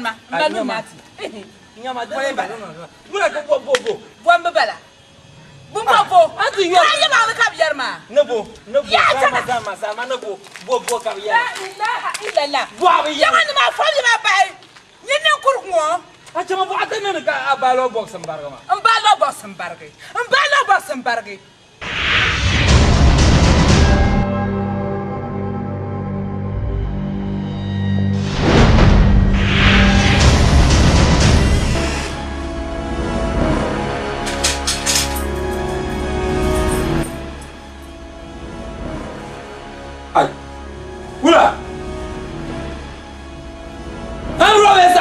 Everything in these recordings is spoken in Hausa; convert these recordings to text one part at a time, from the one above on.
ma mbalu mati nyama dole ba mura ko bo bomba bala bumba bo atu yo ya ma ka biyar ma nebo sama nebo bo ka ya la ilaha illallah bo abi ya ni ma fo ni ma bai ni nin kurkunwo acha ma bo atene ka abalo box mbarga ma mbalo boss mbarge ay wula I'm Robes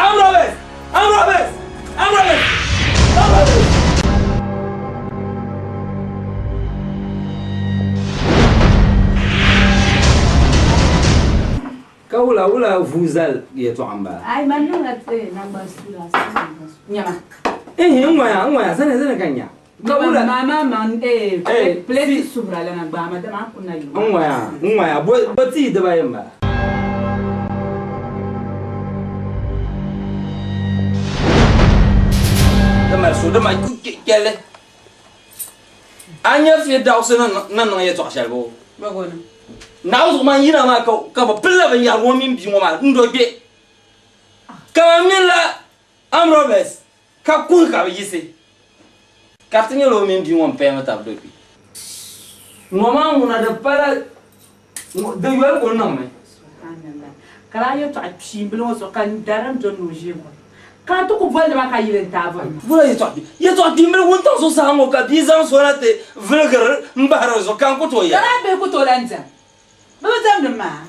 Kaula vuzal ya to amba ai manu ngate namba sura nyama ngwa sana kanya kaula mama man plate subra la ngba ma dama kunna yi ngwa bo ti da bayan ba dama so dama kele anya fi dawse nan ya to shalbo bagona naus man yina ma ka ba pilla ban ya romin bi mo ma ndo be ka min la am Robes ka kun ka yise kartinye lo min bi mo pe ma tabdo bi mama una de para de yo ko na me subhanallah kala yo to apshi bilo so kan daram don no jemo kan to ko volde ma ka yilen tavo bula ye to bi mel won tan so sa ngo ka bi zan so na te vlogger mbaro so kan ko to ya kala be ko to lanza ba zam de ma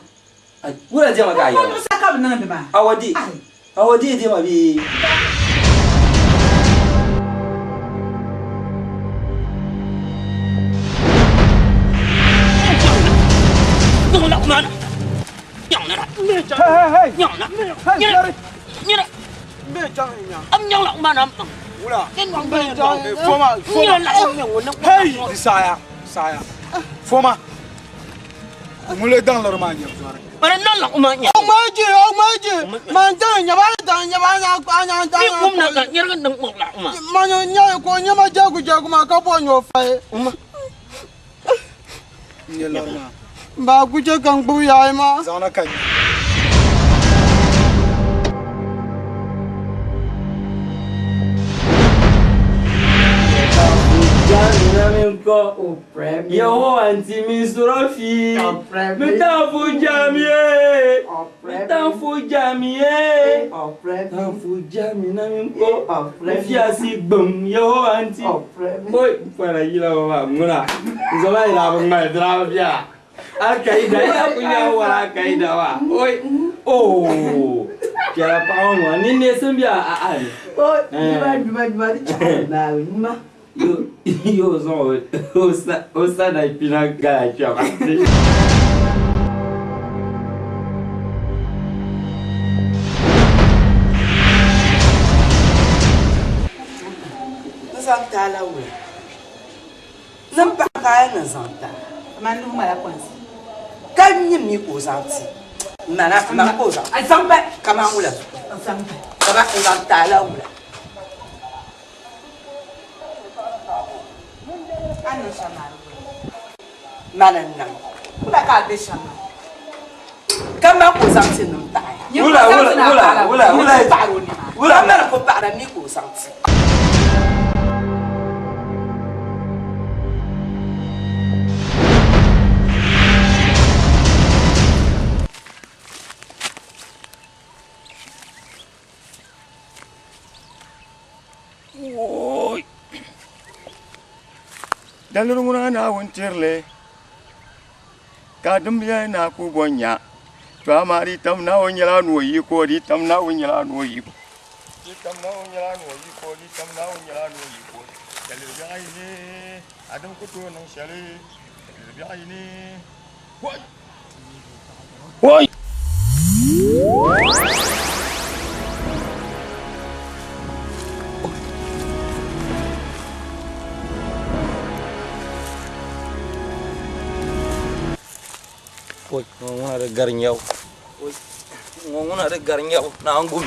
ay bula je ma ka ya ko sa ka nan de ma awadi de ma bi mana? Nyong na. Hey. Nyong na. Nyong. Me chang nya. Am nyong la mana? Ula. Ken ngong Me chang. Foma. Nyong la nyong na. Hey, di saya. Foma. Mule dang lor ma nya. Mana non la ma nya. Ông maji. Man chang nya ba nya anya Ni kum na ka nyar kan dang mok la ma. Ma nya ko nya ma jagu ma ka po nyo fa. Nya lor ma. Ba ku je kang bu yai ma. Zana kan. Yo anti misrofi metafu jamie tafu jami na minko fiasi bum yo anti boy para yila wa muna zola ila ba mai drama bia akaida ya punya wala akaida wa oi oh kira paon wa nini sembia a Dua chana ma yo zo osa na ipina gala chwa Zanta la we. Zampa kaya na zanta. manu mala kwansi Kan yi mi ko zanti. Mana ko zanti. ai sampe Kama wula. sampe Kama zanta la wula. ana shamar Mana nan. kula ka be shamar Kama ko zanti nan ta. Wula. Kama ko para mi ko zanti. Oi. Dalur nguna na wontirle. Kadum ya na ku bonya. To amari tam na wonyala no yi ko di tam na wonyala no yi. Di tam na wonyala no yi ko di tam na wonyala no yi ko. Dalur ga ini adam ku to nan shale. Dalur ga ini. Woi. Woi. oi ngona de garnyaw oi ngona de garnyaw na ngum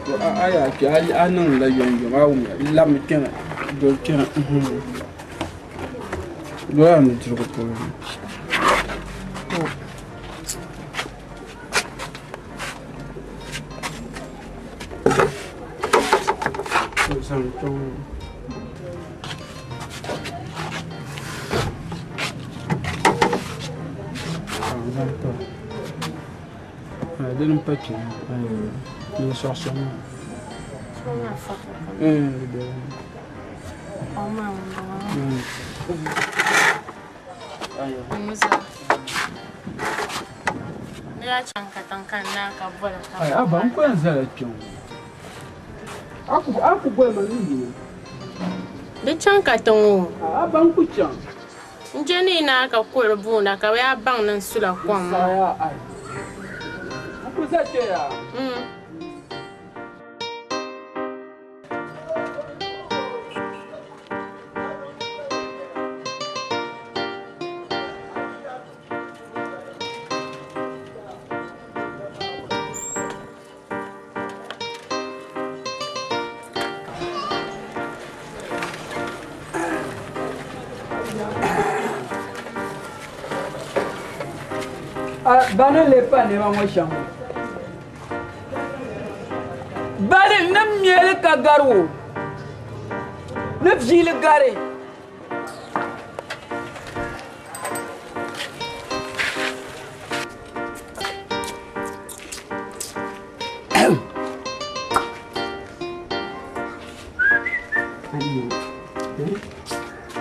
Aya, I know that you're lamb can go can. Go on to the problem. I didn't put you. You saw some. Abang kau yang salah cong. Aku boleh mana? Dia cangka tong. Abang ku cong. Jeni na ka kurbu na ka ya bang nan sula kwam. Aku saja ya. Bana lepa ne ma mosham. Bale nam miele ka garwo. Ne file gare.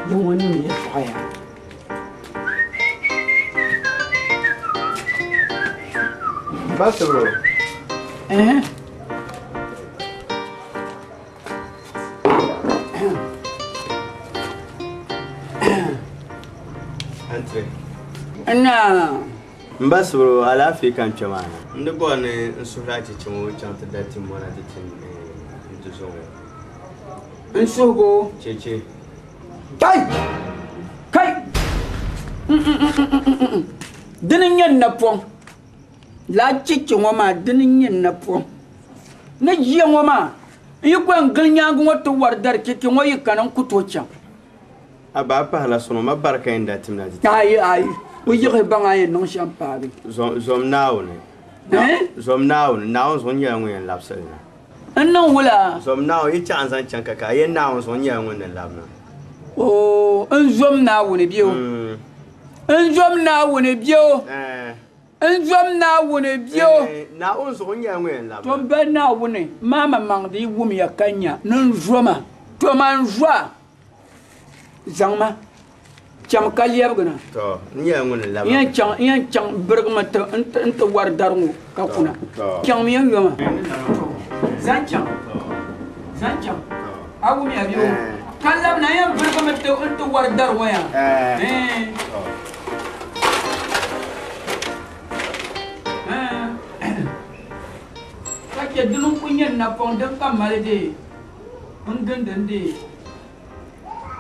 Yang wani ne faya. Basta, bro. Entre. Ana. Basta, bro. Alafi kan chamana. Ndiko ne nsurati chimo chanta dati mona ditin ntuzo. Nsugo. Cheche. Kai. Dinin yan na pon. La chichi wama dinin yin na po na jiya wama yi kwan gilnya gu wato wardar kike wayi kanan kutocha Aba pa hala sono ma barka inda timna di ai wuyi ke banga yin non champagne zom naune zom naune naun son ya ngwen lapsel annan wula zom naun yi chan san chan kaka yin naun son ya ngwen labna o an zom naune biyo an zom naune biyo Nzom na wune biyo na onso nya ngwen la to be na wune mama mangdi wum ya kanya nzoma to man zwa zangma cham kaliyab gna to nya ngwen la yan chang bergma to ent war darngu ka kuna cham mi yoma zancham awum ya biyo kalab na yan bergma to ent war darwa ya ya dulun kunyen na pon dan kamale de undan de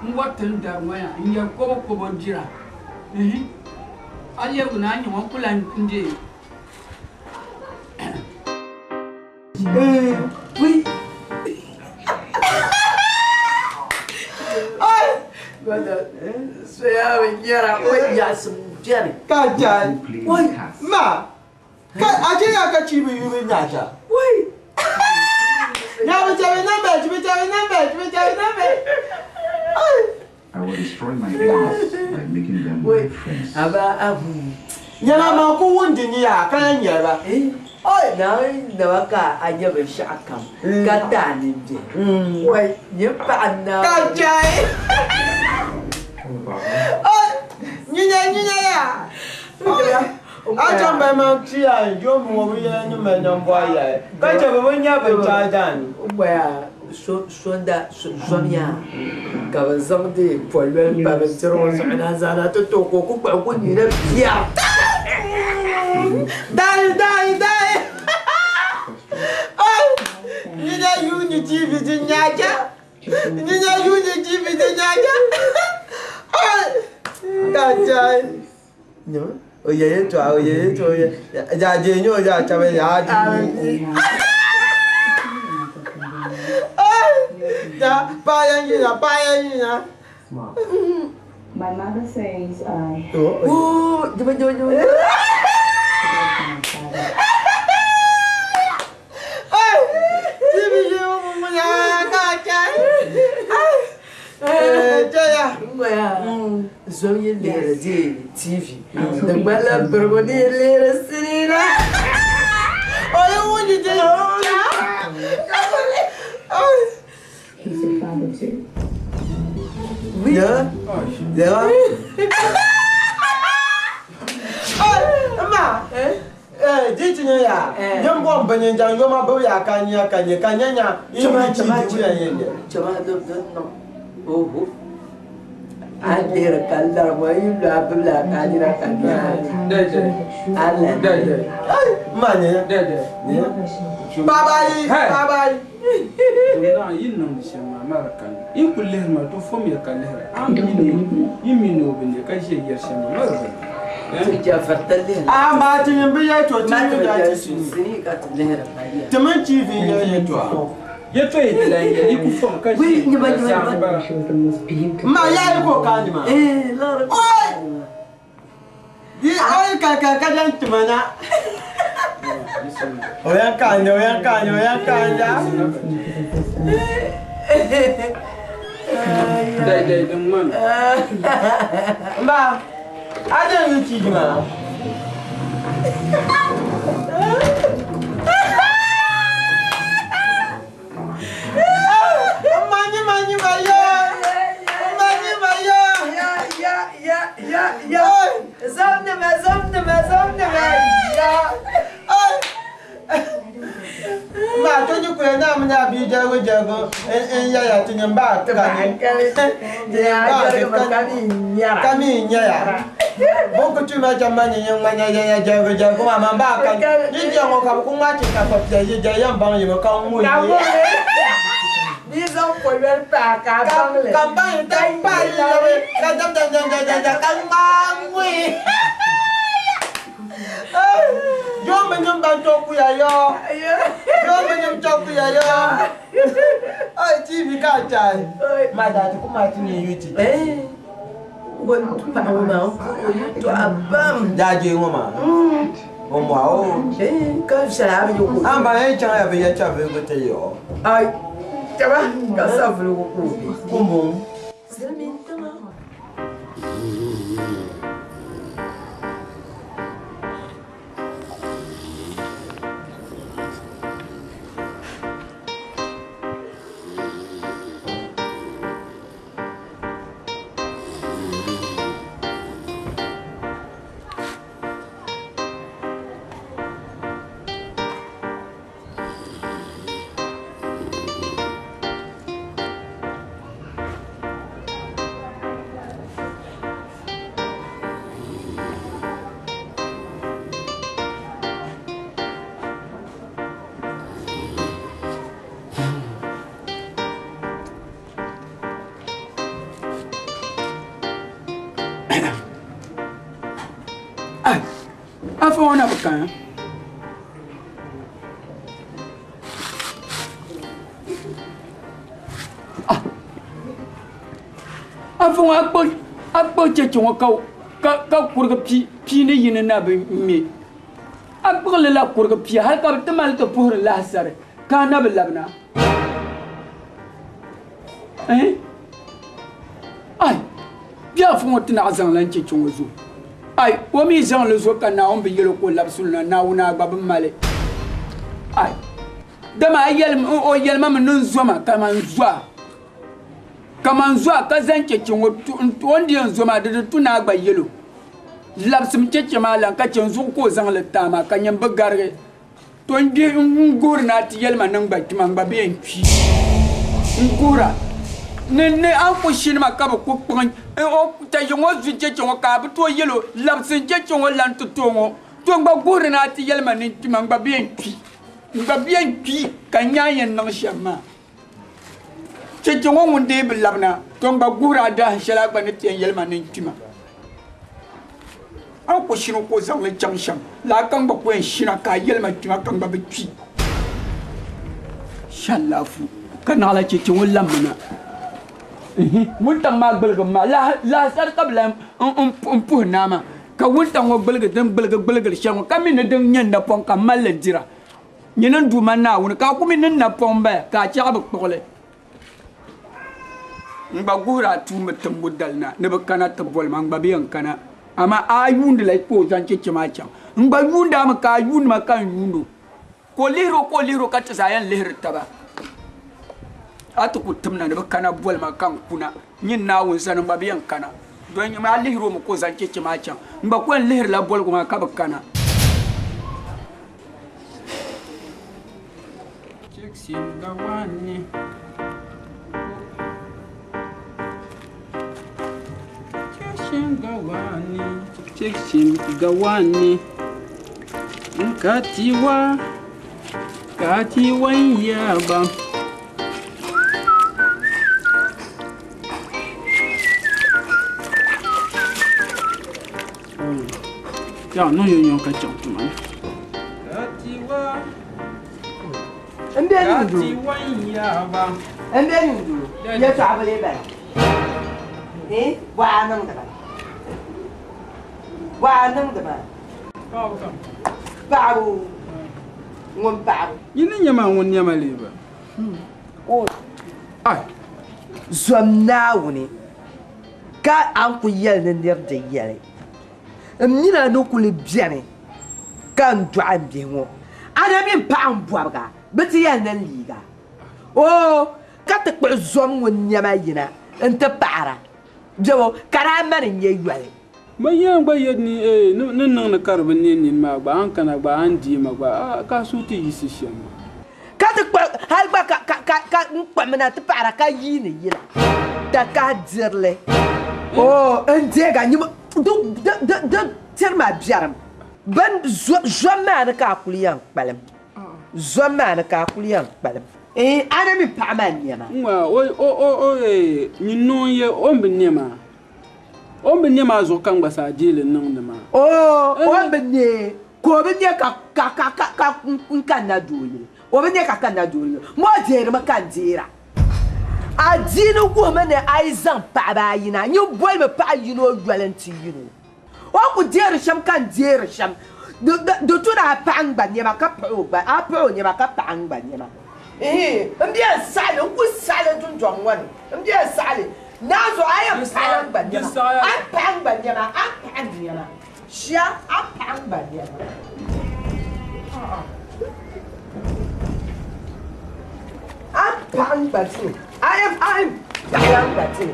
ngwatan da waya inya ko jira aliya kuna nyi won kula nje oui ai bada saya bicara ko ya semujani kajan woi ma ka aje ka chibi yubi nyacha woi na bicara number I will destroy my enemies by making them my friends. Aba abu. Yana ma ku wundi ni ya kan yara. Oi na waka aje be shakam. Ka tani je. Wai ye pa na. Ka jai. Oi nyinya ya. Aja ba ma ti ai jo mo wi ya ni me na mbwa ya. Ka je ba nya ba ta dan. Ubaya sonda sonia ka ban zang de polwen ba ban tiro so na zana to ko ku ba ku ni na biya dai ai ni da yu ni ji bi din nyaja ai ka jai no o ye to ja je nyo ja cha ba ya My mother says Oh, jom. Zo je leren die TV. Dan ben je burger die leren zien. Oh, je moet je doen. he's your father too. Ja? Ja? Ma! Dit je ja. Jom bom banyen jang yo ma bo ya kanya. Chama. No. Oh. Adir kallar wa yula bla kadira kanya. Allah. Mane. Bye. Tuna yin nan shema marakan in kulle ma to fom ya kalle yimi no binde kai she yar shema marakan Ya fartalle ma tin bi ya to ma tin ta ya ya ci sini ka tleher kaya taman TV ya to ya to yi da ya ku fom kai wi ni ba She was the most beautiful. ma ya ko kan ma lor ai ka dan tumana Oyan kanya. Dai dun man. Ba, ada ni ci ma. Mani bayo. Ya. Zamne me. Ya. Ma to ni ko na mna bi jago en ya tin ba ta ni. Ya kami nyara. Boko tu ma jamani yang mana ya jago ma ba kan. Ni jango ka ko ma ti ka ko ya yan bang yi ka mu yi. Ni zo ko wer pa ka bang le. Ka bang ta pa le. Ka jam kan ma ngui. Yo menyem ban toku ya yo. Ai TV ka chai. Ma da ku ma ti ni yuti. Gon tu pa ma to abam da je ngoma. O mo o. Ka sha yo ku. Am ba e chan ya be ya cha be go te yo. Ai. Chaba ka sa vlu ku. Kumbum. Selmin tama. Afa wana bukan afa wa akpo chechon ka kurga pi ne yin na be mi akpo le la kurga pi har ka tamal to pour la sare ka na be labna ai bia fu mot na zan lan chechon wazo ai wo mi zan le zo kana on be yelo ko labsul na wuna babam male ai dama yel ma nun zoma kaman zuwa ka zan cecin wanda yanzu ma da tuna gba yelo labsim cece ma lan ka cin zu ko zan littama kan yan bugarre to ndi ngor na ti yel ma nan gba kiman gba be fi ngora ne an ko shin ma ka ba ko pon o ta yongo zu cece wo ka bu to yelo labsim cece wo lan to ngba gor na ti yel ma nan kiman gba be fi kan yayen nan shamma cece wo wonde be labna to ngba gura da shala gba ne ti yel ma nan kima an ko shino ko zang le changsham la kan ba ko shina ka yel ma kima kan ba bi shalafu kana la ci wala mana wunta ma gbelga ma la sar qabla puhna ma ka wunta ngo gbelga dan gbelga shango kamina dan nyanda pon ka malla dira nyinan du manna wona ka kumi nan na pon ba ka ci aba tole ngba gura tu mutum budalna ne ba kana tabol ma ngba biyan kana ama ayund la ko jan ci ma cha ngba yunda ma ka yund ma kan yundo ko liro ka tsayan lihir taba atu ku tumna ne ba kana bol ma kan kuna nyin na won san ngba biyan kana don ma lihiro mu ko jan ci ma cha ngba ko lihir la bol ko ma ka ba kana Singawani Singawani Katiwa yaba Ya no yo ka chong tu man Katiwa Ende ndu. Ende ndu. Ya sabale ba. Wa nan da ba. Wa nan da ba. Babu. Ngon babu. Yini nyama ngon nyama leba. Oh. Ai. Zomna woni. Ka an ku yel ne nder de yele. Amnina no ku le biane. Kan do an bi ngo. Ana mi pa an boabga. Beti ya nan liga oh ka te kpe zom won nyama yina ente para jewo kara mari nye yuale ma yan ba yedni nan na karba ne ma ba an kana ba an di ma ba ka suti yisi shem ka te kpe hal ba ka nkpe mena te para ka yini yila ta ka dirle oh ente ga nyima do terma biaram ban zom ma ka kuliyan kpalem Zomana ka kuliyan kpalam ana mi paama nyama wa o nyino ye ombe nyama zo kan gbasa jile nan de ma ombe ne ko be ne ka kan na dole o be ne ka kan na dole mo jere ma kan jira adino ko me ne aizan pa ba yina nyu boy me pa yino gwalanti yino o ku jere sham kan jere sham do tuna pangba nyama ka proba a pro nyama ka pangba nyama mbia sale ku sale tun jongwan mbia sale nazo aya pangba nyama a pangba nyama a pangba nyama shia a pangba nyama a pangba tu I'm pangba tu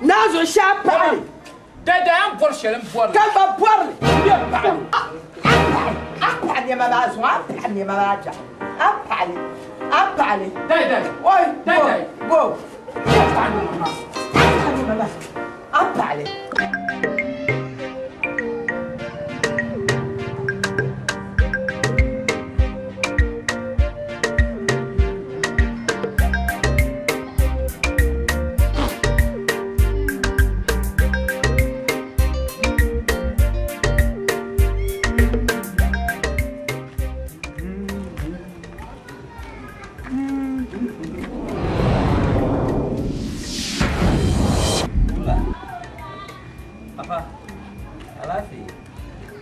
nazo shia pangba da an bor shelem bor ka ba bor mbia pangba apani mabazo apani mabaja apani dai oi dai go apani mama apani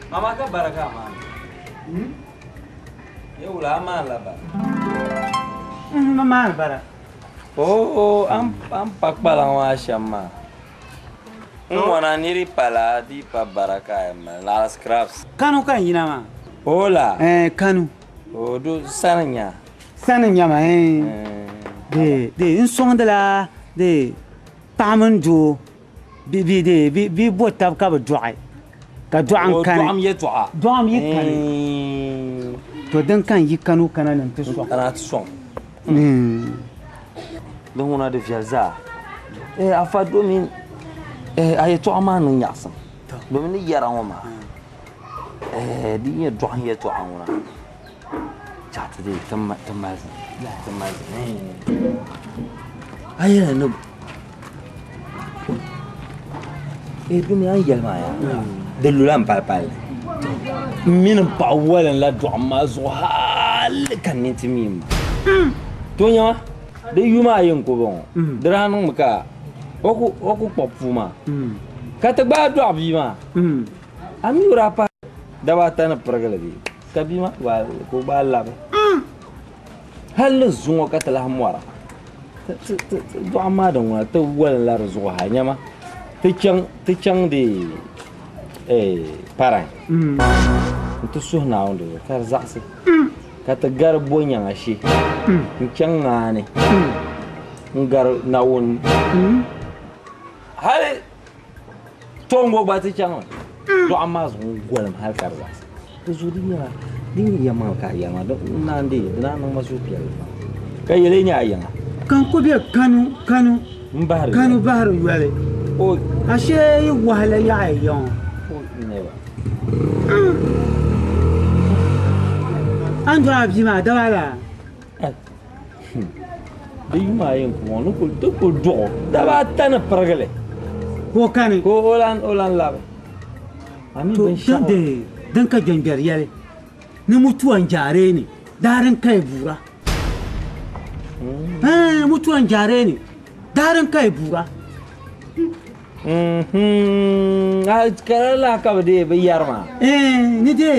Mama ka baraka ma. Ya ula ma la ba. Mama bara. Oh, am pak balang wa shama. Wana niri pala di pa baraka ma la scraps. Kanu kan yina ma. Hola. Kanu. Oh, do sananya. Sananya ma de insong de la de pamandu bi botab ka ba dwai. Ka doan kan doam ye kan to dan kan yi kanu kana nan to so ana so don ona de viaza afa domin ay to amanu nyasa domin yara ngoma di ye doan ye to amuna chat de tamaz ay no domin ay yalma ya دلولان بالبال من باولا لا دوما زوال كان نتميم دنيا de yuma yin ko bon dranu maka oku popuma ka ta ba do abima ami ura pa da ba ta na pragala bi kabima wa ko ba labe hal zungo ka ta la hamwara do amma da wa ta wala zuwa hanyama ta can de paran to so na onde ka zaksi ka ta gar bonya ashi can ngane ngar nawon hal tongo ba ta can do amma zun golam hal kar zaksi to zuriya din ya mal ka ya ma do nan de nan masu fiya kai yele nya ayanga kan ko be kanu bahar yale o ashe wahala ya ayyan o ne ba an do abima da wala de yuma yin ko no ko to ko do da ba tan pargale ko kane ko olan labe ami ben sha de dan ka jangar yale ni mutuwan jare ne darin kai bura mutuwan jare ne darin kai bura a karala ka de bayar ma ni de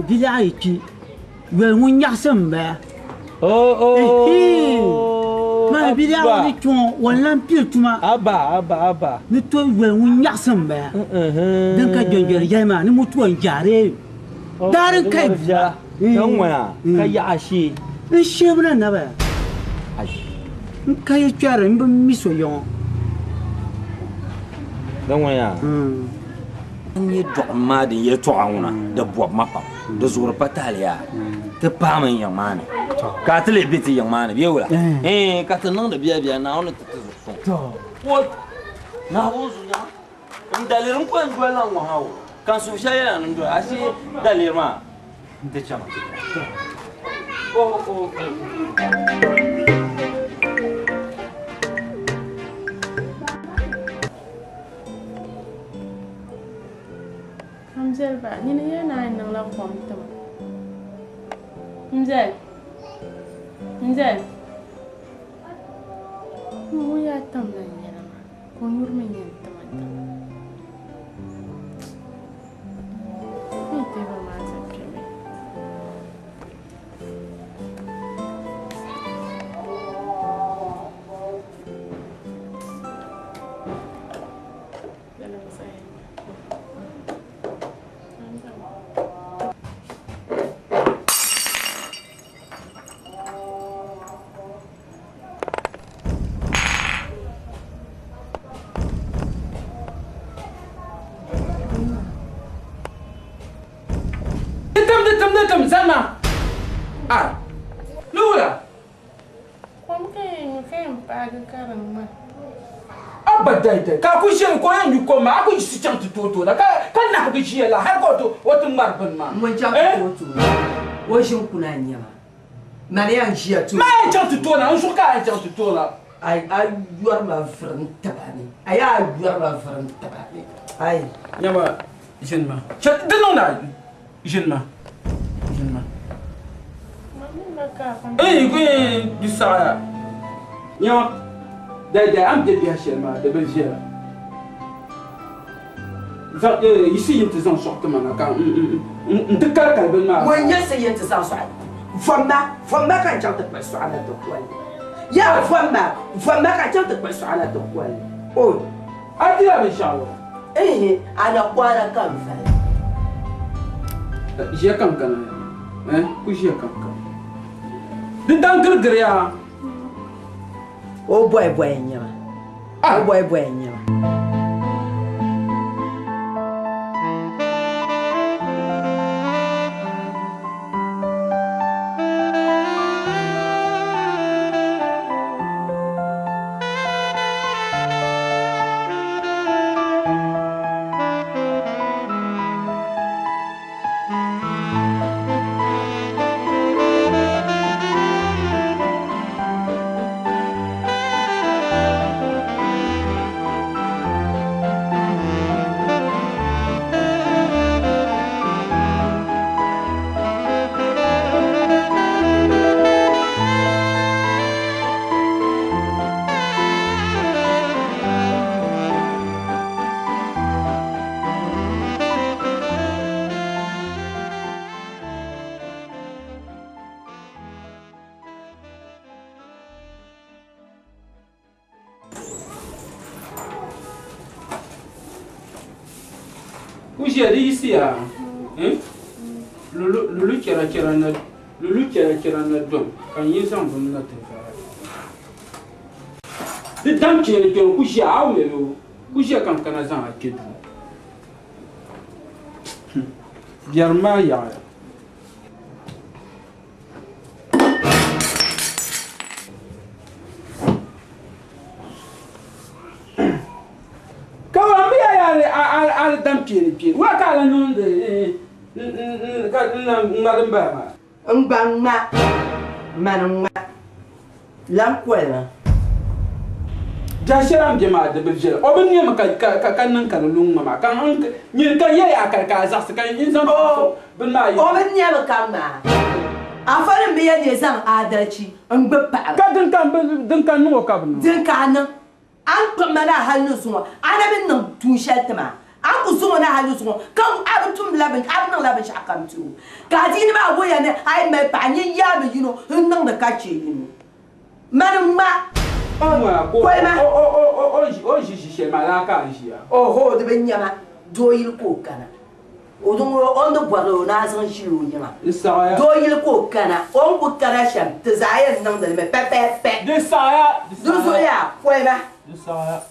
bila aiki wel mun yasan ba ma bila wani tuwa wallan pil tuma aba ni to wel mun yasan ba dan ka jangar yama ni mutuwan jare darin kai bura dan waya ka ya ashi in shebna na ba in kai kyara in ban miso yon dan waya ni do ma din ye to anuna da bob mapa da zuwa pataliya ta paman yamane ka tele biti yamane biye wala ka ta nan da biya na ona ta zo ko na wuzu ya in dalirin ko en duela wa hawo kan su shaya nan do ashi dalirma da chama Mzee ba, ni ne yana nan la kwam tama. Mzee. Mu ya tam na nyana. Ko nur me nyen tama. Ni te ba ma sa keme. Zama. Lula. Kwam kai paga karama. Abadai ka ku shin ko yan ko ma ku si chan to da ka na ku shi la har ko to wata marban ma. Mun chan to wo shin kuna nyama. Marian shi ya to. Ma chan to na an shuka chan to la. Ai yuar ma fran tabani. Ai yuar ma fran tabani. Ai nyama jeune ma. Chat de na jeune ma. Ko du sa ya da am de biya shelma da belgiera za ici yente zan sorte mana kan ndikar ka ben ma wanya sai yente zan so famba kan chanta pa so ala to kwali ya famba kan chanta pa so ala to kwali o adira inshallah ana kwara kan fa je kan ku je kan din dan girgir ya o boy nyama o boy nyama Kuja di isi ya. Lulu kira-kira na dom. Kan yi zan bun na tafa. Di dam kira kuja aw me lo. Kuja kan kana zan akedu. Yarma ya. Al dam piedi. Wa kala non de ka na ngaramba ma. Ngbangma. Manangma. Lamkwela. Jashiram jema de bijela. Obin yema ka nan kan lungma ma. Kan an ni kan ya ka zas kan insan bin ma yi. Obin yema kan ma. Afarin biya ne zan adalci in gbappa. Ka din kan no ka bin. Din kan an kuma na halin su ana bin nan tushe tama an ku so na halin su kan abutum labin abin labin shi akan tu ka ji ni ba goya ne ai mai panyin ya bi yino nan da kace yino man ma o shi malaka shi ya ho de ben nyama doyil ko kana o dun on do baro na san shi ro nyama doyil ko kana on ku kana sham te zayen nan da me pe de saya du so ya foi ba saya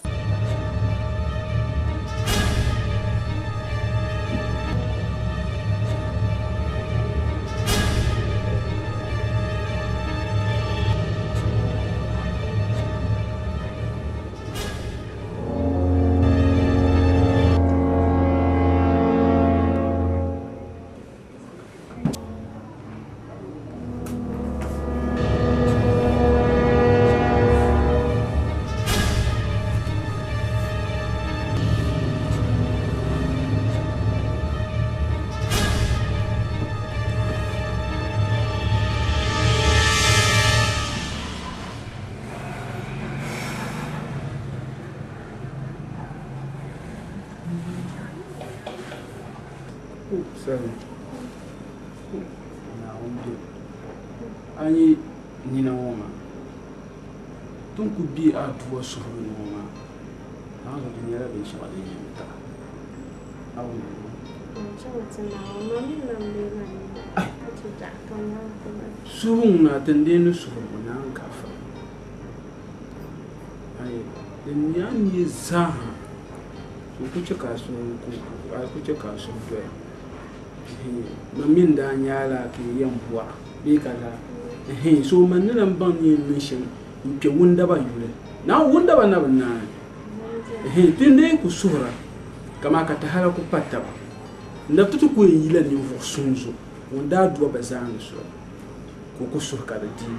ani nina woma donc bi a duwa suru woma na zo din yara bin shi wadin yimta awu surun na tande ni suru na kafa ai din ya ni za ku ci kasu ku ci kasu do mamin da nyala ke yambuwa be kaza so man nan ban ni mission ke wunda ba yule na wunda ba na banna tinde ku sura kama ka ta hala ku patta ba na tutu ku yila ni vo sunzo wunda duwa bazan so ku sur ka da di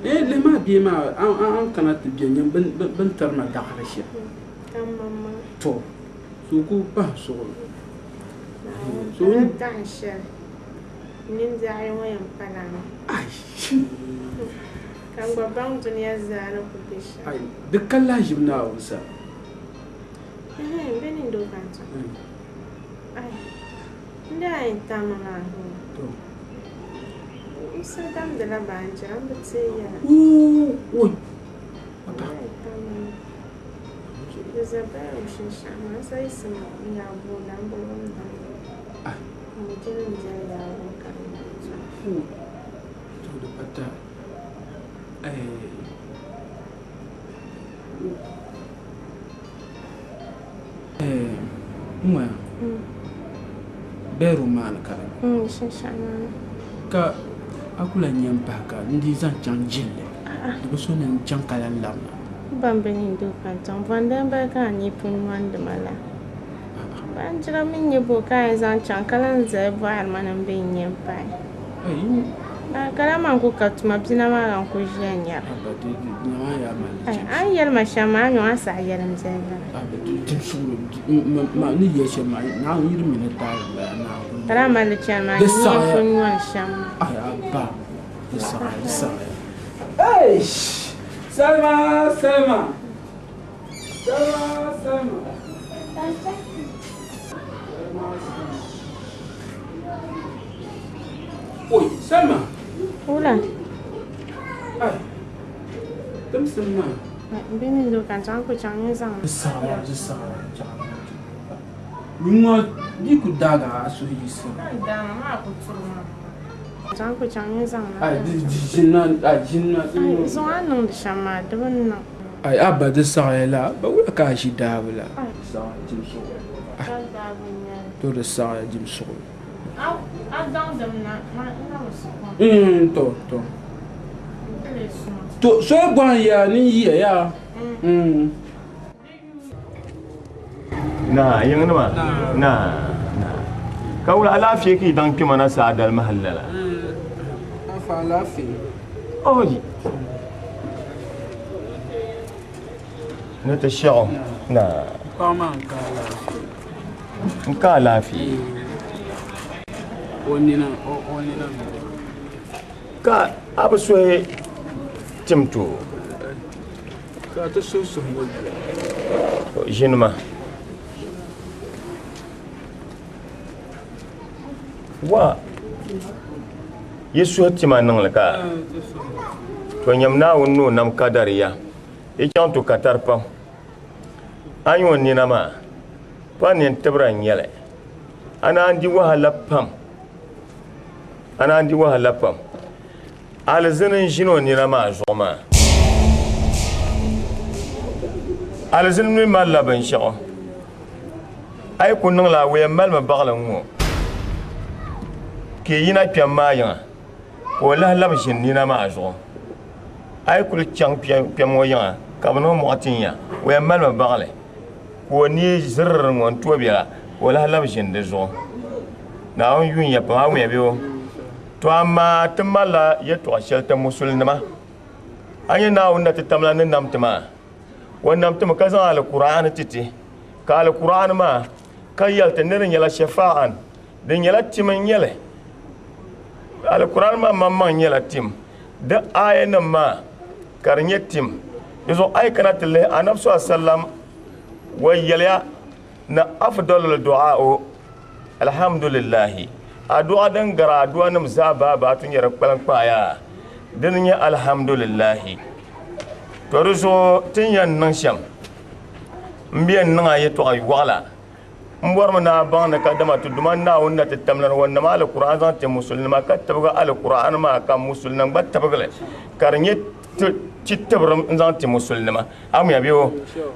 le ma bi ma an kana ta biyan ban tarma da halashi mama to su ku ba so so tansha nin zai wayan fara ai kan babban duniya zara ku bisha ai dukkan lajim na wasa benin dokan ta ai inda ai tamama to usadam da laban jiran da tsiya oi ata Isabel shishama sai sama ya bolan bolan da mutum ya yawo kan to da fata mwa beru man kala shishama ka akula nyampa ka ndi zan chan jille da so nan chan kala lamna ban benin dokan tan vandan ba ka ni pun wanda mala ban jira min yi boka ya zan can kalan zai bayar manan bin yin bai na kalaman ku ka tuma bina maran ku jenya ai an yar mashama an yawan sa yar mzega ma ni ya shama na yi min ta na kalama da chama ni fun wan sham ai abba sa ai Salma oi Salma Ula ai tâm Salma bên mình được cảnh trang của trang như rằng sao Ningo di ku daga so yisi. Dama ma ku tsuma. Jan ku chan yin zang na. Ai jinna Ai zo anan da shama da wannan. Ai abba da sa'ila ba wala ka shi dabla. Sa'a jim so. To da sa'a jim so. Au, dan na ma ina musu. To. To so gwan ya ni yi ya. Na yin ma na kawla lafiya ki dan ki mana sa'adal mahallala Afa lafiya. oji na ta shi'o na Kama ka lafiya wani na ka abu so timto ka ta so jinma wa yesu tima nan ka to nyam na wonno nam kadariya e kyan to katar pam ayon ni na ma pa ne tabran yele ana andi wahala pam alzinin jino ni na ma zoma alzinin mi malla ban shawo ai kunnan la we mal ma baglan mo ke yina pian ma yan ko la lab shin ni na ma zo ai kul chang pian mo yan ka no mo atinya we mal ma bagle ko ni zirr ngon to biya ko la lab shin de zo na on yun ya pa mo ya biyo to amma tamala ya to shel ta musulma anya na wanda ta tamla nan nam tama wannan tuma ka zan alquran titi ka alquran ma kayal ta nirin yala shafa'an din yala timan yala alquran ma mamman yala tim da ayan ma karnya tim yazo ay kana tille annabi sallam wayala na afdalul du'a alhamdulillah addu'a dan gara addu'a nam zaba ba tun yara kwalan kwaya din ya alhamdulillah to ruso tin yan nan sham mbiyan nan ayi to ay wala mbor mana ban na kadama to duman na wonna ta tamnar wonna ma alquran zan ta musulma ka tabga alquran ma ka musulman ba tabga karnye ci tabram zan ta musulma am ya biyo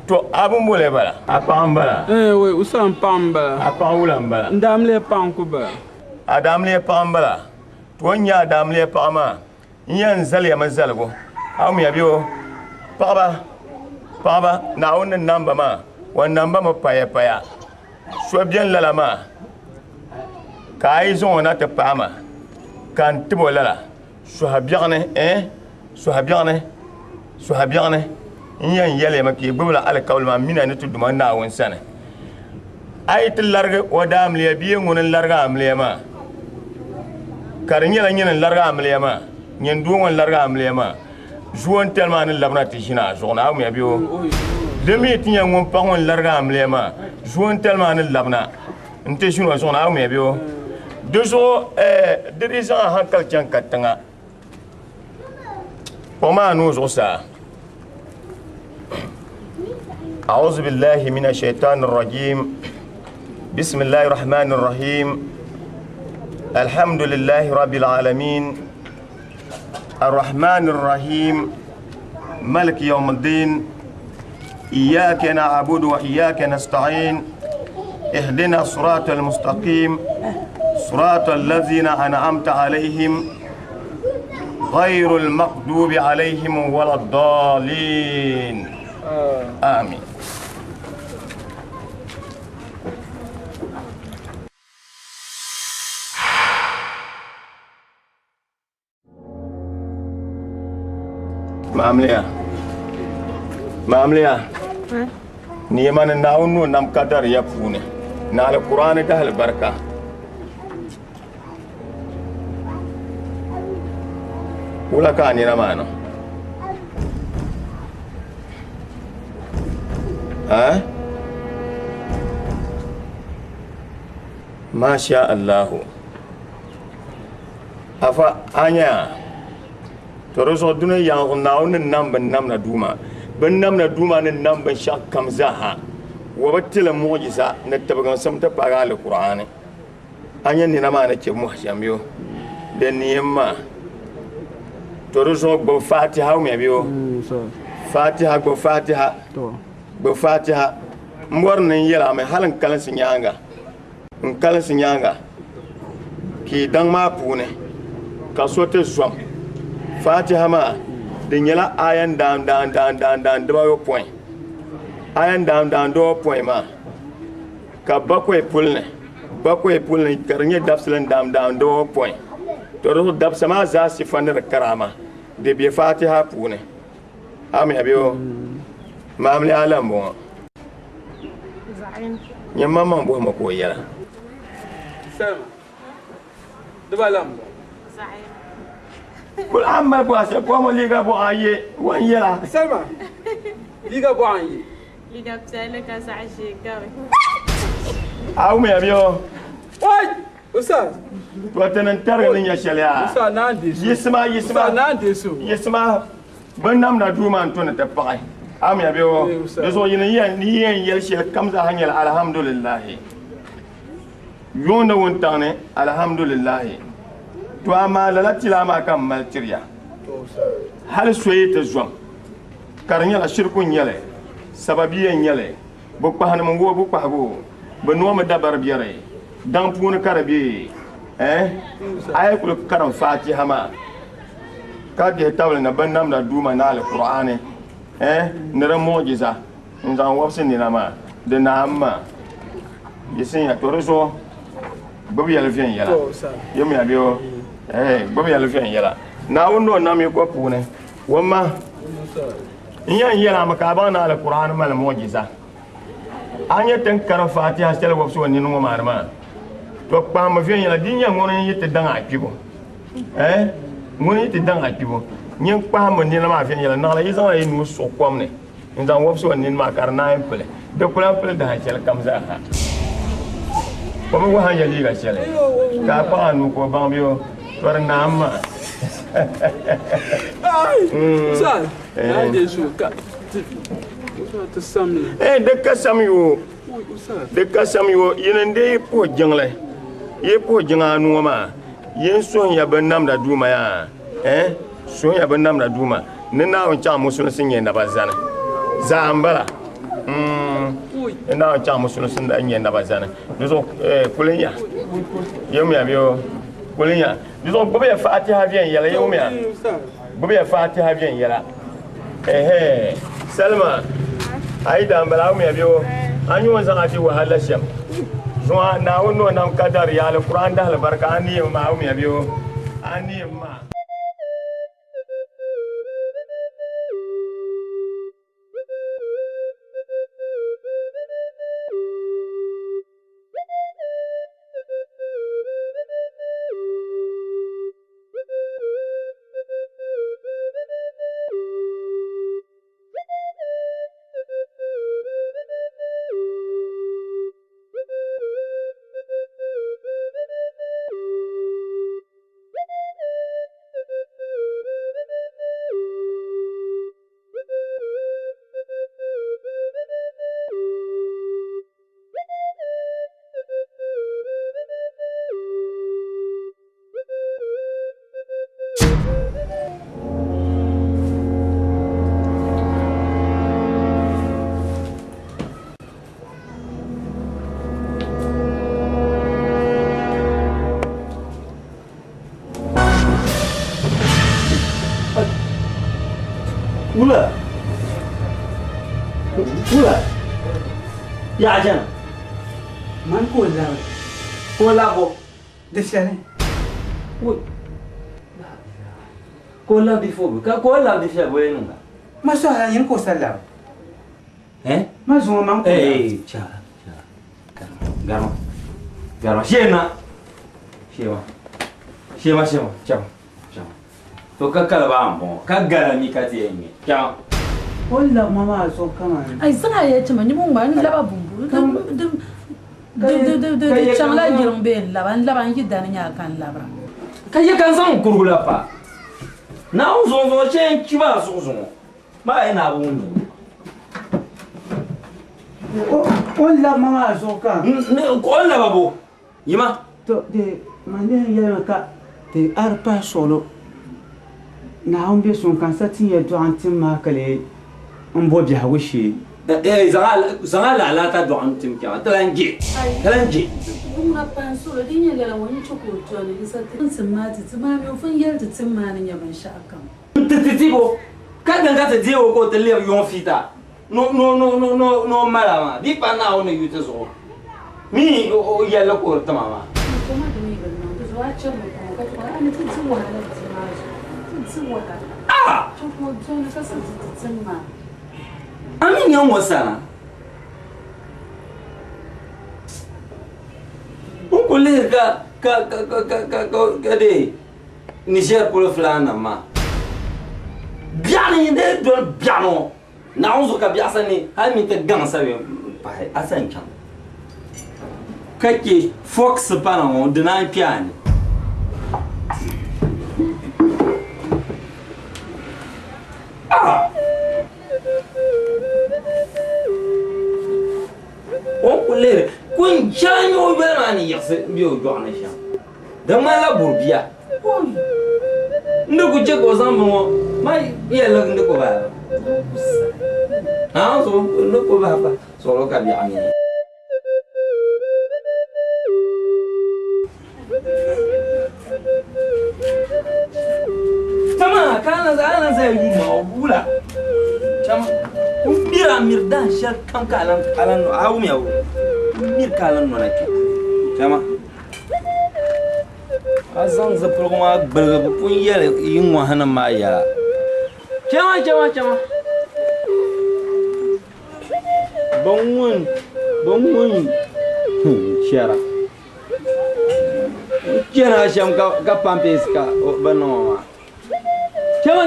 to abun bole bala apam bala we usan pamba apam ulan bala ndamle panku ba adamle pam bala to nya adamle pama yan zal ya mazalgo am ya biyo paba na wannan namba ma wannan ba ma paya so bien lalama kai zon na ta pama kan tibo lala so habiane so habiane yan yele ma ki bula alkaul ma mina ne tuduma na won sana ay tillarga wadam le biye ngonen larga amle ma karinya la nyen larga amle ma nyen duwon larga amle ma juon tellement ne labna tishina zona am ya biyo demi tinya ngom pa ngon larga amle ma juon tellement ne labna nte shino zona am ya biyo dozo dirisa hankal chan katanga وما نوزغسا أعوذ بالله من الشيطان الرجيم بسم الله الرحمن الرحيم الحمد لله رب العالمين الرحمن الرحيم ملك يوم الدين إياك نعبد وإياك نستعين اهدنا الصراط المستقيم صراط الذين أنعمت عليهم غير المغضوب عليهم ولا الضالين آمين مامليا نيمان ناونو نام قدر يفوني نال القرآن ده البركة ولا كان ينامانو ما شاء الله أفا أنيا ترى الدنيا يان ناون نام بنام ندوما بنام ندوما نام بنشاك كمزها وبتلا معجزة نتبقى سمت بقى القرآن أني نما نكيب محشميو بنيما ترزق بفاتحة ومبيو فاتحة بفاتحة مورن يلا ما حالن كلن سنيانغا كي دان ما بونه كسوت زوم فاتحة ما دنيلا آيان دان دبا point ayan dan do point ma ka bakwe pulne karnya dapslan dan do point to ro dapsama za sifanar karama de bi fatiha pune ami abiyo mamli alam bo Zain. nyamma man bo ma ko yara Selma. Deba lam. Zain. kul amma bo asa ko mo liga bo aye wan yara Selma. Liga bo anyi. Liga بسألك ساعة شيء قوي. awmi abiyo Oi! Ustaz. to tanan targa nya shalia Ustaz nan desu. yisma Ustaz nan desu. yisma banam na duma antona ta pagai ami abiyo deso yin yen yel shel kamza hanyal alhamdulillah yonda wontane alhamdulillah to ama la tilama kam maltriya hal soyete zom karnya la shirkun yele sababiyen yele bu pahana mo bu pahgo bu no ma dabar biyare dan pun karabi ay kul karam fatiha ma ka de tawle na banam na duma na alqur'ani nere mu'jiza nzan wabsin ni na ma de na amma yisin ya toreso babu yele fen yala yemi abiyo babu yele fen yala na wono na mi ko pune wamma yan yala makaba na alquran mal mu'jiza anya tan kara fatiha sel wabso ni no marma to pa ma fi yala dinya ngone yete danga akibo ngone yete danga akibo nyen pa ma ni na ma fi yala na la yisa ay nu so komne ndan wabso ni ma karna en pele de plan pele da sel kamza ha ko mo wa hanya liga sel ka pa nu ko bambio tor na amma Ustaz. Nan desu ka. Ustaz samni. De kasamiyo Ustaz. de kasamiyo yinende po jingle ye po jinga nuoma yen son ya banam da duma ya son ya banam da duma ne na on cha musun sin yen da bazana zambala na on cha musun sin da yen da bazana duzo kulinya yemi abiyo kulinya duzo gobe ya fatiha bien yala yemi ya gobe ya fatiha bien yala Salma ai da mbala mu yabiyo an yi wanzan aji wahala sham zuwa na wono nan kadar ya alquran da albarka an yi ma mu yabiyo an yi ma Ula. Ya ajan. Man ko la. Ko la bo. De shane. Ui. Ko la di fo. Ka ko la di sha bo nunga. Ma so ha yin ko sala. Ma zo man ko. Cha. Garma. Shema. Ciao. To ka kala ba ambo. Ka gara mi ka tiyenye. Ciao. Walla mama so kama. Ai sana ya ce mani mun ba ni laba bumbu. De changla jiron be laban yi dan nya kan labra. Ka ye kan san kurula pa. Na zo chen kiba so. Ma ina bu ni. On l'a maman à son camp. On l'a babo. Yima. De manière yelka de arpa solo. Na on be son camp ça tient de antima kale. On boit bien wishi. Zanga la ta do antim ka. Talangi. On a pas solo digne la wani choko to ne sa tin simati tsima mi ofin yel tsimma ne yaman shakam. Titibo. Ka ganga ta je ko te le yon fita. No malama. Di pa na on yute so. Mi o yalla ko tamama. Kuma da mi ban nan zuwa ce mu ka ko an tsin wahala tsin wahala. Ah! Choko to ne ka sa tsimma. Amin yan wasana. On collègue de Niger pour le flan ma. Bien inde do biano. Na on ka biasani ha mi te gan sabe pa asan chan. Kake fox pa na on de na piani. Ah! On collègue kun janyo berani yase biyo jwana sha da mala burbia ndu ku je ko zambo mai yela ndu ko ba ha so ndu ko ba ba so lo ka bi ami tama kana za yi ma bula tama bira mirdan shar kam kalan no awu miyawo mir kalan no nake tama azan za programa gbalga pun yele yin wa hana ma ya tama bonwon shara sham ka pampes ka banoma tama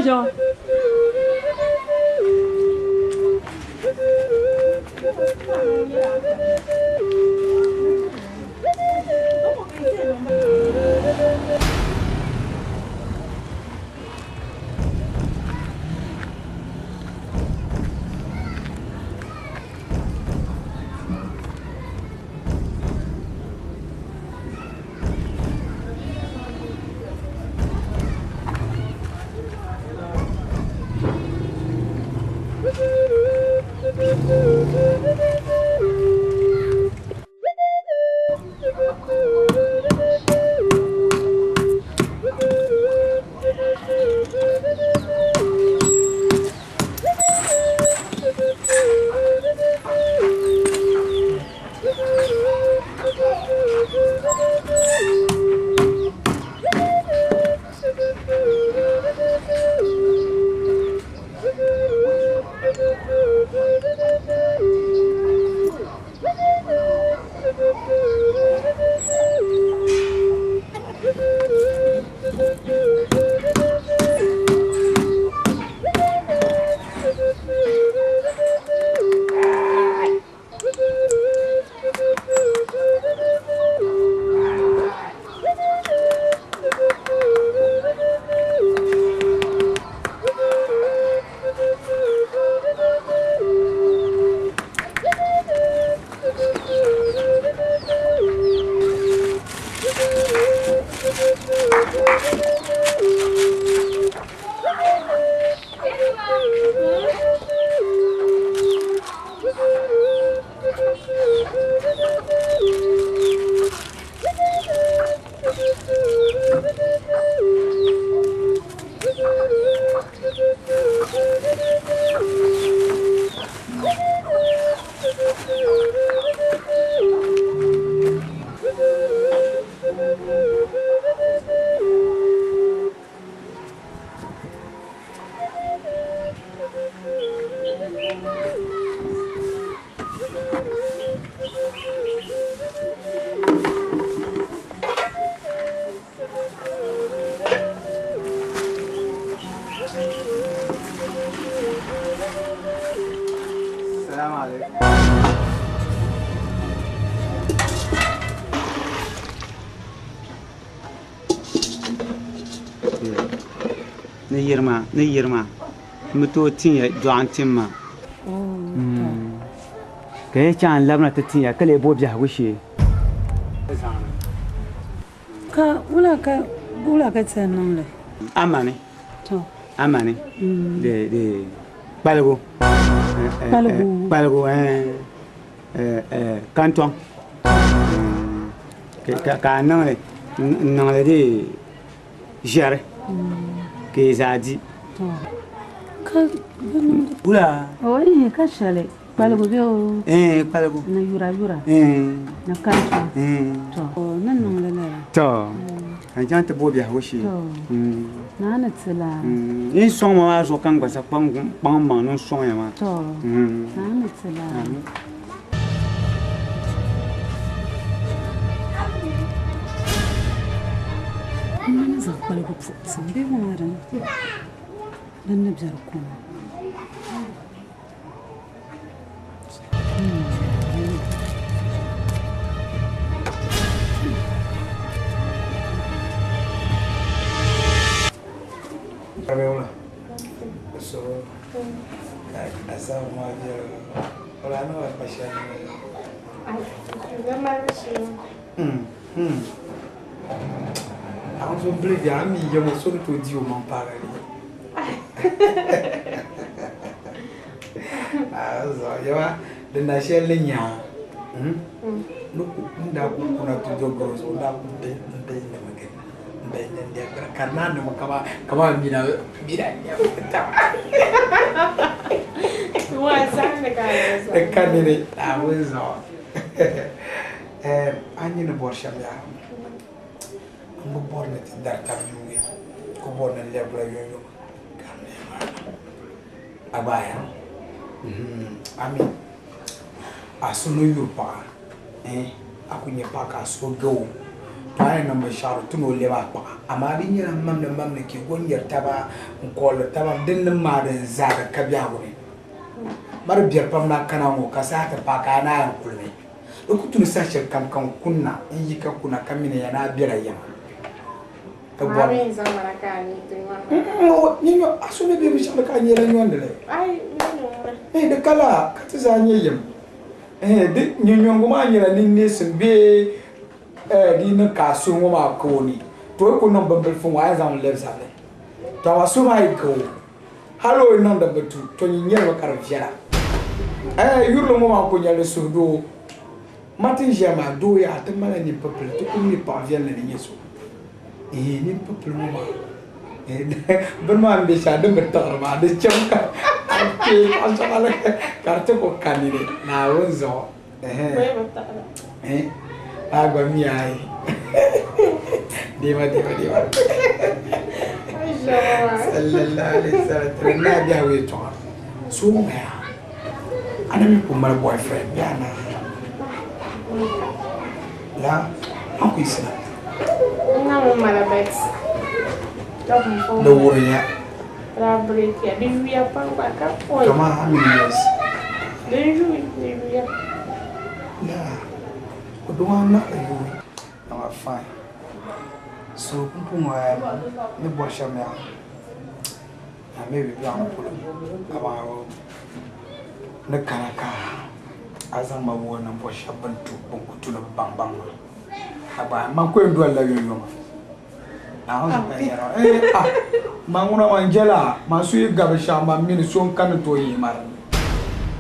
ne yirma muto tin ya doan timma cái chàng làm là tự nhiên cái lệ bộ bia của chị ka ula ka tsanon le amane to amane de balgo canton ka non le de gérer que ça dit ka ula oi ka shale balgo bio balgo na yura na canton to nan non le la to an jan te bo bia wo shi na na tsila in song ma zo kan gba sa pang ma no song ya ma to na na tsila من زغبل بفوق صندي ومرن لن نبزركم Hola. So, asa mo dia. Hola no va a pasar. Não mais assim. On se blé bien ami, je me suis tout dit au mon parler. Ah, ça, ya va, de nacher ligne. Nous nda kuna tudo grosso, nda nda karena nama kama mina ya Wasan dekat ni tahu so anyi na bor sham ya mo bor na ti dar tam yuwi ko bor na lebra yoyo kamne abaya ami asuno yupa aku nyepa ka so go Pai na masharu tuno leba pa amari nyira mamne ki gonyer taba nkol taba din ma da zaga kabya wuri mar biyar pam na kana ngo kasata pa kana yan kulme ku tunu sa shir kam kunna yi ka kuna kamine yana bira yama ka bo Mami zamana kani tunwa ninyo asune be mi shamba ka nyira nyonde le ai de kala ka tsa nyeyem de nyonyo ngoma nyira ninne sembe di na kasu ngoma koni to ko non bambal fu wa zam lev sale to wa su mai ko halo non da batu to ni nyer wa kar fiara yurlo ngoma ko nyale su do matin jama do ya ta mala ni peuple to ko ni parvient le ni yeso ni peuple ngoma ben ma ambe sha de betar ma de chamka ke asala carte ko kanire na wonzo Agua mía ahí. Diva. Sallallahu alaihi wasallam. Terima dia wetu. Sumaya. Ana mi kumar boyfriend yana. La, aku isna. Não, malabet. Da wurin ya. Pra break ya. Divi apa ka foi. Kama how many years? Divi ya. La. Doa na ayo. I'm fine. So kumpunga ni bosha me. Maybe we are pulling about na kanaka azan ma wona bosha bantu bonkutu na bang aba man ko ndo la yoyo ma ba yara manguna wanjela masu gabasha ma min son kan to yi mar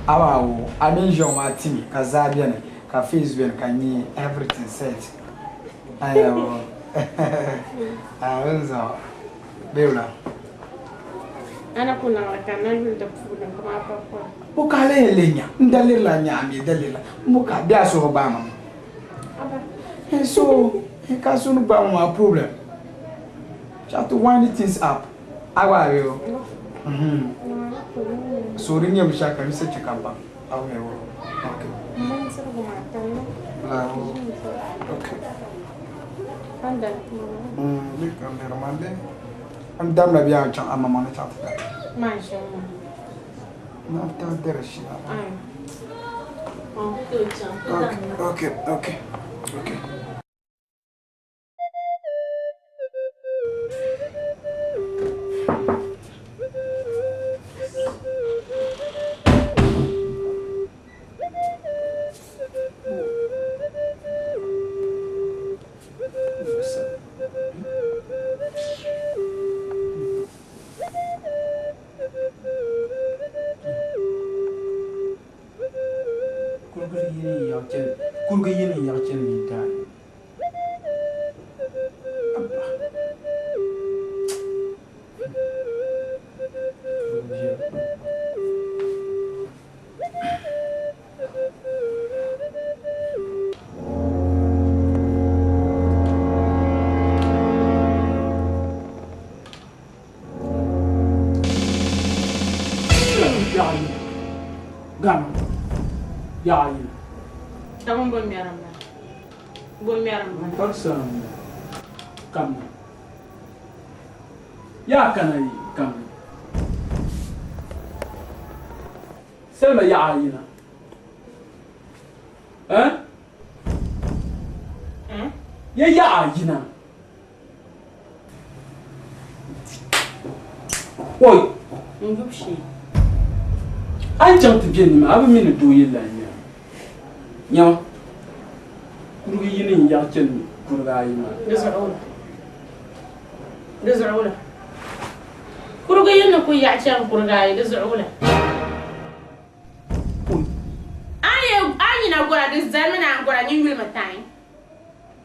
abawo amin jon atimi kazabia ne ka Facebook kan yi everything set ayo awenza beula ana kuna kana yulda fudan kuma papa bukale lenya ndalila nyami dalila muka dia so ba ma so ka so no ba ma problem try to wind things up awa yo so ring yam shaka mi se chikamba awe wo okay okay anda ni kamera mande andam na biya chan amama na chat masha na ta derashi ai okay yayi gam yayi tamam bon miaram person kam ya kana kam Selma yayi na ya yayi na oi ngubshi an can tafiye ni ma abin mini doyin lanya yawa kurgi yinin yakin kurgayi ma دزعوله كرجي ينكو يعشان كرجاي دزعوله أي نقول هذا الزمن أقول أني يقول متاين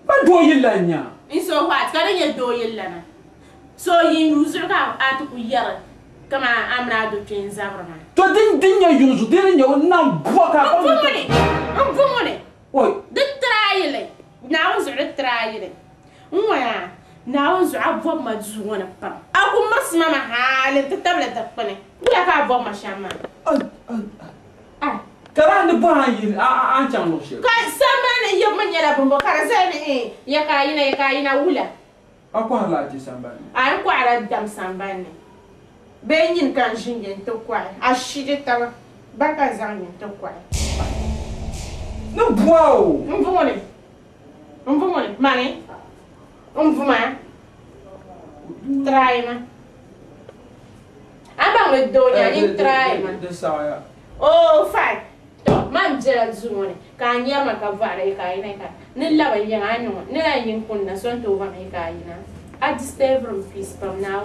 ما دوين لانيا إنسو هات كذا يدوين لنا سو ينوزعك أتوكو يرى كما أمر دو تين زمرنا تو دين يا يوزو دين يا ونام بوكا أمفهمني وي دترايلي ناوز على الترايلي ويا ناوز عبوب ما تزونا بام أكو مرسمة محال تتبلد تقبني ولا كعبوب ما شاما كران بوهاي أنت عم نشيل كسمان يوم من يلا بمبو كرزان إيه يكاينا ولا أكو هلا تي سامباني أكو على الدم سامباني بينين كان جنين تقوى أشيد ترى بقى زانين تقوى نبواو مفهومني ماني مفهومة ترايما أبغى الدنيا ترايما دسايا أوه فاك ما بجرا زموني كان يرمى كفارة كاينا نلا بيجي عنو نلا ينكون نسون توفا كاينا أدستي from peace from now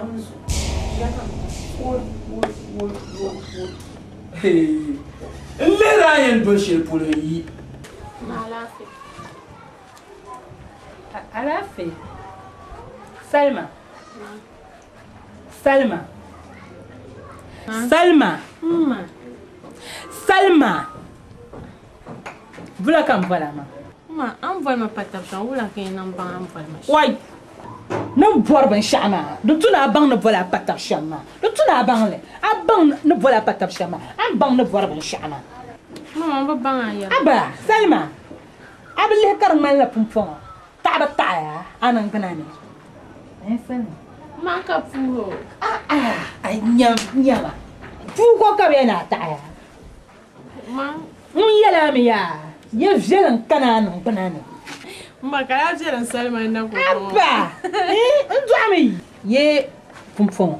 اللي راين بشير بولي Alafi. Salma. Salma. Salma. Salma. Vous la comme voilà ma. Ma, envoie-moi pas ta chambre, ou la qu'il n'en pas envoie-moi. Ouais. Ne boire ben chama. De tout la banque ne voilà pas ta chama. De tout la banque. A banque ne voilà pas ta chama. A banque ne boire ben chama. Maman, on va banque. Aba, Salma. Aba le carmal la pompon. Taba taya, anang kanani. Salma. Manca furo. Ay nyama. Fuko kabena taya. Ma. Yala mi ya. Ye jelan kanani kanani. Ma kaya jelan Salma na ko. Aba. Ndwami. Ye pompon.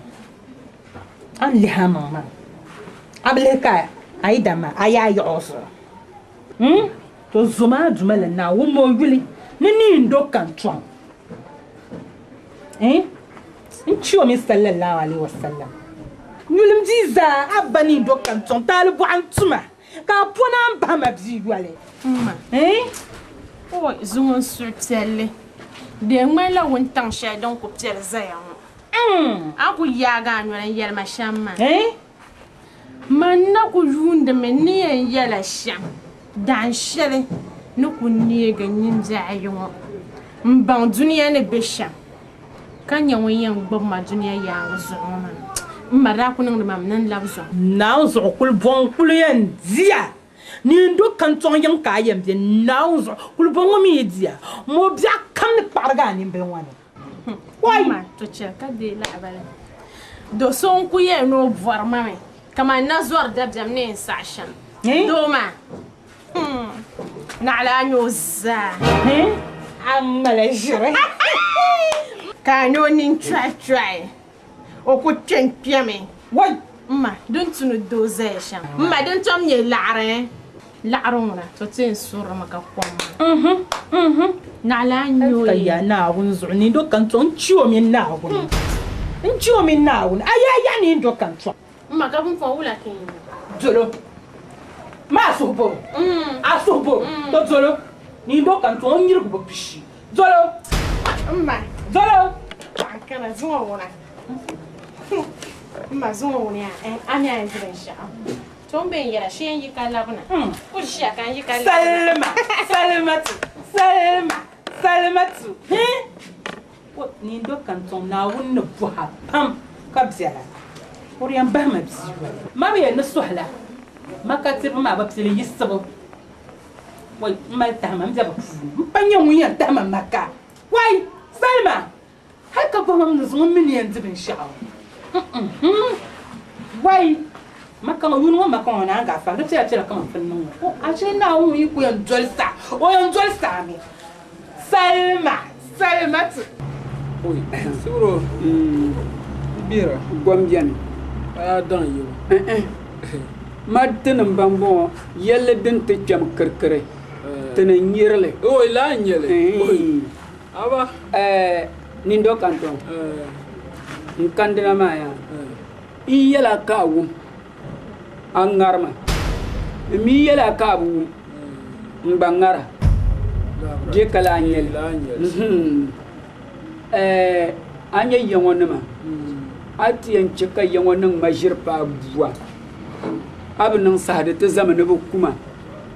An liha mama. Able ka aidama aya yoso. To zuma jumala na wo mo yuli. Nini ndo kantwan. Nchiwa mi sallallahu alaihi wasallam. Yulim jiza abani ndo kantwan talibu antuma. Ka pona mbama bziwale. Oh, zungon surtelle. De mwela wontan sha don ko tel zaya. Aku yaga nyora yel ma shamma. Man na ku yunde men ni yela sham. Dan shele. Nukuni ganyin zayon mban duniya ne besha kan yan wayan gbama duniya ya zuma mara kunan da mamnan labzo na zo kul bon kul yan dia ni ndo kan ton yan ka yan bi na zo kul bon mi dia mo bia kan parga ni be wani wai ma to che ka de la bala do son ku ye no voir mame kama na zor da jamne sashan do ma نعلاني وزا عمال جري كانوا نتراي وكنت بيامي واي ما دنت ندوزيش ما دنت امي لعرونا توتين صورة ما كقوم نعلاني يا ناون زعني دو كنتون تشو من ناون نشو من ناون ايا يعني دو كنتون ما كابون فولا كين جلو ما sobo asobo to zolo ni ndo kan to onyiru go pishi zolo zolo kana zuwa wona ma zuwa wona ani ai diresha to ben yara shen yi kala bana ko shi kan yi kala salamatu ko ni ndo kan to na wunna buha pam kabzela Orian Bahmabs. Mammy and the Swala. Makatip Mabapsil Yisabo. Well, my Tamam Jab. Panyong and Tamam Maka. Why, Selma? How come there's 1 million to be showered? Why? Macon, you know Macon, I got found the church. Come from no. I say now you will enjoy star or enjoy Sammy. Selma. Oi, Suro. Bira, Guambian. I don't you. Martin and Bambo, yellow didn't take jam kirkere. Then a yearly. Oh, line yellow. Ava, Nindo Canton. In Candina Maya. Yella cow. Angarma. Me yella cow. Bangara. Jekalan. Anya Yawanama. Ati and Cheka Yawanang Major Pabua. Abnang Sahad to Zamanabu Kuma.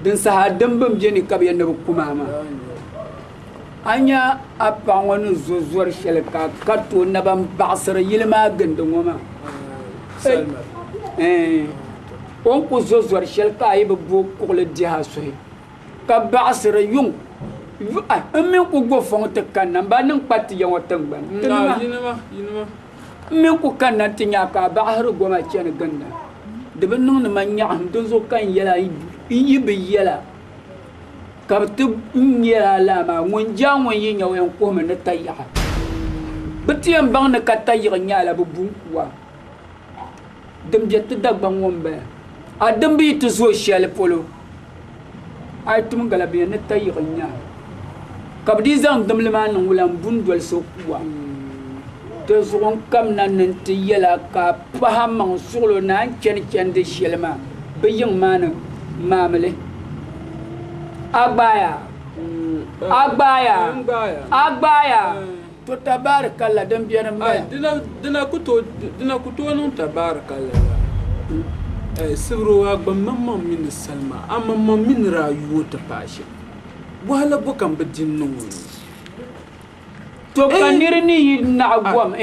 Then Sahad Dumbum Jenny Kabian of Kumama. Anya upon one Zuzur Shelka, cut to Nabam Basara Yilma Gandumama. Uncle Zuzur Shelka, I have a book called Jahasui. Kabasara Yung. A milk will go for the cannon, but no party your tongue. You know, milk will can nothing up about her go my channel gunner. The Benon Mania, those who can yell, you be yellow. Come to Yella Lama, when John when you know and woman at Taya. But you am bound to cut Taya and Yalla Bubua. Them jet the dog bang one bear. I don't be to so shall follow. I took Galabi and Taya and Yalla. Kabdizang Dumleman will ambundwell so poor. There's one come none into Yella Cap, Pahamang solo 9 Chen de Shelma, be young man, Mamily. Agbaya. To Tabarkala, don't be a man. Dina kuto no Tabarkala. Several Agba Mamma Min Salma, I'm a Minra you water passion. Wala bukam bedin no. To kanirni na agwam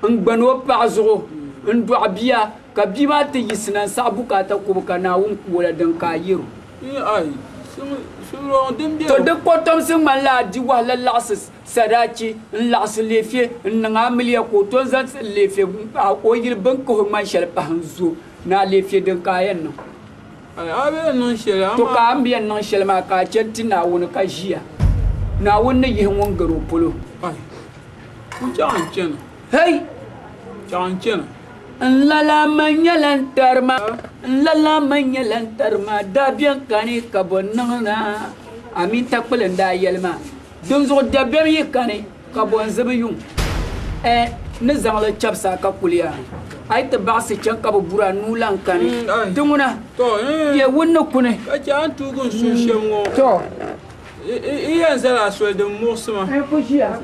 Ang bano pazo, ang duabia, kabima te yisna sabuka ta kubuka na wala dan kayiru. Ay, so dem dia. To de potom sing mala di wala lasis sadachi, las lefie, nga milia ko to zan lefie o yir banko ma shel pahanzu na lefie dan kayen no. Ay abe non shel to ka ambian non shel ma ka chenti na won ka jia. Na won ne yin won garo polo. Ay. Ku jan chen. Hey. Jan chen. Lala manyalantarma, dabian kani kabonana. Amin takpelenda yelma. Donzo dabian yekani kabon zabiyum. Nizang le chapsa kapulia. Ay te basi chan kabura nulan kani. Dumuna. To ye wonno kune. Acha antu gon so shemwo. To. Iya zara so de mosma. Ay kujia.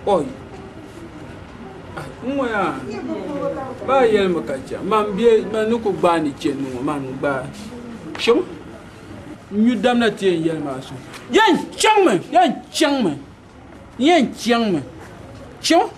Oi. Moya ba yel makacha man bie manuko bani chenu man ba shom nyu damna tie yel maso yan changme shom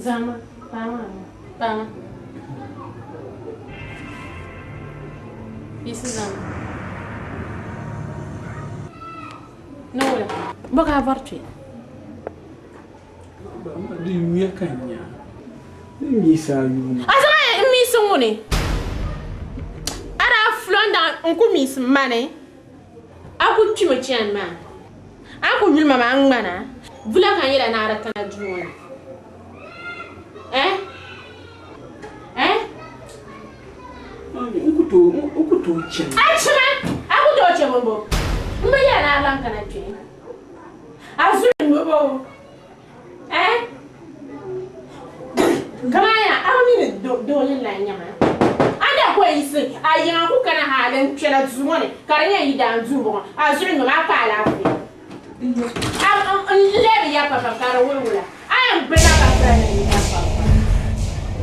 Zama, Pama. Isso, Zama. Não olha. Boca a vorte. Di mia kanya. Ni salu. Asa mi sunguni. Ara flonda onku mis mane. Aku chimo chian ma. Aku yul mama angmana. Vula kan yela na ara kana duona. Ukuto chen. Achima, aku do chembo. Mba ya na alam kana twe. Azu mbo. Kamaya, awni do la nyama. Ada ko isi, ayan ku kana halen twela zumone. Karanya yidan zubo. Azu ngoma pa la fi. Lebi ya papa karo wula. Ayam bela ka tsana ni papa.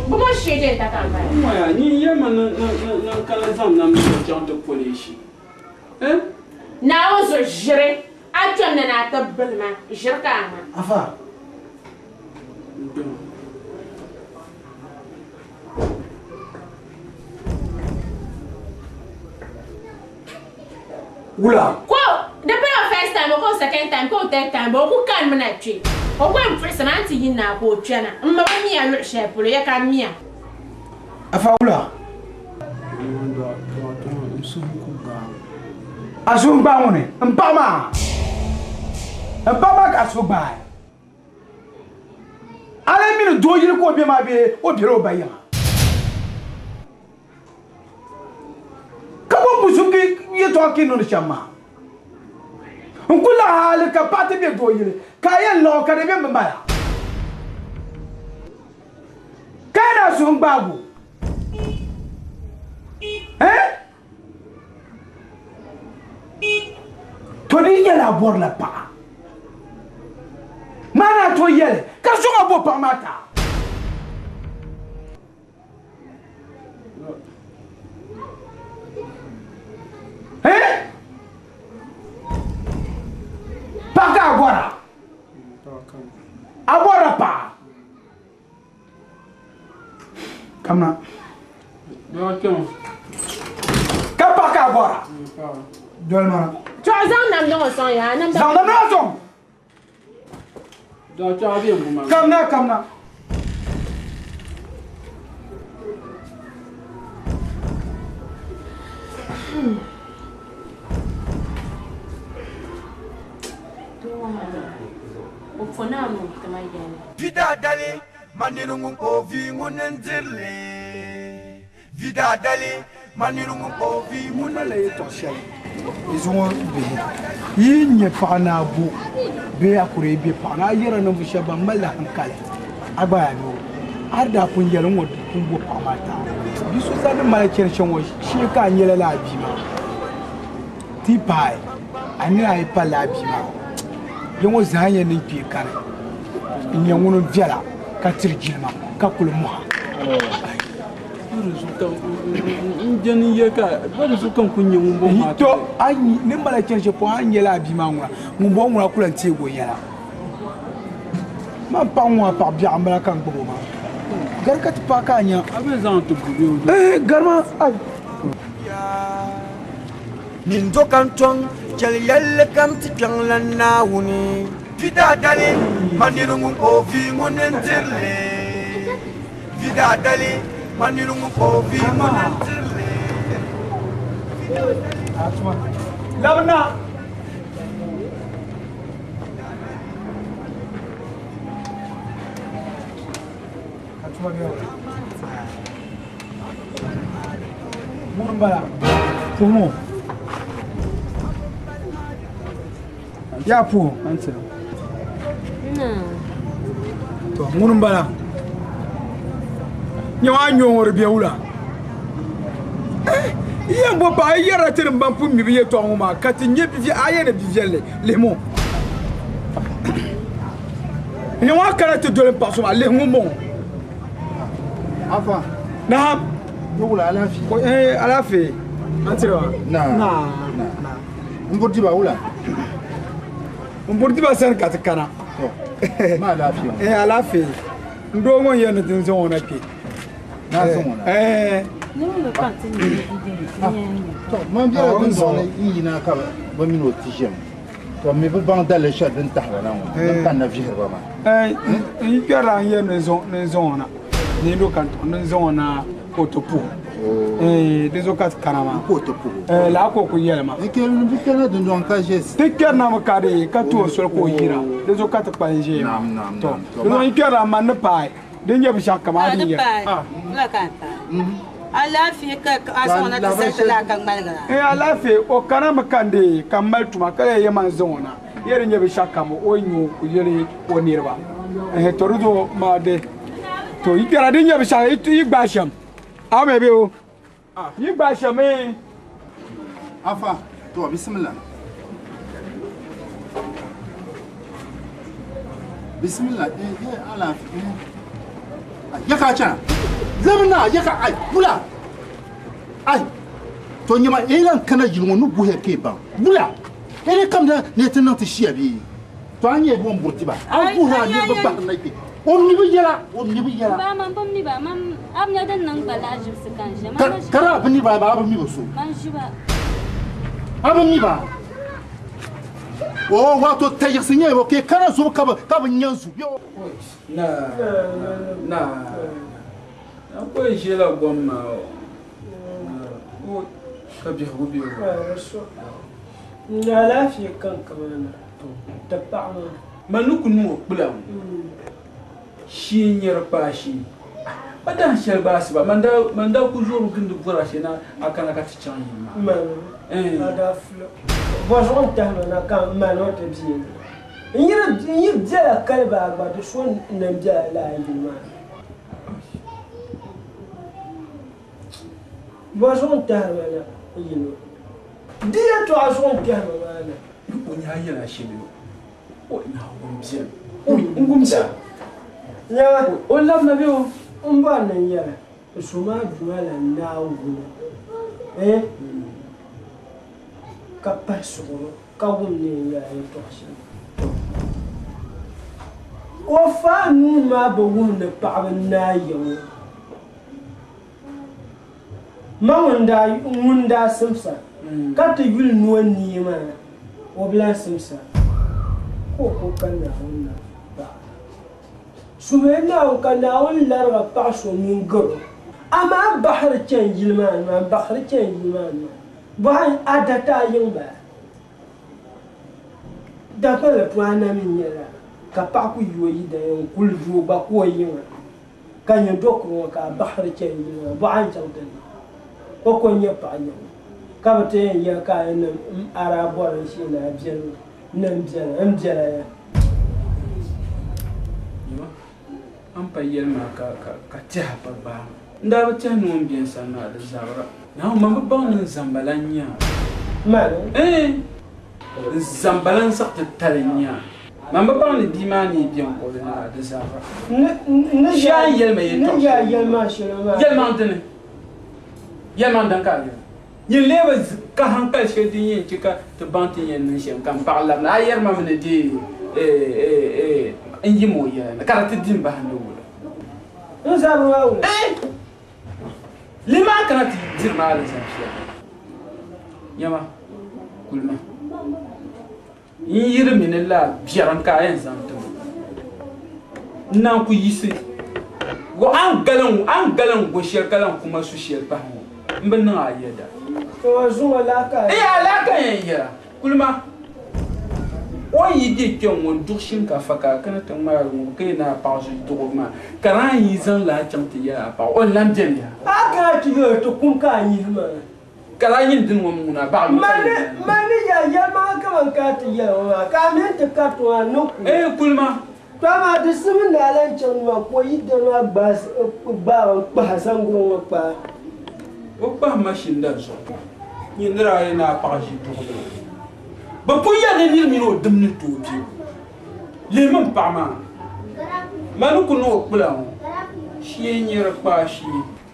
Bomo shede ta kamba. Moya ni yema na kala zam na mi janto polishi. Na ozo jire. Atwa na ta belma. Jirka ma. Afa. Wula. Ko, depuis la first time, ko second time, ko third time, ko kan mana twi. O ko impressionant yin na ko twena. Mma ba mi ya lo shepu ya ka mi ya. Afa wula. Asumba ngone, mpama. Mpama ka suba. Ale mi do yiri ko bi ma bi, o bi ro ba ya. Kabo musuki ye talking no chama. Nkula hal ka pati be do yiri. Ka ye lo ka de be mbaya. Ka na sumba go. Toni yela bor la pa. Mana to yele, ka so nga bo pa mata. Paka agora. Agora pa. Kamna. Kapaka agora. Dolma. Zang nam no son ya, nam Zang nam no son. Da cha bi mu ma. Kamna. Vida dali manirungu ovi munendirle. Vida dali manirungu ovi munale toshel. Izongo be. Yinye pa na bu. Be akure be pa na yera na busha ba mala hankali. Agba no. Arda kun yelon wo kun bo pa mata. Bisu sa de mala chershen wo shi ka nyela la bi ma. Ti pai. Ani ai pa la bi ma. Yengo zanye ni pi kan. Nyangono viala ka tirjilma ka kulmuha. Njani yeka, bado sukan kunye mumbo mata. To anyi nimbala chershe po anyela bi ma ngwa. Mumbo ngwa kula ntego yala. Ma pa ngwa pa bia ambala kan gbo ma. Garkat pa ka nya. Abe zan to budu. Garma ay. Min do kantong jel yelle kam ti lan na wuni. Vida dali manirungu ovi munendirle. Vida dali manirungu ovi munendirle. Atma. Labna. Atma biya. Mumbala. Kumu. Ya pu. Anse. To munun bala nyawa nyongor biewula yembo ba yara tirin ban pum mi biye to ngoma kati nye bi ayene bi vielle lemo nyawa kala te dole paso ma le ngomo afa na wula ala fi ko ala fi antira na mburdi ba wula mburdi ba sen katikana ma lafiya ala fi ndo mo yene tin zo na pi na zo na no le parti ni to man bi ra gun zo yi na ka ba min o tijem to me ba ban dal sha din tahwa na mo tan na fi ba ma yi pera yene zo na ni do kan to zo na otopu des okat kanama la ko ko yelma e ke no bikana do non ka jes te ker na makade ka to so ko yira des okat panje to no ikera man pai de nyeb shaka ma di la kanta ala fi ka asona ta sala kan malgana ala fi o kana makande kamal tuma kale yaman zona yere nyeb shaka mo o nyu ku yere o nirba to rudo ma de to ikera de nyeb shaka igba sham ame be o igba sham afa to bismillah bismillah ala yaka cha zamna yaka ai bula ai to nyama elan kana jilwo no buhe ke ba bula ele kam da ne tan ta shia bi to anye bon botiba an buha ne ba ba na ke omni bi yala ba man bam ni ba man am ya dan nan bala ajib se kan je man kara bni ba ba mi so man jiba abam ni ba o wato tayir sinye bo ke kana so ka ba nyanzu na ko jela gomma o ka bi ho bi na la fi kan kamana to tabba manuku nu bulam shi nyar pashi badan shel basba manda ku joru gindu fura shena akana ka tichan ma ada flo bojon tahna kan manote bien yir jala kalba ba to shon nam jala yima bojon tahna yino dia to ajon tahna o nya yela shebe o na o bien o ngumsa ya o lamna be o umba nan yara suma duala nawo ka paso ka wonne ya to shi o fa nu ma bo wonne pa na yo ma wunda simsa ka ta yul no ni ma o bla simsa ko kan na wonna سمعنا وكنا ولا ربعشوا من قرب أما بحر تنجي المان ما بحر تنجي المان بحر أدتا ينبع دخل بوانا من يلا كباكو يويدا يوم كل جو باكو يوم كان يدوك وكا بحر تنجي المان بحر تنجي وكون يبع يوم كابتن يكا إن أراب ورشينا بجل نمجل أمجل an pa yelma ka tiha pa ba nda ba tiha no mbien sana da zabra na ma ba ban zambalanya mal zambalan sakta talanya ma ba ban di mani bien ko na da zabra na ja yelma yeto na ja yelma shirama yelma dan ka yin leba ka hankal shi din yin kika to bantin yin shin kan parla na yerma mun di inji moya na karatu din ba hando wala nzabu wa lima karatu dir ma ala zafiya yama kulma yiri min la biyaran ka yan zanto nan ku yisi go an galan go shel galan kuma su shel ba mbin nan ayeda to zuwa laka alaka ya kulma o yi de kyon won dukshin ka faka kana tan ma ru ke na pa ju to ma karan yi zan la chamti ya pa o lam jem ya aka ti yo to kun ka yi ma karan yin din won muna ba mane ya ma ka man ka ti ya wa ka men te ka to no kulma to ma de sim na lan chan ma ko yi de no ba sangu pa o pa machine da so ni ndra na pa ju to ba puya ne ni mino dum ni to bi le man pa ma manu ku no kula shi nyir pa shi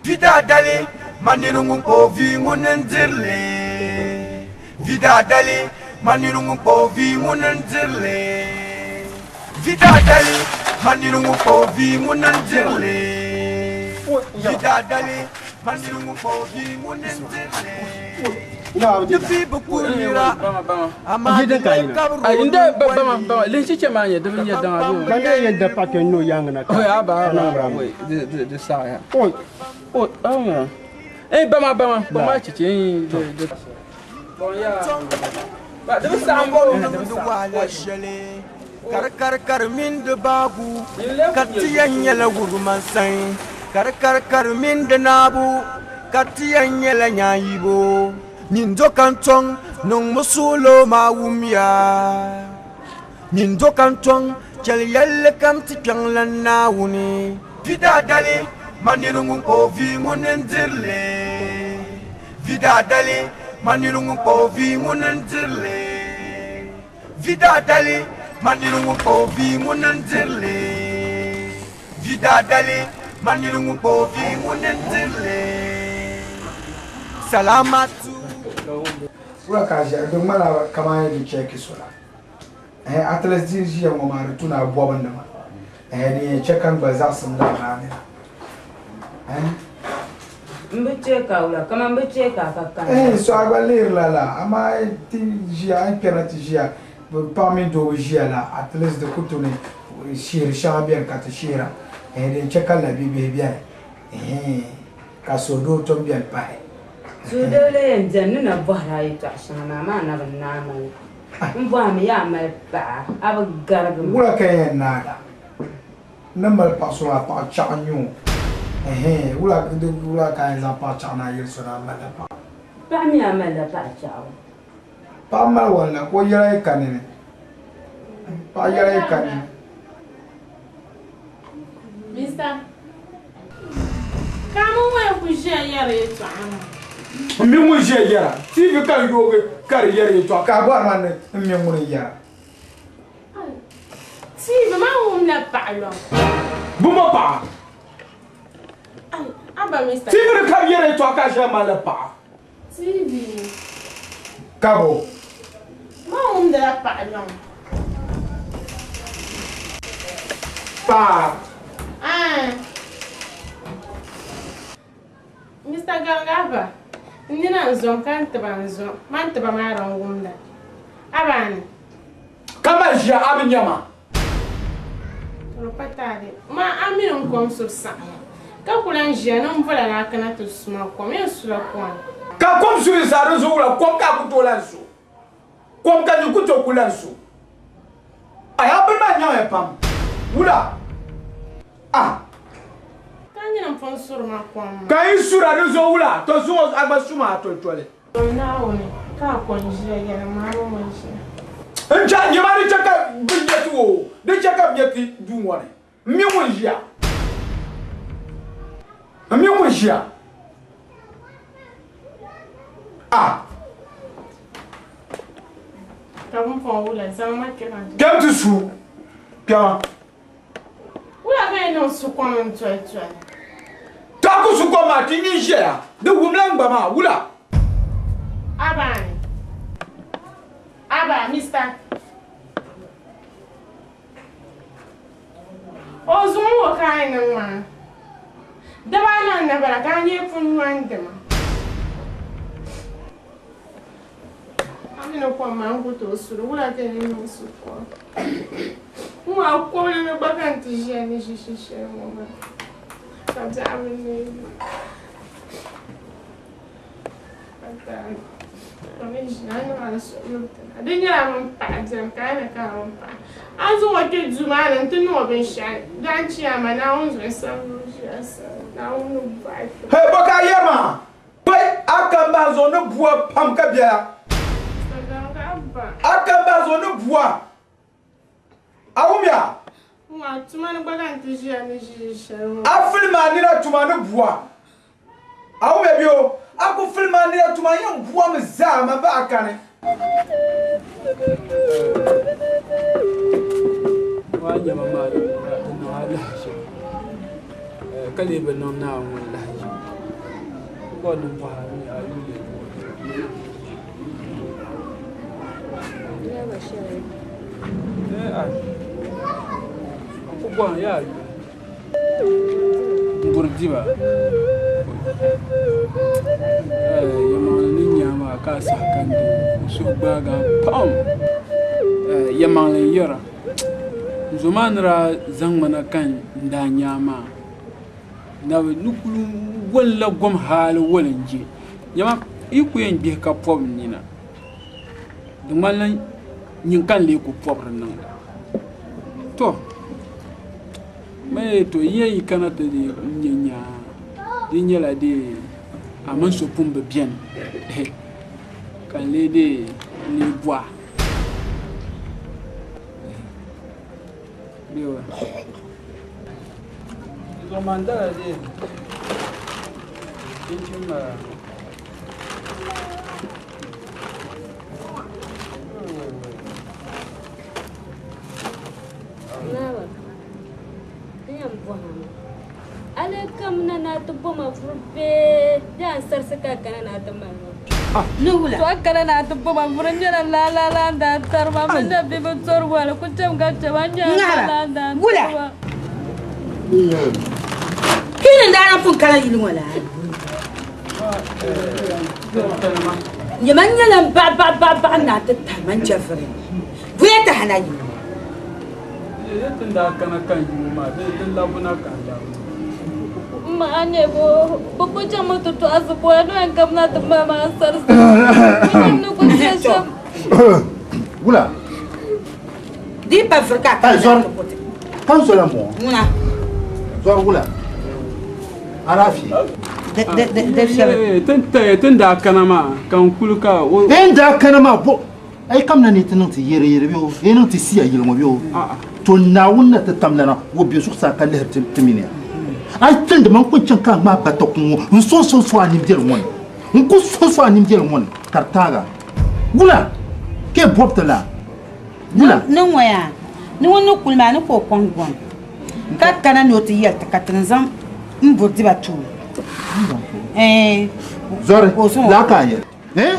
vida dali manirungu ko vi munendirle vida dali manirungu ko vi munendirle vida dali manirungu ko vi munendirle vida dali manirungu ko vi munendirle depuis beaucoup d'ira amade inde bama le chiche manye de venir dans la rue quand il y a des paquets no yang na de ça ya Bama chichi. Ba da sambo kar min da babu katiyan yala gurman sai kar min da nabu katiyan yala nyayibo nindo kantong nung musulo mawumya nindo kantong chal yalla kam ti lan nawuni vida dali manirungu ko vi munendirle vida dali manirungu ko vi munendirle vida dali manirungu ko vi munendirle vida dali manirungu ko vi munendirle salamatu wala kaja do mala kama ni cheki sola atlas dirji ya ngomar tuna boban da ma ni chekan bazasum da rani mbecheka ula kama mbecheka kaka so agbalir la ama ti jia imperati jia parmi do jia la atlas de kutuni shir shabien kat shira ni chekan la bibi bien ka so do to bien pai sudole njannu na bahra ita shana ma na banama mbwa mi ya mal pa ab garbu wala kay nada namal paso la pa chanyu wala kay za pa chana yel sona mala pa mi ya mal pa chao pa mal wala ko yara kanene pa yara kanene Mister Kamu wa ku je yare to am mi mu je yara TV kan yoge kar yare to ka ba man mi mu yara TV ma hum na palo buma pa aba Mister TV kar yare to ka je mala pa TV Cabo ma hum da palo pa Mr. Gangaba nina nzon kan tabanzo man tabama rangumda abani kama jia abinyama ropatade ma aminon kom sur sa ka kulan jia non vola na kana to suma kom en sura kon ka kom sur sa rezo wala kom ka kutolanso kom ka ni kuto kulanso aya bima nyawe pam wula Kanyina mfon sur ma kom ka isura rezo wula to zo agbasuma to tole na oni ka konjia ya ma mo nje nja nyama ni chaka binyeti wo de chaka binyeti dunwore mi wonjia Kamu fon wula zama kiran Come to school. Come. Wula ga ino su kon ntwe. Ta ku su ko ma ti ni je ya. De wumlan gba ma wula. Aba Mister Ozun wo kai nan ma. Da ba nan na bara ka nye fun wande ma. Amino kwa mangu to suru wula ke ni no su ko. Mwa ko le ba kan ti je ni shishe mo ma. Ka ja amini. Adanya mun pajem kana ka mun pa. Azu wake zuma nan tun no ben sha. Dan ci amana on zo san shi na on ba. Hey boka yema. Pai akamba zo no bua pam ka bia. Akamba zo no bua. Awumia. Mwa tuma no ba kan ti je ni shi. Afilma ni na tuma no bua. Awumia bio. Aku filma ni tuma yan bua me za ma ba akane. Wanya mama no ala shi. Kale ben no na wallahi. Ko dum fa ni ayu le. Ya ba shi. Ko kwa ya. Burdiba. Yamang nyama ka sakando so baga pam yamang yara zumanra zangmana kan nda nyama na nukulu wala gom hal wala nje yama iku yen bi ka pom nina dumala nyin kan le ku pobra nan to me to yi kana te di nyanya di nyala di aman so pumbe bien kan le de ni bois Yo. Zo mandala de. Inchuma. Nawa. Ayam buah. Ale kam na to boma furbe. Dan sarsaka kana na to man. Nugula. To akana na to boma furanja la da tarma manda be botor wala kucham gacha wanja la da. Gula. Kini ndana fun kala yini wala. Yaman yalan ba na ta taman jafare. Buya ta hana yi. Tun da kana kan yi ma tun labuna kan da. Ma ane bo jama to azubo no en kamna to mama sar. No ko sesam. Gula. Di pa frika. Ai zor. Kan so la mo. Muna. Zor gula. Arafi. Tun da kana ma kan kulka. Den da kana ma bo. Ai kam na ni tin ti yere biyo. Eno ti siya yilmo biyo. To na wonna ta tamlana wo biyo su sa kan le timini. Ai tin da man kuncin kan ma ba to kun so anim del won. Nku so anim del won. Kartaga. Gula. Ke boptala. Gula. Non waya. Ni wonu kulma ni ko kongon. Ka kana no ti yel ta katanzam mburdi batu. Zore. La ka ye.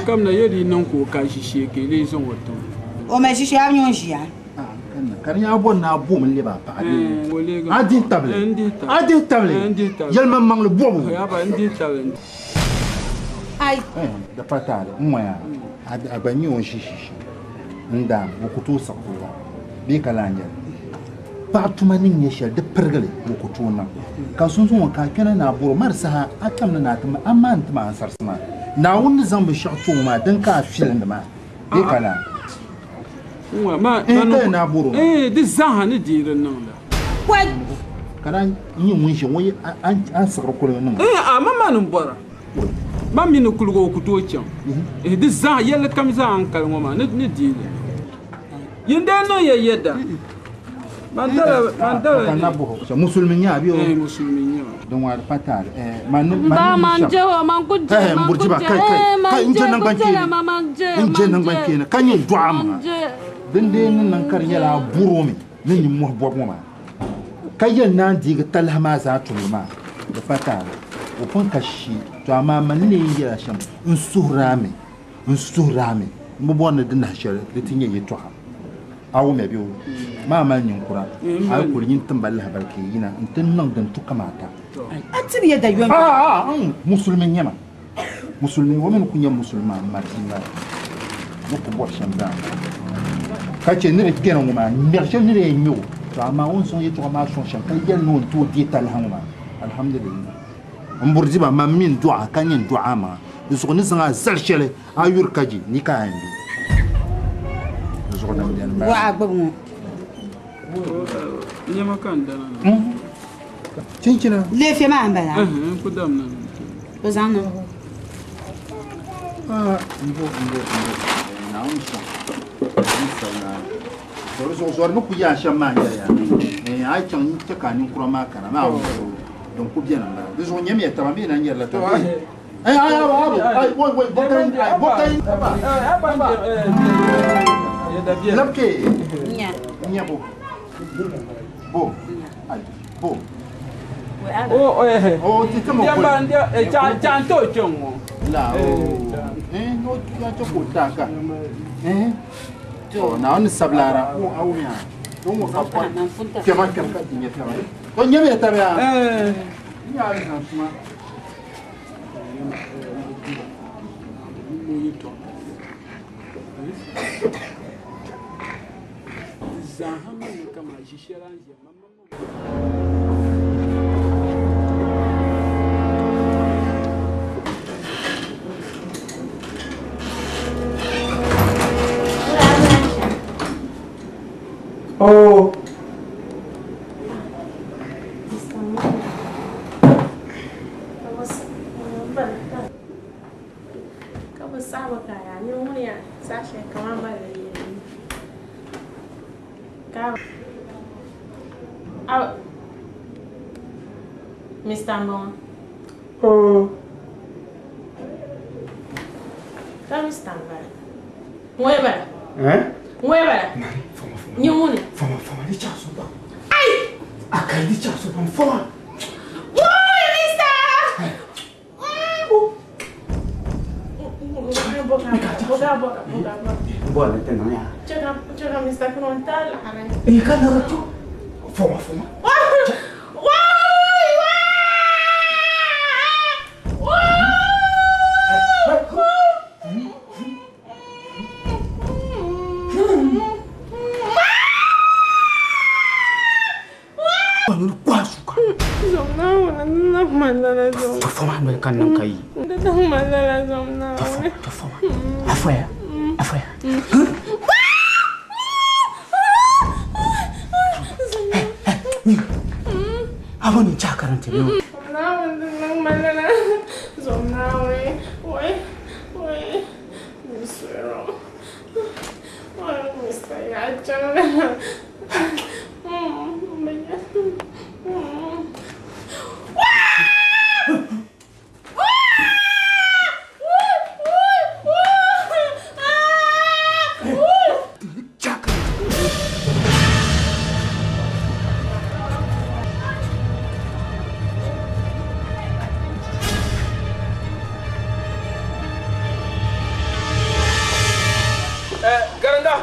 Kam na yeri nan ko ka shishe ke le son wato. O me shishe am yon jia. Kan ya bon na bo mun le ba pa. Adin table. Adin table. Yel man mang le bo. Ya ba ndi table. Ai. Da patale. Moya. Agbanyi on shishe. Nda bukutu sakula. Bi kalanya. Pa tuma nin ya shar da pergale bukutu na. Kan sun sun ka kana na buru marsa atam na tuma amma antuma ansar sama. Na wani zan bi shaktu ma dan ka filin da ma. Bi kala. Ma na buru. Di zan hani dirin nan da. What? Kana yin mun shi wai an sakar kulun nan. Amma manin bara. Ma min kulgo kuto can. Di zan yalla kam zan kalmo ma ni dirin. Yinda no ya yadda. Mandala kana bo so musulminya biyo musulminya don wa fatar man ba manje wa man kuje burji ba kai inje nan banke na kan yin du'a ma dan dai nan kar yala buro mi nan yin mu bobo ma kai yan nan diga talhama za tu ma da fatar o fon kashi to amma man ne ya sham in surame mu bona din na shar da tinye yi to awo me biyo mama nyin kura ay ko nyin tambal habarke yina intin nan dan tuka mata atibi da yom musulmin yama musulmin women kunya musulman martina ko bo shamba ka ce ne ke nan ma merche ne re nyo to amma on son yi to ma son shan kai yel non to di tal hanuma alhamdulillah mburji ba mamin du'a kan yin du'a ma so ne san zarshele ayur kaji ni ka andi wa agbamu nyama kan dana cincina lefe ma ambala ku dam nan to zanu mbo na unsa so no ku ya shama ya ai chan ta kanin kurama kana ma don ku biya nan da so nyame ya tama me nan yalla to ai bokai Lapke. Nya bo. Bo. Ai. Bo. Ti tamo ko. Dia chan to chongo. La no ya to ko ta ka. To na on sablara ko awnya. Don mo ka pa. Ke man ka dinya ta. To nya me ta ya. Nya na suma. Oh. Kamu saba kaya ni wani ya sashe kamar ba da yi. Mr. Mbon. Oh. Kamu stand by. Mueva. Eh? Mueva. Ni wani. Fama ni chaso ba. Ai! Akai ni chaso ba fama. Woi, Mr. Boga. Boa, tem não é? Chega, Mr. Frontal. E cada tu. Fama. Apa ni cakaran tu? Garanda.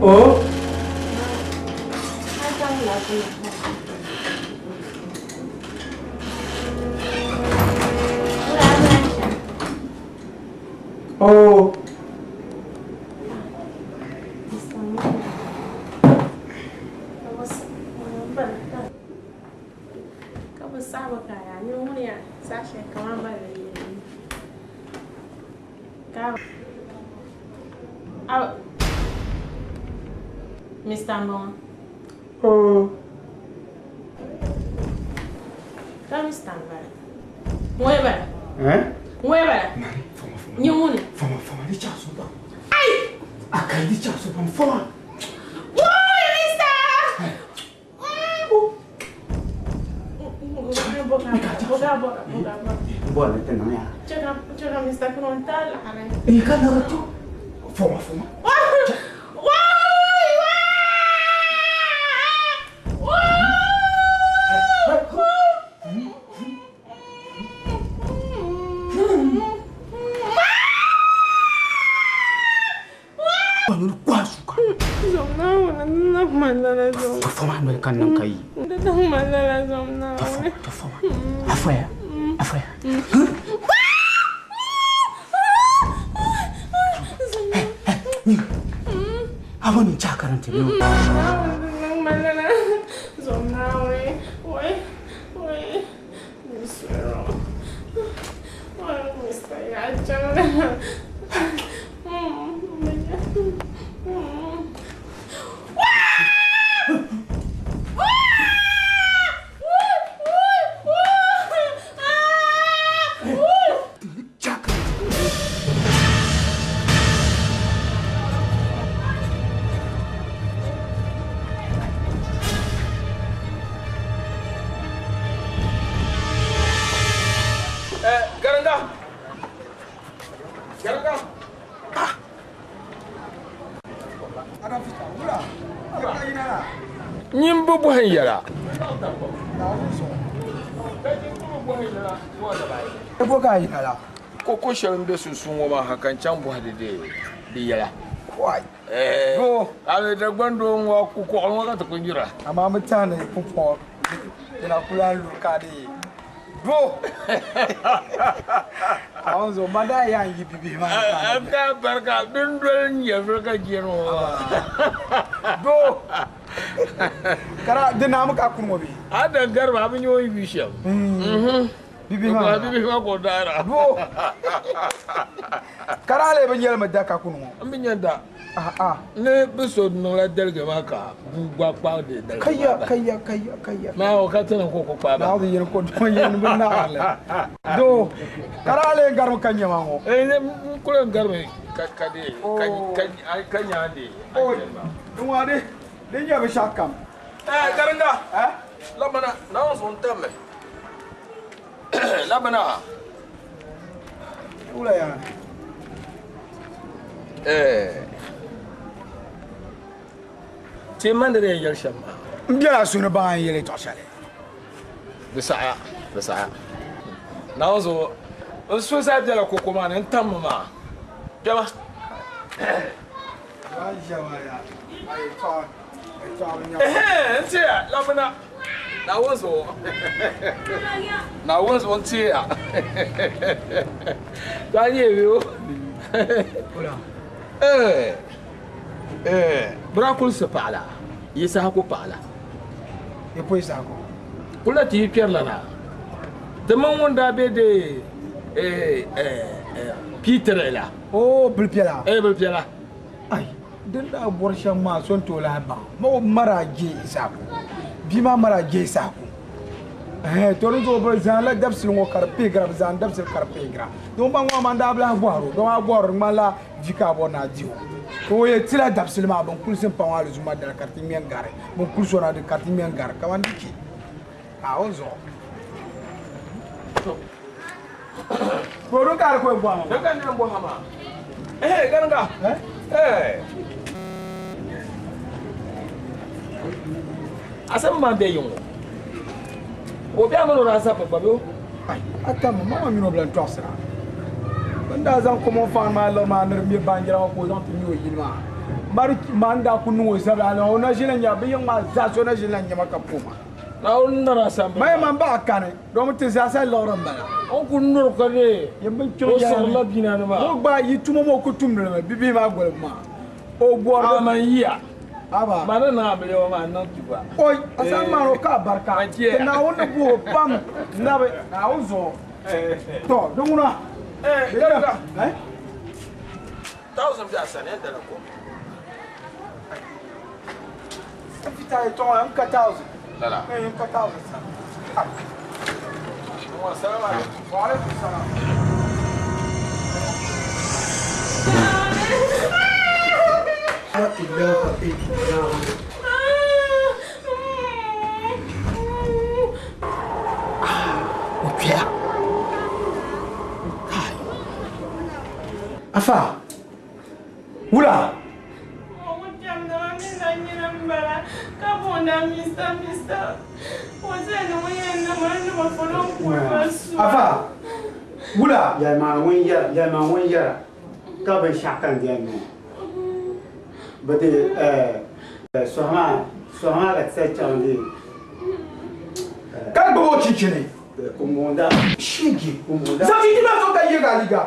Oh. Oh. Kamu saba kaya ni wani ya sashe kamar ba da yi. Mr. Mbon. Oh. Kamu stand by. Mueva. Eh? Mueva. Ni wani. Fama ni chaso ba. Ai! Akai ni chaso ba fama. Woi, Mr. Boga. Boa, tem não é? Chega, Mr. Frontal. E cada tu. Fama. Panu kwasuka. Zomna wala na mandala zom. Foma no kan nan kai. Da mandala zomna. Foma. Afaya. Abon chakaran te no. Mandala zomna we. Misero. Mister ya chama. Nyimbo buhan yara. Ebo ga yala. Koko sharin da sun wama hakan can buha da yara. Wai. Go, ale da gwando wa ku ko an waka ta kunjira. Amma mutane kuko ina kula luka de. Go. Awanzo mada ya yi bibi ma. Aka barka dindon ya barka jiro. Go. Kara dina muka kunmo bi. Ada garba abin yoyi bisham. Bibi ma ko dara. Go. Kara le ban yel madda ka kunmo. Ambin yanda. Ne biso no la delge maka bu gba pa de delge. Kaya. Ma o ka tana ko pa ba. Na o yin ko do yin bin na ala. Do. Kara le garmo kanya ma ngo. Ne ko le garmo ka de kanya de. O. Dum ade. Den ya be shakam. Garanga. Labana na on tame. Labana. Ula ya. Ti mandare yel shamma. Mbia sunu ba yele to shale. Bisaya. Na ozo. Oso sa de la kokoma na ntamma. Jama. Ya jawaya. Ai to. Tia, labana. Na ozo tia. Danye viu. Ula. Brakul se pala. Yesa ko pala. Depois ako. Kula ti pierla na. De man wonda be de Peter la. Oh, bulpiela. Bulpiela. Ai, den da borsha ma son to la ba. Mo maraje isako. Bima maraje isako. To ru zo bro zan la dabsil ngo karpe gra zan dabsil karpe gra. Don ba ngo manda bla boaro. Don boaro mala vika bona diwo. Ko ye tila dabsil ma bon kulsen pa wala zuma da karti mien gare. Bon kulsona de karti mien gare. Kawandiki. Ozo. Bodo kar ko bo. Daga ne bo hama. Garanga. Asam ma be yungo. Obi amano na sa papa bo. Ai, atama mama mi no blan tosra. Banda zan kuma fa ma lo ma ner mi bangira ko zan tu mi o yilma. Mari manda ku no sabla na ona jilan ya bi ma za so na jilan ya maka puma. Na on na rasam. Mai man ba kane. Do mu tisa sa loran bala. On ku nur ko ne. Yamba kyo ya. So la bina na ma. O ba yi tumo mo ku tum na bibi ma gol ma. O bor ma yiya. Aba. Mana na bele o ma na tuba. Oi, asan ma ro ka barka. Na wona bu pam na be na uzo. To, dunguna. Garanga. 1000 bia sana da ko. Fita to am 14. Lala. Am 14 sa. Wa salaam alaykum. Wa alaykum salam. La ilaha illallah. Okay. Afa. Wula. Afa. Wula. Ya ma won yara ka ban shakan dia no. bade sohama ka tsaya can ne kan bawo cincine kumbunda shigi kumbunda zafi ni ba so ka yi ga liga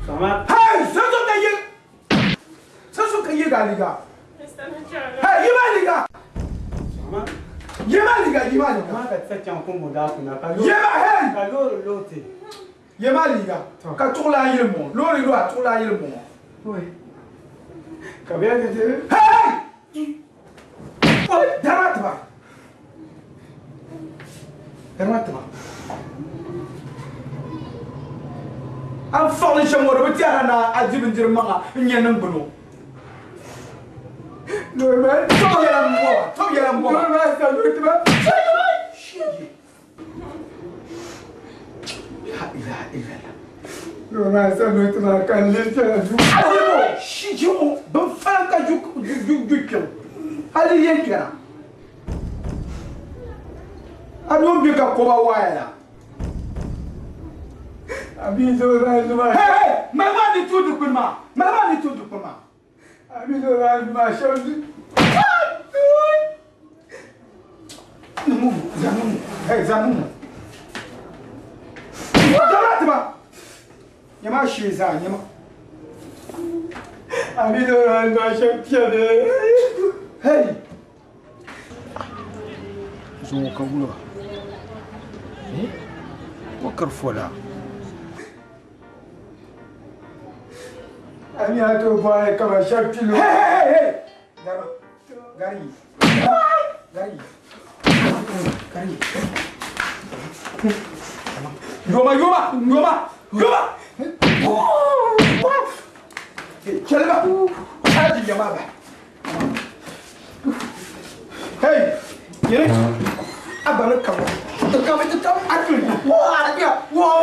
sohama hey so ka yi so ka yi ga liga hey yi ma liga yi ma liga sohama ka tsaya can kumbunda kuna ka yi ma hey ka lote yi ma liga ka tukula yi mo lori lo a tukula yi mo oui ka biya ke hey oh darata an fɔli shɛŋɔ di bi tɛra na a di bindiri maŋa n nyɛ niŋ gbino tom yɛla n bɔba shijimo bin fana ka ju kpɛŋ hali yɛn kpɛna a dun bi ka koba waya la abizo razuma hey mama ni tudo kuma mama ni tudo kuma abizo razuma shauzi numu zanumu hey zanumu wadara tiba nyama shiza nyama abizo razuma shauzi hey zo ka wula wakar fola ani ato boy kama shapilo hey gari Yoma Chelba Hadi Yamaba Hey Yere Abana kama Kama atu Whoa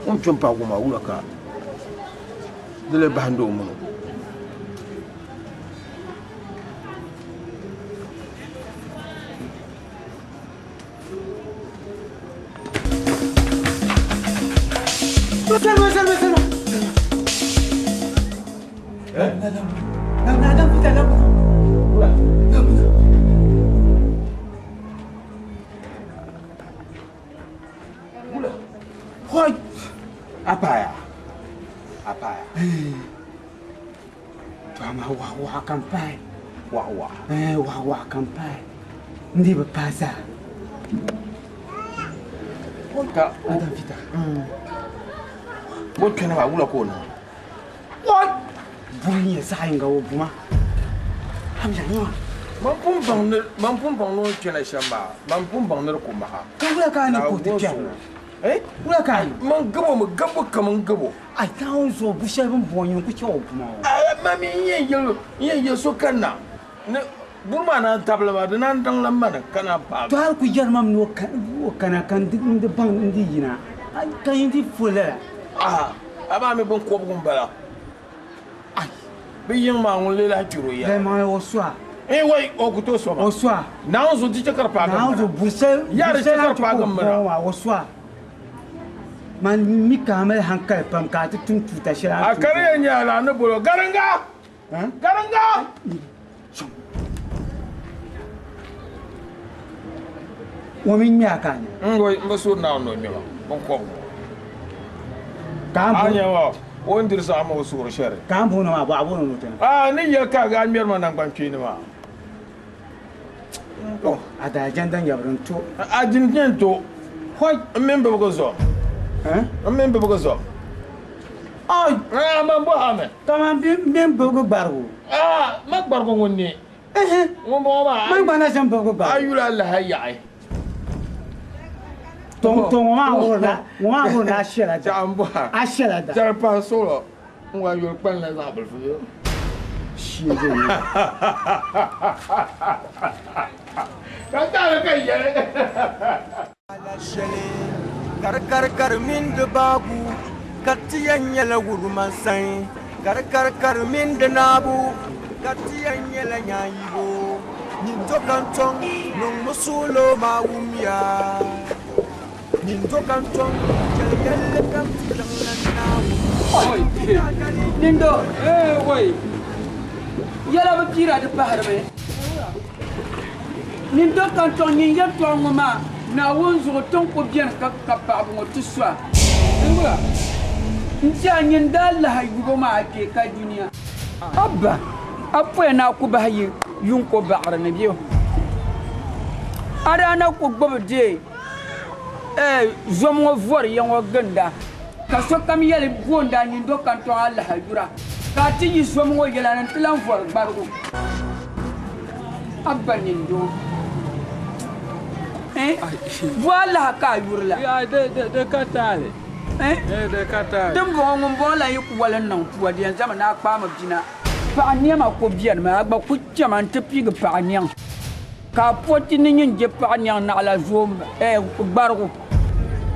un chompa goma wula ka dele bando mo Selma Apaya. Tuama wa kampai. Wa kampai. Ndi ba pasa. Oka ada vita. Mo kana ba wula ko na. What? Bunye sai nga wo buma. Hamja nyo. Man pum bang no kana shamba. Man pum bang no ko ma ha. Ka wula ka ni ko te kya. Wula ka yi. Man gabo kaman gabo. Ai ta on so bu shebin bonyin ku ce wo buma. Ai mami yin so kana. Ne burma na tabla ba da nan dan lamma kana ba. To har ku jar mam no kana kan ndi bang ndi yina. Ai kan yi fola. Aba me bon ko bun bala. Ai bi yin ma ngun le la tiro ya. Le ma o soa. Wai o ku to so ma. O soa. Na on zo ti kar pa ga. Na on zo busel. Ya ri kar pa ga mara. O soa. Man mi kamel hankal pam ka ta tun tuta shira. A kare nya la ne bolo garanga. Garanga. Wo min nya kan. Ngoi mbaso na no mi ba. Bon ko. Kambo anya wa wondir sa ma usuru shere kambo na ba abu no tan ni ya ka ga mer ma nan ban ni ma oh ada jandan ya brun to ajin ken to hoy membe ko zo membe ko zo ay man bo ame kama membe ko bargo ma bargo ngoni mo ma man bana jam ko bargo ayula la hayya Tong wa na shela da jambo a shela da jar pa solo wa yo pan la zabel fu yo shi je ka ta ka ye Kar min de babu katiyan yala wurman sai kar min de nabu katiyan yala nyayibo nin to kanton nung musulo mawumya nin to kanton yalla kam tilangan nabu Nindo woi yala ba kira de bahar be Nindo kanton nin ya to ngoma na wonzo ton ko bien ka pa bo to swa ngwa ntia nyinda la hayugo ma ke ka duniya abba apwe na ku ba yi yun ko ba'ar na biyo ada na ku gbob de zomo vor yango ganda ka so kam yele gonda ni do kan to Allah hayura ka ti yi zomo yela nan tilan vor bargo abba ni do voilà ka yurla ya de katale de katale dum bo ngom bo la yiku wala nan ku wadi zama na pa ma bina pa niama ko bian ma agba ku chaman te pi ga pa niang ka poti ni nyin je pa niang na la zom bargo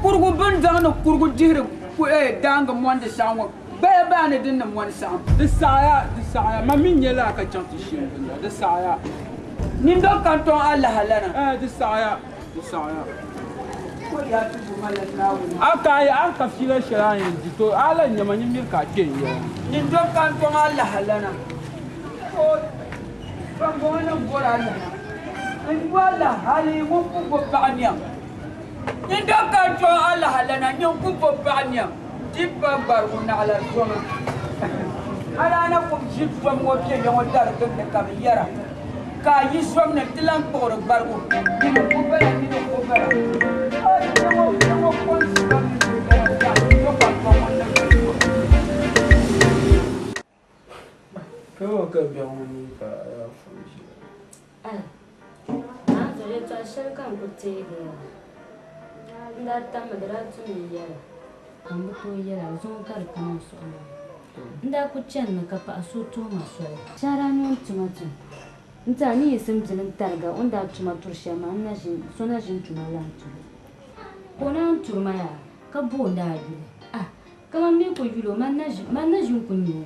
kurgu ben zang no kurgu dire ku danga monde sango ba ne din na monde sang de saya ma min yela ka chanti shin de saya nin do kanton Allah halana de saya ko ya tu malana aka ya an kafila shirayin dito ala nyama nyimir ka kenya nin do kanton Allah halana ko bangona gorana en wala hali mo ko banya nin do kanton Allah halana nyon ko banya tipa baruna ala zona ala na ko jitwa mo ke yo dar ke kabiyara ka yi somne tilan por bargo dino ko bela ay no kon ko ka bi on ka ya fuji na zo ya ta shirkan ku te da ta madara tun yara an buto yara zo kar kan su nda ku chen ka pa su to maso shara non tumatin Ntani isim jinin targa unda tuma turshama najin sona jin tuma lantu. Kona turma ya ka bonda yule. Kama me ko yulo man najin kunyo.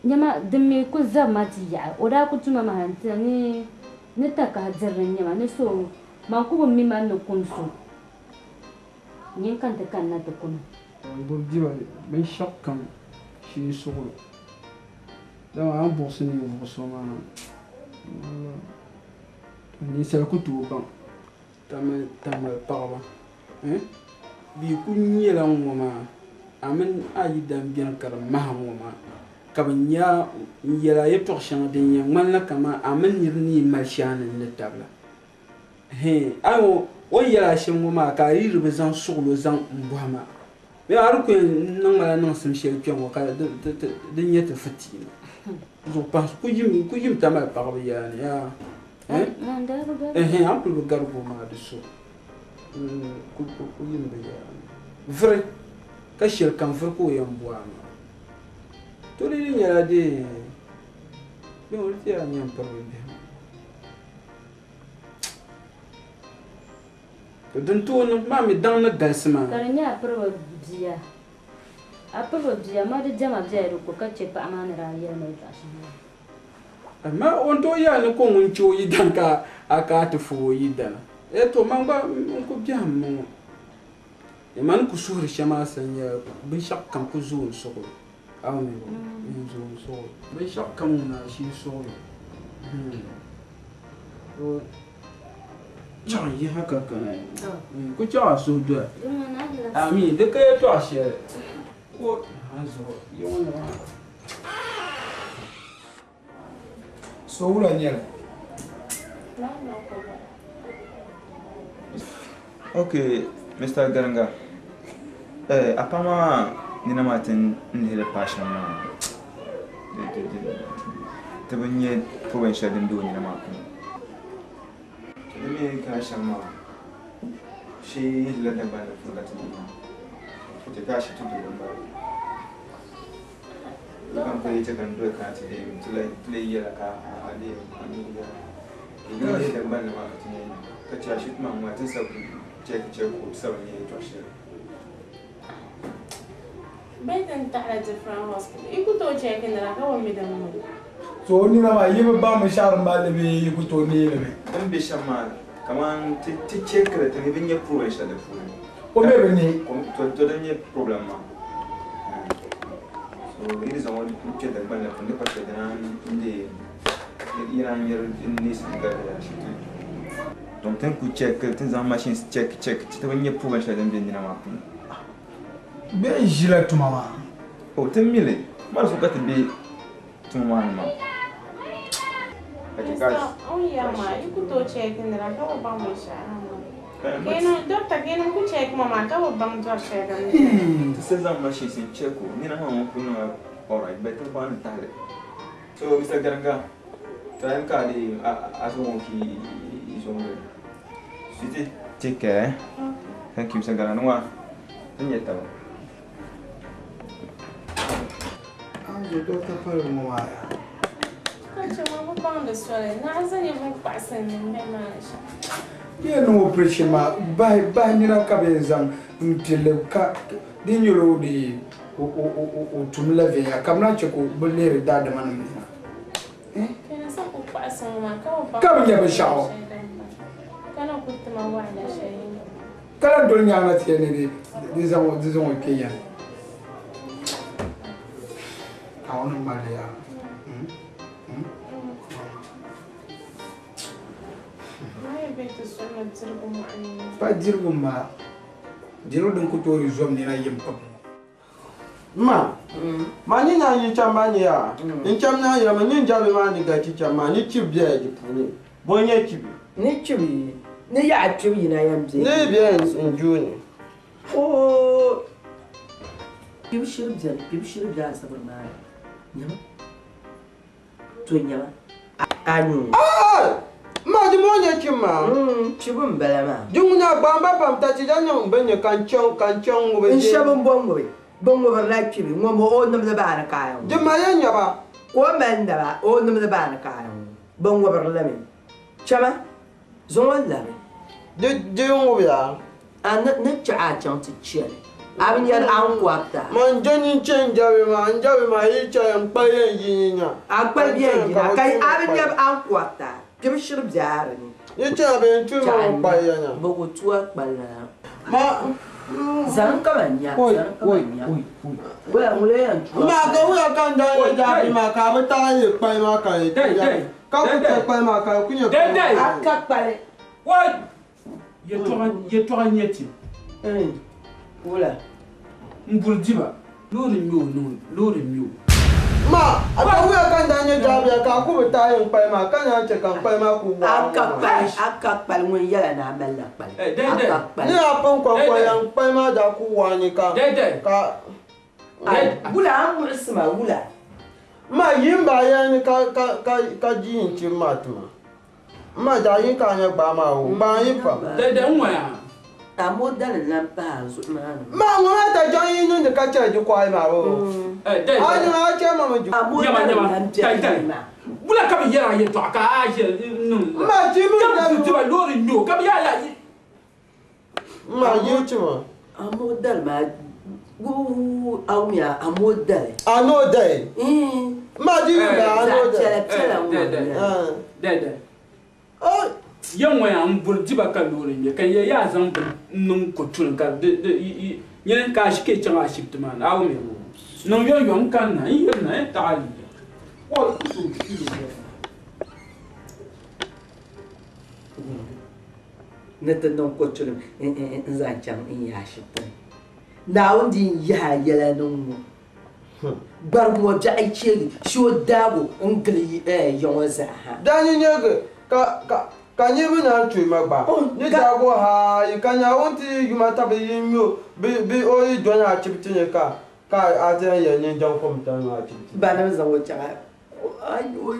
Nyama demme ko zamati ya oda ku tuma mahanta ni taka zarran nyama ne so man ko mi man no kunso. Nyen kan ta kan na ta kun. Bo diwa ben shakkan shi sugulu. Da an bosni bosoma ni sel ku tu ban tam paɣaba bi ku nyɛla ŋɔ maa amin ayi dan biɛni ka di maham ŋɔ maa ka bi nya yɛla yɛltɔɣa shɛŋa din yɛn ŋmanila kama amin niri ni mali shɛli ni tabila ayo o yɛla shɛm ŋɔ maa ka a yiri bi zaŋ suɣulo zaŋ n bɔhi maa bɛ ari ku niŋ mala niŋ sim shɛli kpɛ ŋɔ ka di nyɛ ti fitiina zuɣu paŋ ku yim ta mali paɣaba yaani yaa an kuli bi garibu maa di so ku yim bi yaani viri ka shɛli kam viri ka o yɛn bɔhi maa to di nyɛla de bɛ o ti yaa nyɛn piri bi bihi to din tooni maa mi daŋ ni galisi maa ka di nyɛ a piri bia a piri bia ma di diɛma biɛla di ko ka chɛ paɣa maa ni daa yɛli ni ma on to ya ni ko ŋun cho yi dan ka aka ti fo yi dan to man ba ko biam mo e man ku suhri shama san ya bin shak kan ku zuun so aw ne in zuun so bin shak kan na shi so o chan yi haka kana ku cha so do ami de ka to ashe ko hazo yo na So wula nyɛla Okay, Mr. Garanga. Apama nina matin nile passion ma. Te benye ko ben shadin do nina matin. Te me ka shama. Shi la da ba da fuga ta nina. Te ka shi tudu ba. Kan ko ita kan do ka ti de tile yela ka ade ani ya. Ni da ban ma ka ti ka ci shi ma ta sauki. check ko saban ye to shi Beten tala different hospital. Iku to check in la ka wa mi da mu. So ni na ma yibe ba mu shar mballe be yiku to ni le be. Dan be shamma kaman ti check re te be nye prove shi da fu. O be be ni to dan nye problem ma. So it is on ce da ban da funde pa da nan inde iran yer ni singa da shi. Donc tan ku check tan za machine check ti to nye prove shi da be ni na ma. Be jila tuma ma. O tan mile ma so ka te be tuma ma. Oh yeah, ma. Iku to check in la ka wa ba mu sha. Keno doctor keno ku check mama ka wa bang to check an. This is a machine sin check ko ni na ha mo kuno alright better ban tale. So Mr. Garanga try ka di aso mo ki isongo. Siti take care. Thank you Mr. Garanga wa. Nyeta. Anjo doctor pa mo wa. Kanche ma ba bang da swale. Na zan yi mu pasan ne ma sha. Ye no operation ma ba ni na ka be zam ntele ka di nyoro di o tumla ve ya kamna cheko bolere da da man mi Kena sa ku pasan ma ka wa bang. Ka bi be shawo Kana ku tuma wa da shay. kala dol nyama tiene di zamo ke ya awon malia pa jirgu ma jiru dun ku tori zom ni na yim ko ma ni na yin chamba ni ya in cham na ya ma ni jabe ma ni ga chi chamba ni chi bia ji puni bo nye chi bi ni chi bi ni ya chi bi na yam je ni bia in juni o bibshir bia sabar ma nyama to nyama anu ma di mo nye chi ma chi bu mbele ma jungu na gbamba pam ta chi janya mbenye kan chong wo be in shabon bongo bongo ba la chi bi mo o nam da ba na ka yo di ma ya nya ba ko men da ba o nam da ba na ka yo bongo ba la mi chama zon la de ngo ya an na cha chang ti chi abin yar an kwata man jani chen jabe ma yi cha yan pa yen yi nya akpa bi yi na kai abin yar an kwata bibshir bia ni yi cha be tu ma pa yen nya bo ko tu akpa la ma zan ka ban ya zan ka ban ya wala mule yan ma ga wa kan da ya jabe ma ka ba ta yi pa ma ka yi ka ku ta pa ma ka ku nya aka pale wa ye to anyeti wala mbul diba lori mio ma aka wa kan da ya jabe ka ku ta yi pa ma ka nya che kan pa ma ku wa aka pale mun yala na balla pale aka pale ni apon kwa yan pa ma da ku wa ni ka ka wala an mu isma wala ma yin ba yan ka ji yin chi ma tu ma da yin ka nya ba ma o ba yin pa nwa ya amodal na ba zo ma nwa ta jo yin nu de ka che ju kwa ma o ani ma che ma ju bula ka bi yara ye to ka a je nu ma ji mu da tu ba lori mio ka bi ya ma yi chi ma amodal ma wu awmia amodal anodal ma ji mu da anodal yan waya mbul diba ka lori ne kan ya zan nun ko tun ka de yen ka shi ke changa shi tuma awu me no yo yo kan na yi na ta ali wa ku na ta non ko tun in zan chang in ya shi tun na wandi ya yala nun bar mo ja ai ce shi o dabo in gli yon za ha dani ne ka nye bi na tu ma ba ni da go ha yi ka nya won ti yu ma ta bi mi bi o yi do na chipti ne ka a ta ye ni jang ko mta na chipti ba na za wo cha ai yo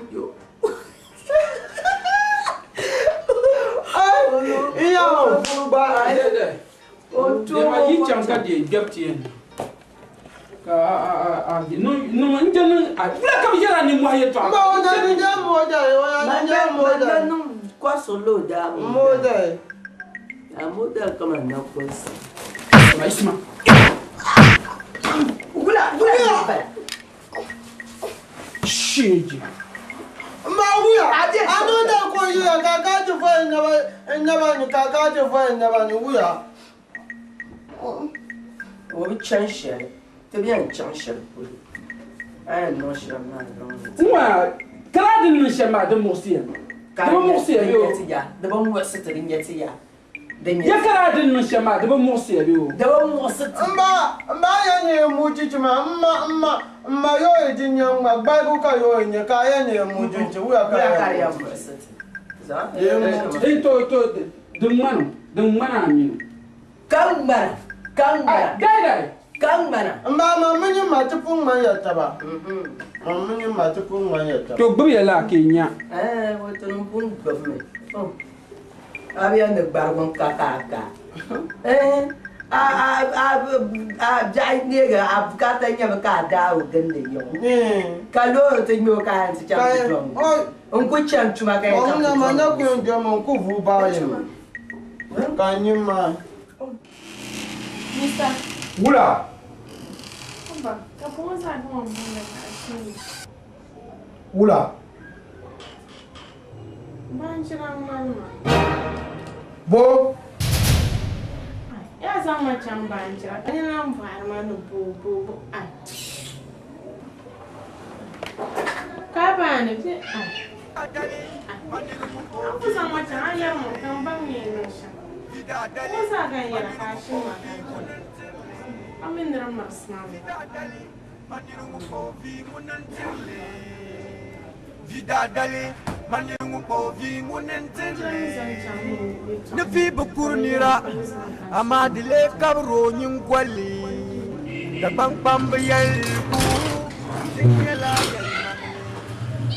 iya mo ba o to ma yi chang ka de gapti en ka no njana a bula ka yara ni mo ye to ma o da ni jam mo da no kwa solo da mo da Amuda kama na kwanza. Isma. Gula. Shege. Mawuya, amuda ko yi kaka ji fa na ni kaka ji fa ni wuya. O chanshel. Te bien chanshel. Ai no shama no. Wa kradin ni shama de morsiya. De morsiya yo. De bon wasata din yatiya. Ya kradin ni shama de morsiya yo. De bon wasata. Mba ya ne mu chichima mma yo ejinya mma gbagu ka yo enye ka ya ne mu chichi wuya ka ya mu wasata. Za? To de mana aminu. Kambara. Dai. Kambara. Mba mini matupun man yataba. Mini matupun man yataba. To gbe la Kenya. Wato nun government. Abia ne bargon kaka. Jai nega abkata nya ka dawo gande yo. Ka lo te nyo ka anti cham. On ko cham chuma ka. On na manya ko ndio mon ku vu ba yin. Ka nyima. Mister. Wula. Papa, kapoza kwa mbona kasi. Wula. Banjira mama. Bo. Ya zama can banjira. Ani na mvarma no bo. Ai. Ka ba ne fi ai. Aku sama can ayar mu kan ban ne no sha. Ko sa ga yara ka shi magana. Amin ramar smami. Vida dali maningu po vingu nentele Nafi bukurnira amadile kabro nyingwali Da bang pambayal ku Dingela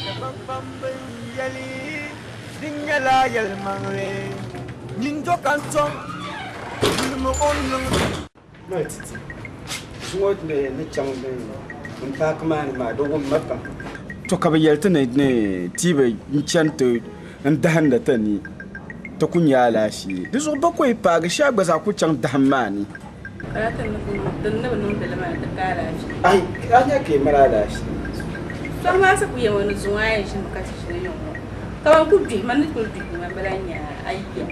yalmang Dingela yalmang Ninjo kanchong Nilmo onlong No titi Zuwot ne chang ne Mpa kman ma dogo mapam to ka ba yelta ne tibe nchanto ndahan da tani to kunya la shi dizo bakwai pa ga sha gbaza ku can dahammani Karatan na dan na ban da lama da kara shi ai anya ke mara da shi san ma sa ku yi wani zuwa ya shi muka ci shi yau kawan ku bi man ku bi ma balanya ayya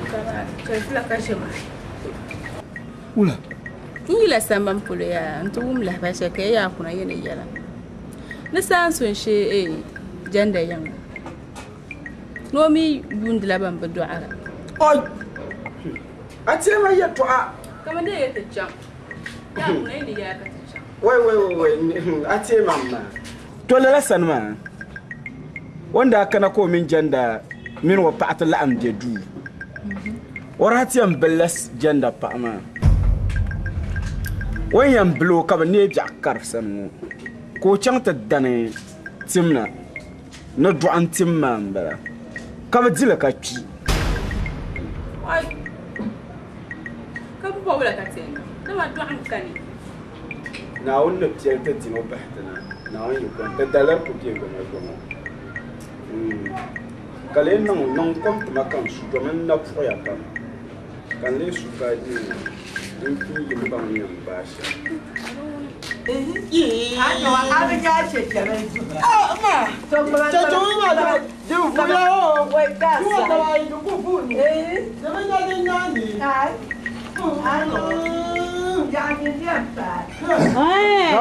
kara ka kashe ma ula Ila sambam pulo ya ntum la ba se ke ya kuna yene yala na san sun she janda yang no mi bund la bam do ara oi ati ma ya to a kama ne ya taccan ya kuna yene ya ka taccan wai ati mamma to la san ma wanda kana ko min janda min wa pa'at la am jedu warati am belas janda pa ma wayan blo ka ba ne jakkar sanu ko chanta dane timna na du'an timma mbara ka ba dila ka pi ai ka bu wala ka tin na ma du'an kani na wonna piyar ta dino bahtana na wani ko ta dalar ku ke gona gona kale non kom tuma kan su do men na fo ya kan le su ka ji Ini bang yang bahasa. Ano aga ce kare. Ma. Ma. Du fula o. Wai ka. Du ka wai du ku ni. Da ban da nyani. Ai. Ano. Ya ni pa.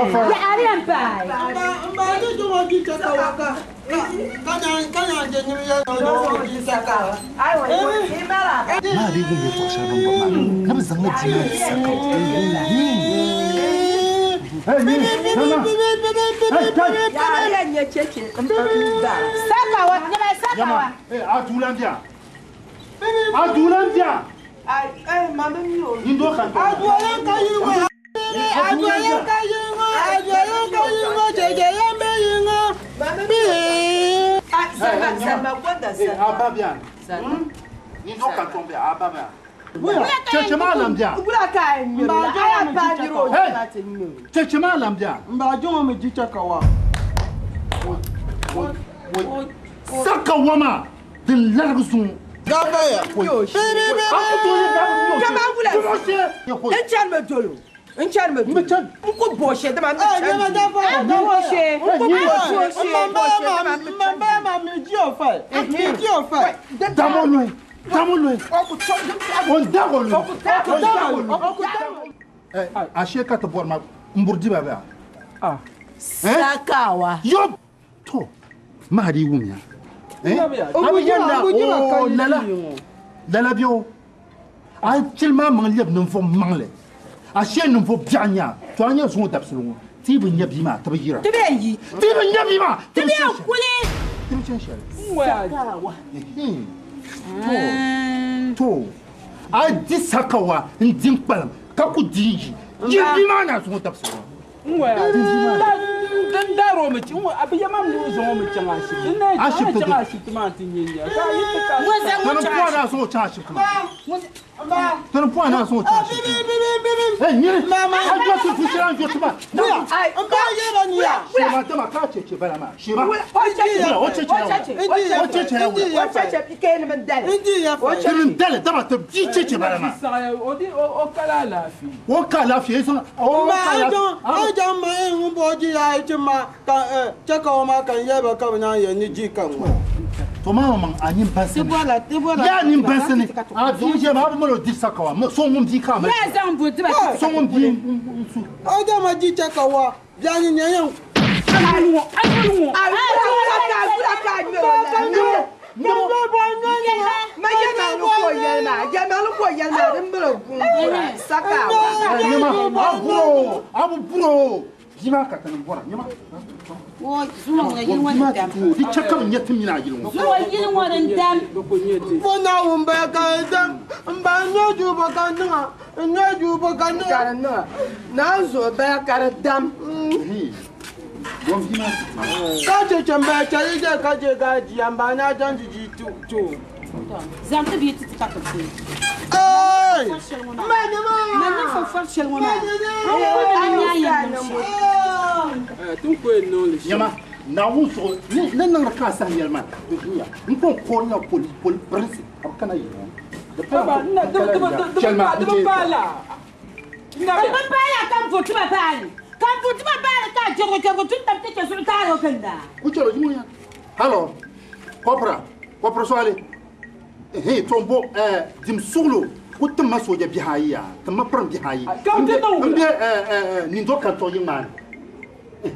Ya arian pa. Mba ni du wa ki ta waka. Kanya je ni ya no ki saka. Ai wai ni mara. Ma dai gun to sha ban ba ma. Na ba zan ji na saka. Hey, ni. Ya nya cece. Saka wa, ni mai saka wa. A tulan dia. A tulan dia. Ai mama mi o. Ni do kan to. A dualan ka yi wa. A dualan ka yi wa. A dualan ka yi wa. Jeje ya me yi wa. Bi. Samba kwenda sana. Aba bien. Ni do kan to be aba bien. Cece malam dia. Bula ka mi. Aya pa diro. Cece malam dia. Mba jongo mi jicha kawa. Saka wama din largsun Gabaya. Acheka to borma mburdi baba. Ah. Sakawa. Yo. To. Mari wumya. Lala bio. A tellement mangleb non fo mangle. A chen non fo bianya. To anya so tapsulungu. Ti bu nyabima tabira. Ti be yi. Ti bu nyabima. Ti be kule. Ti bu chenshel. Sakawa. To. A disakawa ndimpal. Kaku dinji. Yabima na so tapsulungu. Dan daro mu ci abi yamam mu zo mu ci ngashi ina ci ngashi tumanti nyinya ka yi ka Tan po na so chashi kuma Tan po na so chashi Eh ni mama a jo su fusiran jo tuma Ai ba yera ni ya Shema tama ka ce bala ma shema Wace ike ni men dale Indi ya fa Kin dale tama ta ji ce bala ma odi o kala lafi o ka lafiya so o ma don ma en boji ya ita ma kan chaka ma kan yeba ka na ya ni ji kan to ma man anin basin ya nin basin a fi je ma mo di sakawa mo so mun di ka ma Ya zan buti ba. so mun di o da ma ji chaka wa ya ni ne yan Jima ka tan bora nyama Wo zuwa ga yin wani dam. di chakam nyatim mina yilmo Zuwa yin wani dam. fo na won ba ka dam ba no ju ba ka na na zo ba ka dam ka ce chamba cha yi ka je ga ji amba na jan ji tu Zam ta bi ti ka ta ce. ai Man fa fa shel wona. tun ko no le nyama na wuso nan nan ka san yalma dunya nko ko na pol prince abkana yi ba na da bala kan futu ba bani. Kan futu ba bani ka jero tun ta take sun ta ro kanda. ku chero jimu ya halo kopra swale he tombo dim suglo kutum maso ja bihayiya tamma pram bihayi mbe ni do kan to yiman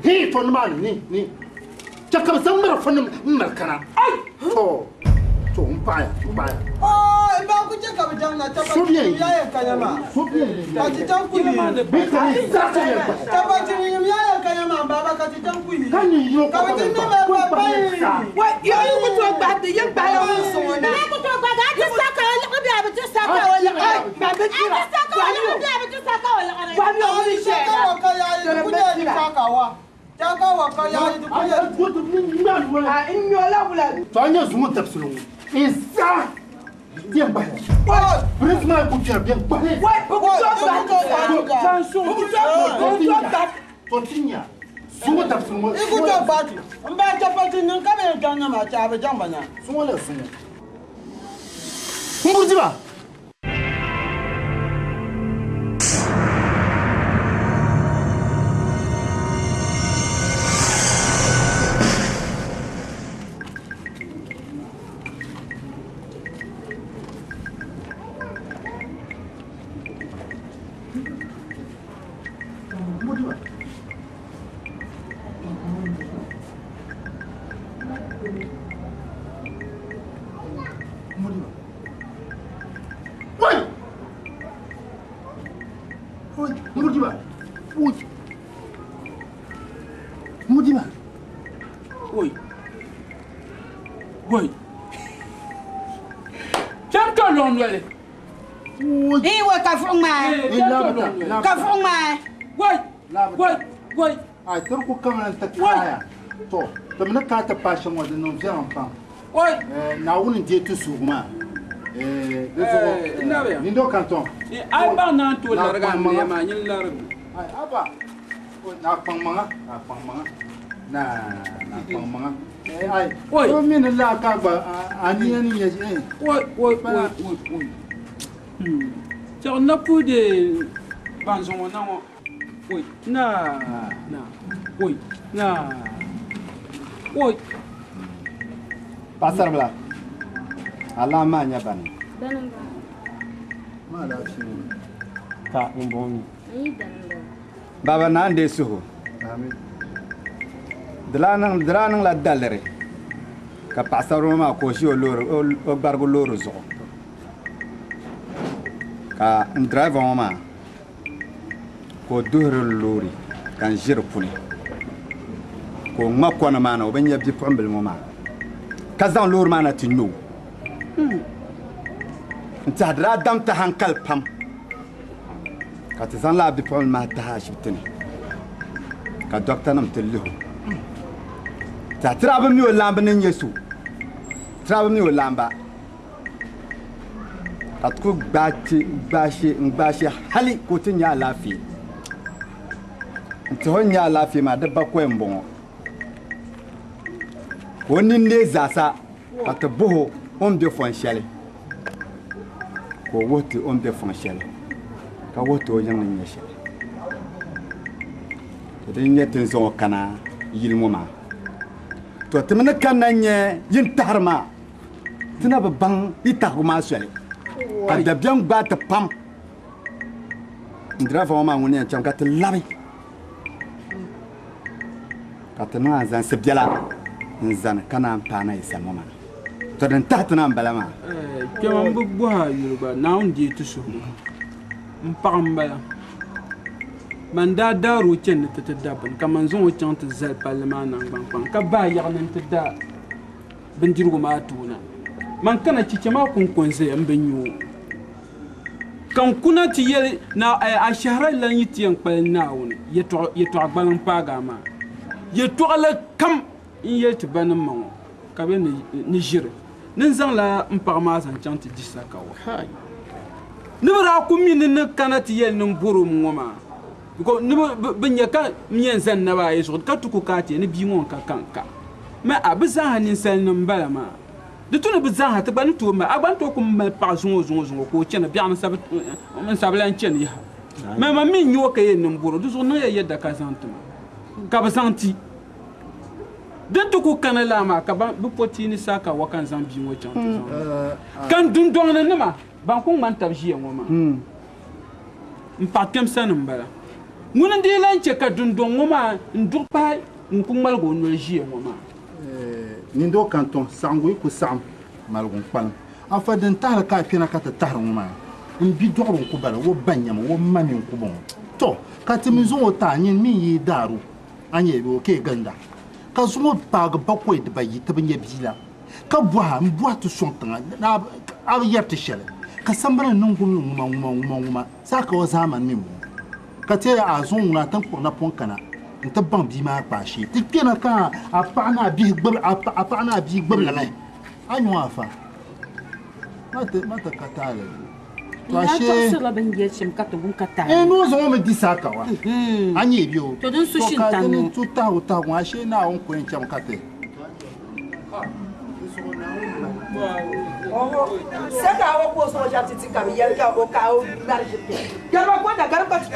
he to man ni chakam zamra fanum markana to umpaya oh ba ku je ka bijan na ta ba ya ya kanyama ka ti tan ku ni ta ba ti ni ya ya kanyama ba ba ka ti tan ku ni ka ti ni ma ba ba wa yo yu ku to gba de ye gba yo so na Ni ku to gba ga ti saka wala ko bi abi ti saka wala. ba be jira Saka wala ko bi abi ti saka wala. wa mi o ni she ka wa ka ya ni ku je ni ka wa ka wa ka ya ni ku je a in yo la bula to anya zumu tapsulu isa bien ba prince ma ku chero bien ba wa bu ku to ba to tinya zumu tapsulu iku to ba ti mba ta pa ti ni ka be jan na ma cha be jan ba na zumu le zumu mbuzi ba Mudiba. Oi. Chanta lon wele. Wa ka fu ma. Ka fu ma. Woi. Ai turku kan ta kaya. To, to mun ka ta passion wa non vient pas. Oi. Na wuni die tu sugma. Nindo canton. Ai ba na to larga me ma nyin larga. Ai aba. Na pang manga, na pang manga. Ai, ko min la ka ba ani ani ya Oi. Tiens, on a pour des banzons, non. Oi, na. Oi, na. Oi. Pasar bla. Allah ma nya bani. Ma la fi. Ka bon. Baba nan de suhu. Amin. Dranang la dalere. Ka pasar ma ko shi o loro o bargo loro zo. Ka driver ma ko duhur lori kan jir puni ko makona mana o banya bi pambel mo ma ka zan lori mana tinno nta dra dam ta hankal pam ka ta zan la bi pambel ma ta hashitini ka doctor nam tillo ta traba mi o lamba nen yesu traba mi o lamba atku bashi hali ko tinya lafi to nya lafi ma da bakwe mbongo ko ninde zasa atbuho on de fonchale ko woti on de fonchale ka woto yang nya shale to de nyetin so kana yilmo ma to timna kananye yin tarma tina babang itaguma shale kada biang ba ta pam ndra fa ma ngune cham ka ta labi ka ta na zan se biala nzan kana pana isa mama to dan ta ta na balama ke man bu bu ha yuruba na on di to so mpam bala man da daru chen ta ta daban kaman zon chen ta zal palma na ban ka ba yarnan ta da bindirgo ma tuna man kana cike ma kun zai an banyo kan kuna ti ye na a shahra lan yiti yan kpal naawun ye to agbalan paga ma ye to ala kam in ye ti banin man ka be ni jire nin zan la mpar ma zan chanti disaka wa hay ni bara ku min ni kana ti ye nin buru ngoma ko ni banya ka mien zan na ba ye so ka tuku ka ti ni bi ngon ka kanka ma abiza hanin sal nin bala ma de tout le besoin à te ban tout mais avant tout comme par zon ko tiena bien on sabla tiena ya mais ma min yo kay nem boro du zon ya yedda ka santu ka ba santi de tout ko kanala ma ka ba bu potini saka wakan zambi mo chan kan dun don na ma ban ko man tabji en ma mpakem sanum bala nguna de lanche ka dun don ma ndur pa nkumal go no ji en ma nindo canton sangui ku sam malgun pan afa den tar ka pina ka tar nguma mbi dogo ku bala wo banyam wo mami ku bon to ka timizo o ta nyin min yi daru anye bo ke ganda ka zumo pag bakwe de bayi tabanye bila ka bwa mbwa to sontan na ab yerte shele ka sambara nungul nguma saka o zaman min ka te azon na tan ko na pon kana nta ban bi ma pa shi ti kena ka apana bi gbab la mai anyo afa mata katale to ashe so la ben ye chim ka to bun kata no zo me disaka wa anye bio to dun sushi tanu to ta wa ashe na on ko en cham kate saka awo ko so ja titi kam yer ka o ka o marje pe garba ko da garba ci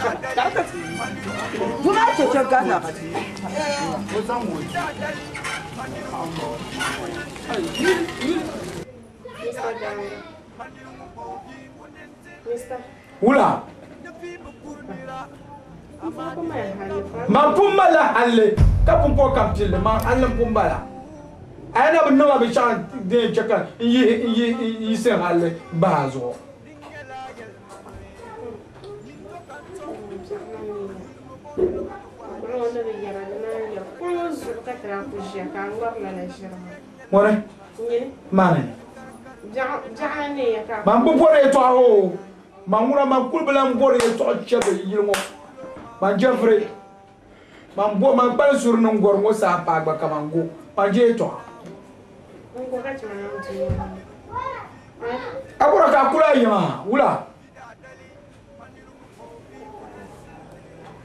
buna ce gana ko san wo Wula ma pumba la halle ka pumpo kam tille ma halle pumba la ana bin nawa bi chan de chaka yi se halle bazo Mone mane man bu bore to aho man wura man kulbala bore to chebe yirmo man jefre man bo man ban sur no ngor mo sa pa gba kamango man je to abura ka kula yima wula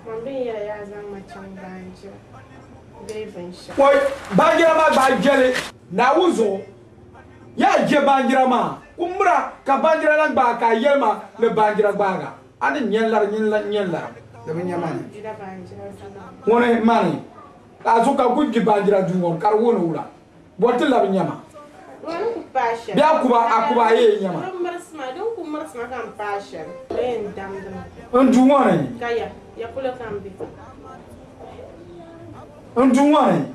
man bin ya zama can banje Woi, bangira ma ba jele. Na wuzo. Ya je bangira ma. Umra ka bangira lang ba ka yema le bangira baga. Ani nyella. Da bin yamani. Wona mani. Azuka kuji bangira dungon kar wona wula. Botel la bin yama. Biya akuba ye nyama. Don ku marsma kan passion. Ben dam. Ndungwane. Kaya, ya kula kan bi. Ndungwane.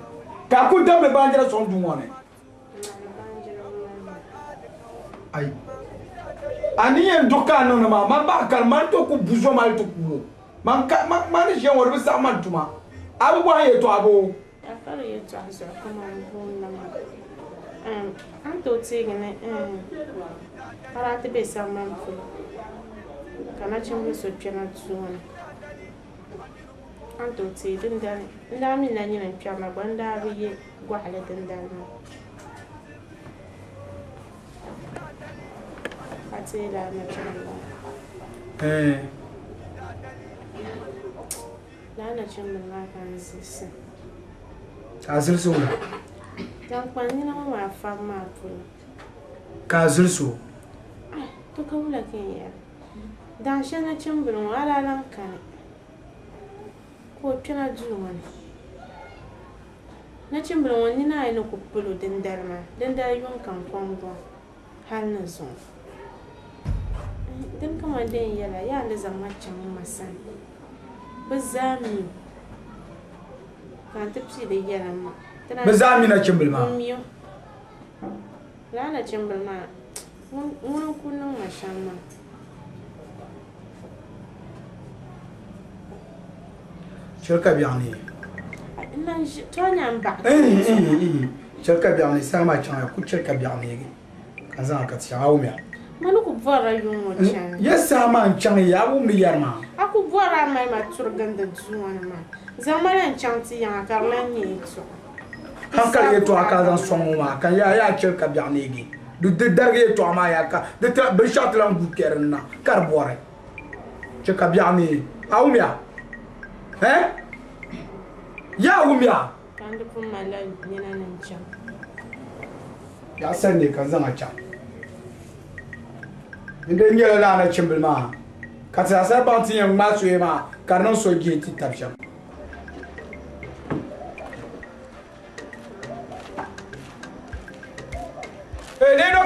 Ka ku dam le bangira son ndungwane. Ai. Ani en doka no ma man ba kal man to ku buzo mal to ku. Man je wor bi sa man tuma. Abu bo ye to abo. Afara ye to aso kuma bon na ma. Anto tigene para te besa manfu kana chimbe so pena tuona anto ti dinda ndami na nyina pya banda biye gwahale dinda no ati la na chimbe la na chimbe la kan sisi azilso dan kwanina ma fa ma pula kazilso to kawula kenya dan shana chimbulu ala lan kan ko tuna juwan na chimbulu wani na ina ko pulu den dar yun kan kongo hal na zo dan kama den yala ya da zama cin masan bazami kan tafsi da yala ma bazami na chimbulu ma la na chimbulu ma mun kunun mashamma shirka biyani nan tonya ba shirka biyani sama chan ku shirka biyani kan zan ka tsawo miya manu ku bora yun mo chan yes sama chan ya bu mi yarma aku bora mai ma turgan da zuwan ma zamanan chan ti yan karlan ne to hankal ye to aka zan son ma kan ya shirka biyani gi du de darge to ma ya ka de ta be shatlan bu kerna kar bore shirka biyani awmiya ya umya kan da kuma mallan yana nan can ya san ne kan zama can inda nyela la na chimbil ma ka ta sa ba tin yan ma so ma karnon so ge ti tabshan ne no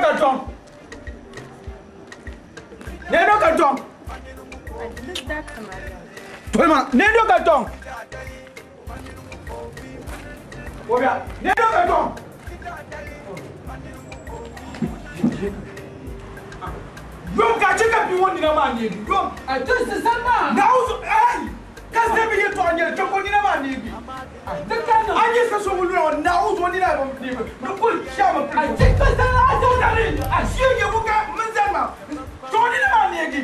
karton Tolma ne do karton Obia ne do karton Yom ka cheka bi woni na ma ni yom a to se sama na uzo ka se bi to anya choko ni na ma ni bi de ka no anya ka so wulu na uzo ni na ni no ko shama a cheka sa a so na ni a shi ye buka mzama to ni na ma ni gi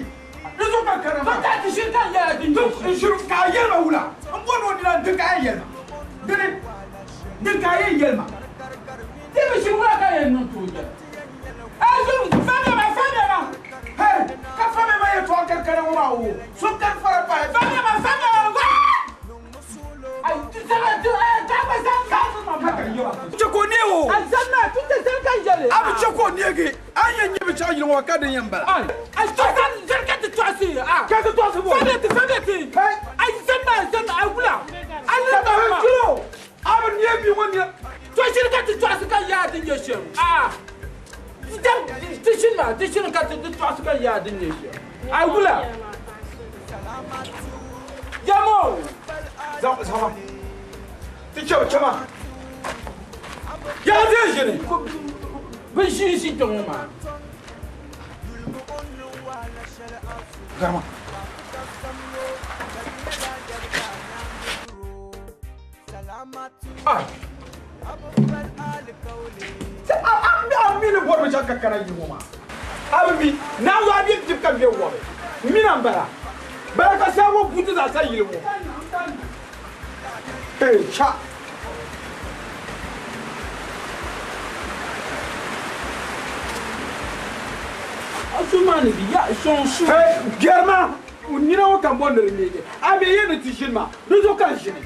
Nizo ka karama ka ti shirka ya din shirka yelma wula an bono ni na de ka yelma de ka yelma te bi shi wula ka yen no to ja azu fama hey ka fama ma ye to ka karama wo so ka fara pa fama ai tu sama tu ka ba san ka ma ka yo choko ne wo azanna tu te san ka jale abu choko ne ge an yen yi bi cha yin wa ka de yamba ai to san jirka ti twasi ka ti twasi bo fagati ai zanna agula Allah ba ha kilo abu ne bi woni to shirka ti twasi ka ya din yeshem tishin ka ti twasi ka ya din yeshem agula Jamo Zama Chama Ya dejene bin shi to ma Gama Ami le borbe chaka kana yuma Abi na wa bi tip ka be wo mi na bara bara ka sa wo putu da sa yile wo cha Asumani bi ya son su germa unira wo kan bonde ne abi yene tishin ma dozo kan shine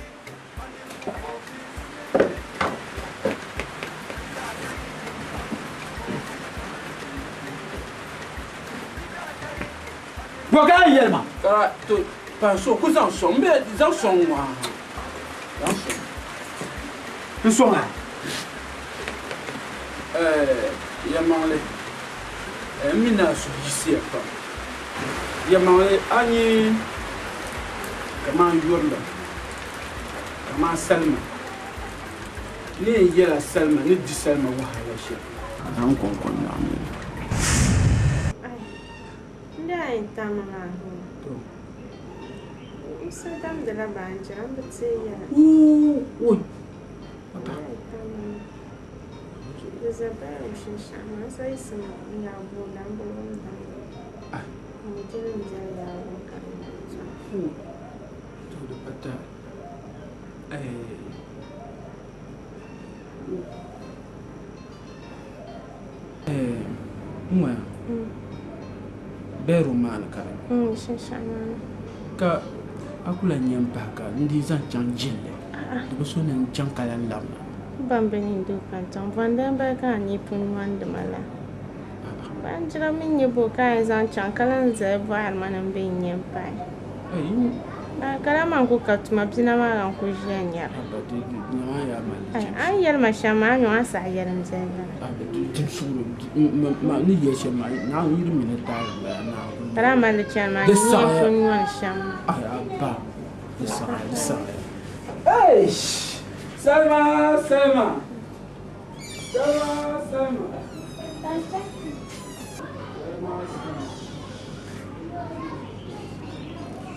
Boka yelma. Kara to pa so ku zan so mbe zan so wa. Zan so. Tu so nga. Ya mangale. Mina so yisi pa. Ya mangale ani kama yorla. Kama Salma. Ni yela Salma ni di Salma wa hala shi. Zan kon na mi. Ai, tá mamãe. Isso é da minha banja, não precisa. Ui. Isabel, she chama, só isso, minha avó, não vou dar. Não tinha ninguém lá, não quero. Tudo para uma beru man kara she chama. Ka akula nyampa ka ndi zan chan jille. Do so nan chan kala lamna. Bambeni do kanton vanda ba ka ni pun wanda mala. Banjira min yebo ka zan chan kala ze bo almanan be nyampa. Na kala man ko katuma bina ma ran ko jenya. Abadi nya ya mal. Ai yar ma shama nyo asa yaram zela. Abadi tim suru ma ni yeshe ma na yiri min ta na. Kala mal chama ni pun wan shama. Ay abba. Isa. Eish. Salma.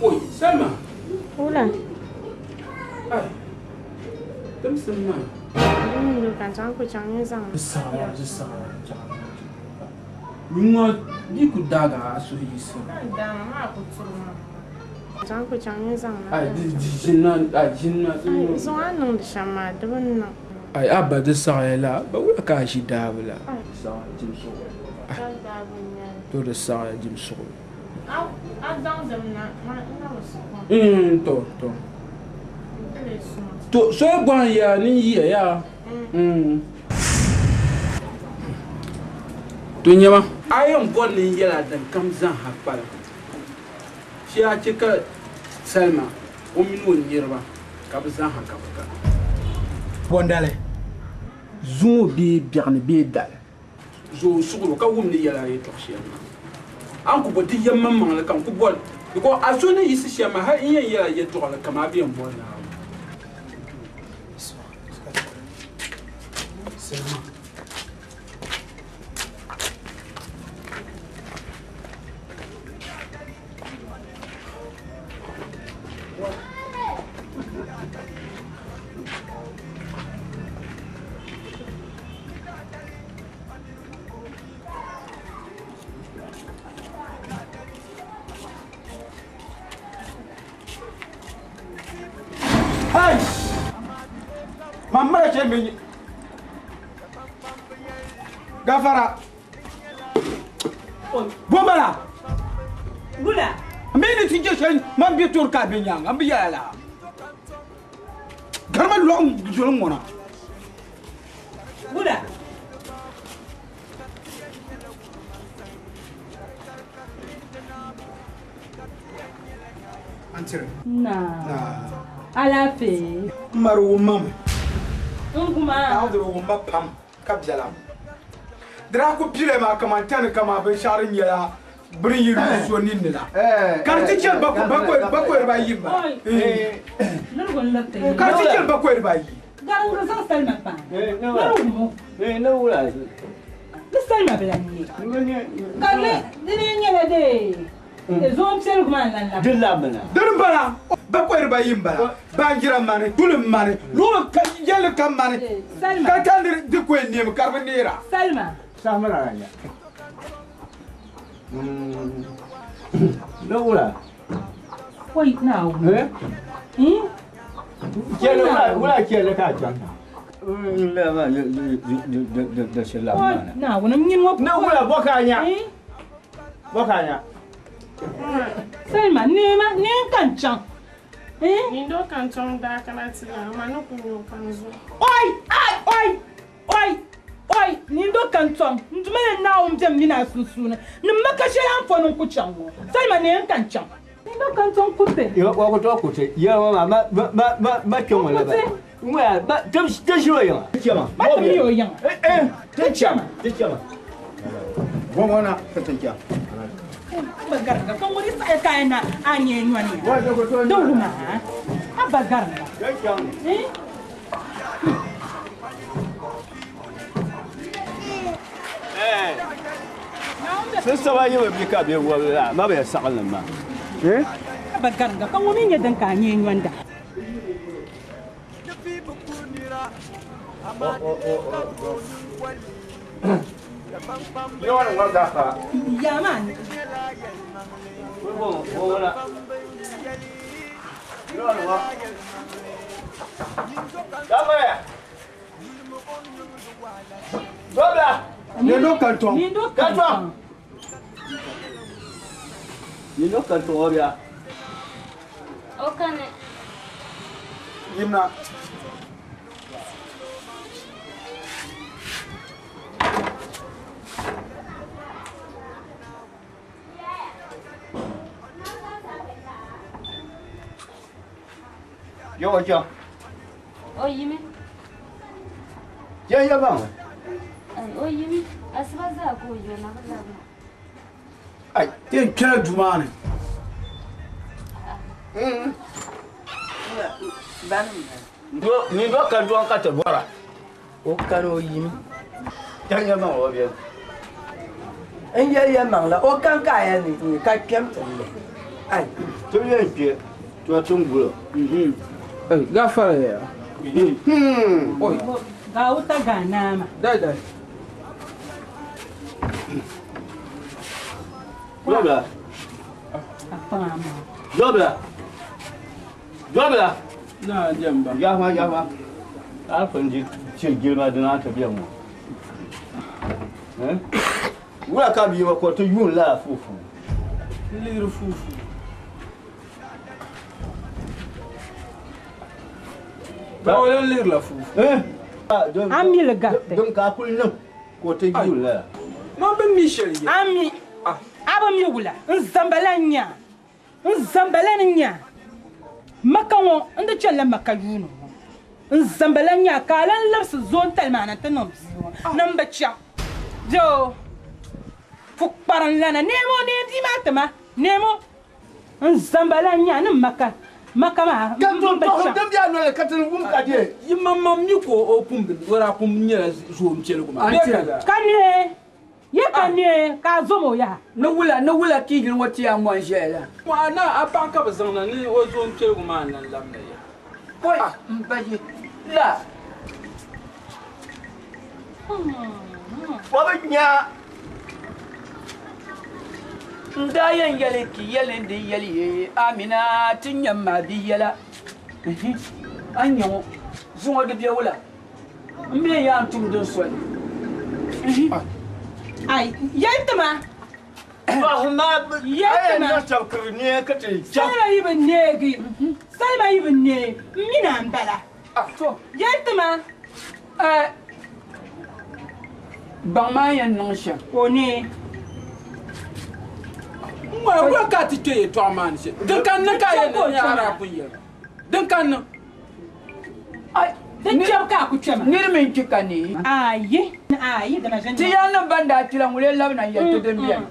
Oi, Salma. Ula. Ai. Tem Salma. Ni kan chang ko chang ni sang. Isa. Nunga di ku daga so yisa. Da ma ko tsuma. Chang ko chang ni sang. Ai di jinna. Ai so anon de shama de bunna. Ai abba de saela ba wala ka shi dabla. Sa jim so. Da bunya. To de sa jim so. Au, adang demna ma na wasu. To so gwan ya ni yi ya. To nyama ayon gon ni yela dan kam zan hakpala. Shi ya cika Salma o min won yirba ka zan hakka. Bondale. Zumo bi biarni bi dal. Zo suguro ka wumni yela yi to shi. An ku bodi yamma mangala kan ku bol ko asuni yisi shema ha in yela yi to la kama bi en bol na. Hey! Mamma ce mi Gafara. Bomala. Bula. Mini tinje shen man bi tur ka bi nyang am bi yala. Garma long jolong mona. Bula. Antire. Na. Alafe. Maru mam. Nguma. Awdro umba pam kabjala. Dra ko pile ma kamantane kama be sharin yala. Bring you so ninna. Karti chel bako ba yimba. Nurgon latte. Karti chel bako ba yi. Garanga sa Salma pa. No wala. Salma belani. Karle dine nyela de. Zon sel kuma lalla. Dilla bana. Dun bala. Bako ba yimba. Bangira mane, tulum mane. Lo ka yele kam mane. Salma. Ka kan de ko nem carbonera. Salma. Samara ya. No wala. Wait now. Kele wala kele ka janga. La ma de shalama. Na wona ngin wop. Na wala bokanya. Bokanya. Salma nema nen kan chan. Ni do kan chong da kana ti ma no kunyo kan zo. Oi! Oi, ni do kan tom. Ndumene na o mjem mi na susuna. Ni makashe yan fo nun ku chango. Sai ma ne kan chang. Ni do kan tom kute. Yo wa ko to kute. Ya ma kyon wala ba. Wa ba tam shi wa yan. Kiyama. Ba tam yo yan. Ta kiyama. Ta kiyama. Gona ka ta kiyama. Bagarga kan wani sai kai na anye nywani. Wa ko to. Dawluma. Abagarga. Ta kiyama. Sun saba yi wa bi ka be wa ma ba ya sakal nan ma. Bagarga kan wani ne dan ka anye nywanda. Yo wan da ka. Ya man. Wala. Yo wan wa. Dama ya. Dobla. Ni do kanton. Ni do kanton. Ni do kanton obia. Okane. Yimna. Yo wajo. O yimi. Ya ba. O yimi. Asbaza ko yo na ba. Ai, tin kira jumane. Ni do kan do ka ta bora. O kano yimi. Ya ba o bien. En ya mangla o kan ka ya ni ka kem tele. Ai, to ye je. To tungulo. Gafara ya. Oi. Ga uta ga nama. Dai. Dobla. Apama. Dobla. Na jamba. Ya ma. Alfan ji ce girma da na ta biyan mu. Wura ka bi wa ko to yun la fufu. Liru fufu. Ba wala liru la fufu. Ami le gatte. Don ka kul nan ko to yun la. Ma ben Michel ya. Ami. Aba mi wula. Nzambalanya. Nzambalanya. Makawo ndo challa makayuno. Nzambalanya kalan labs zon talmana tanom. Namba cha. Jo. Fukparan lana nemo ne di matama. Nemo. Nzambalanya nan maka. Makama. Kanton to dam dia no le katin bum ka die. Yimma mi ko o pum wara pum nyela zo mchele kuma. Kanye. Ye kanye ka zomo ya. Na wula kigin wati ya mo jela. Wa na apanka bazana ni o zo mchele kuma nan lamna ya. Boy, mbaye. La. Wa nya. Ndayan yale ki yale ndi yale Amina tinyamma bi yala. Anyo zuwa de biya wula. Me ya antum don so. Ai, yantama. Ba yantama. Na tabkir ne ka te. Sai yi ban negi. Sai ma yi ban ne. Mina ambala. To, yantama. Bangma yan non sha. One. Wa ka ti te to man se. Den kan na ka yan ni ara kun ya. Den kan. Ai, den jam ka ku chama. Ni min kika ni. Ayi da na jani. Ti yana banda tilan wule labna ya to den biya.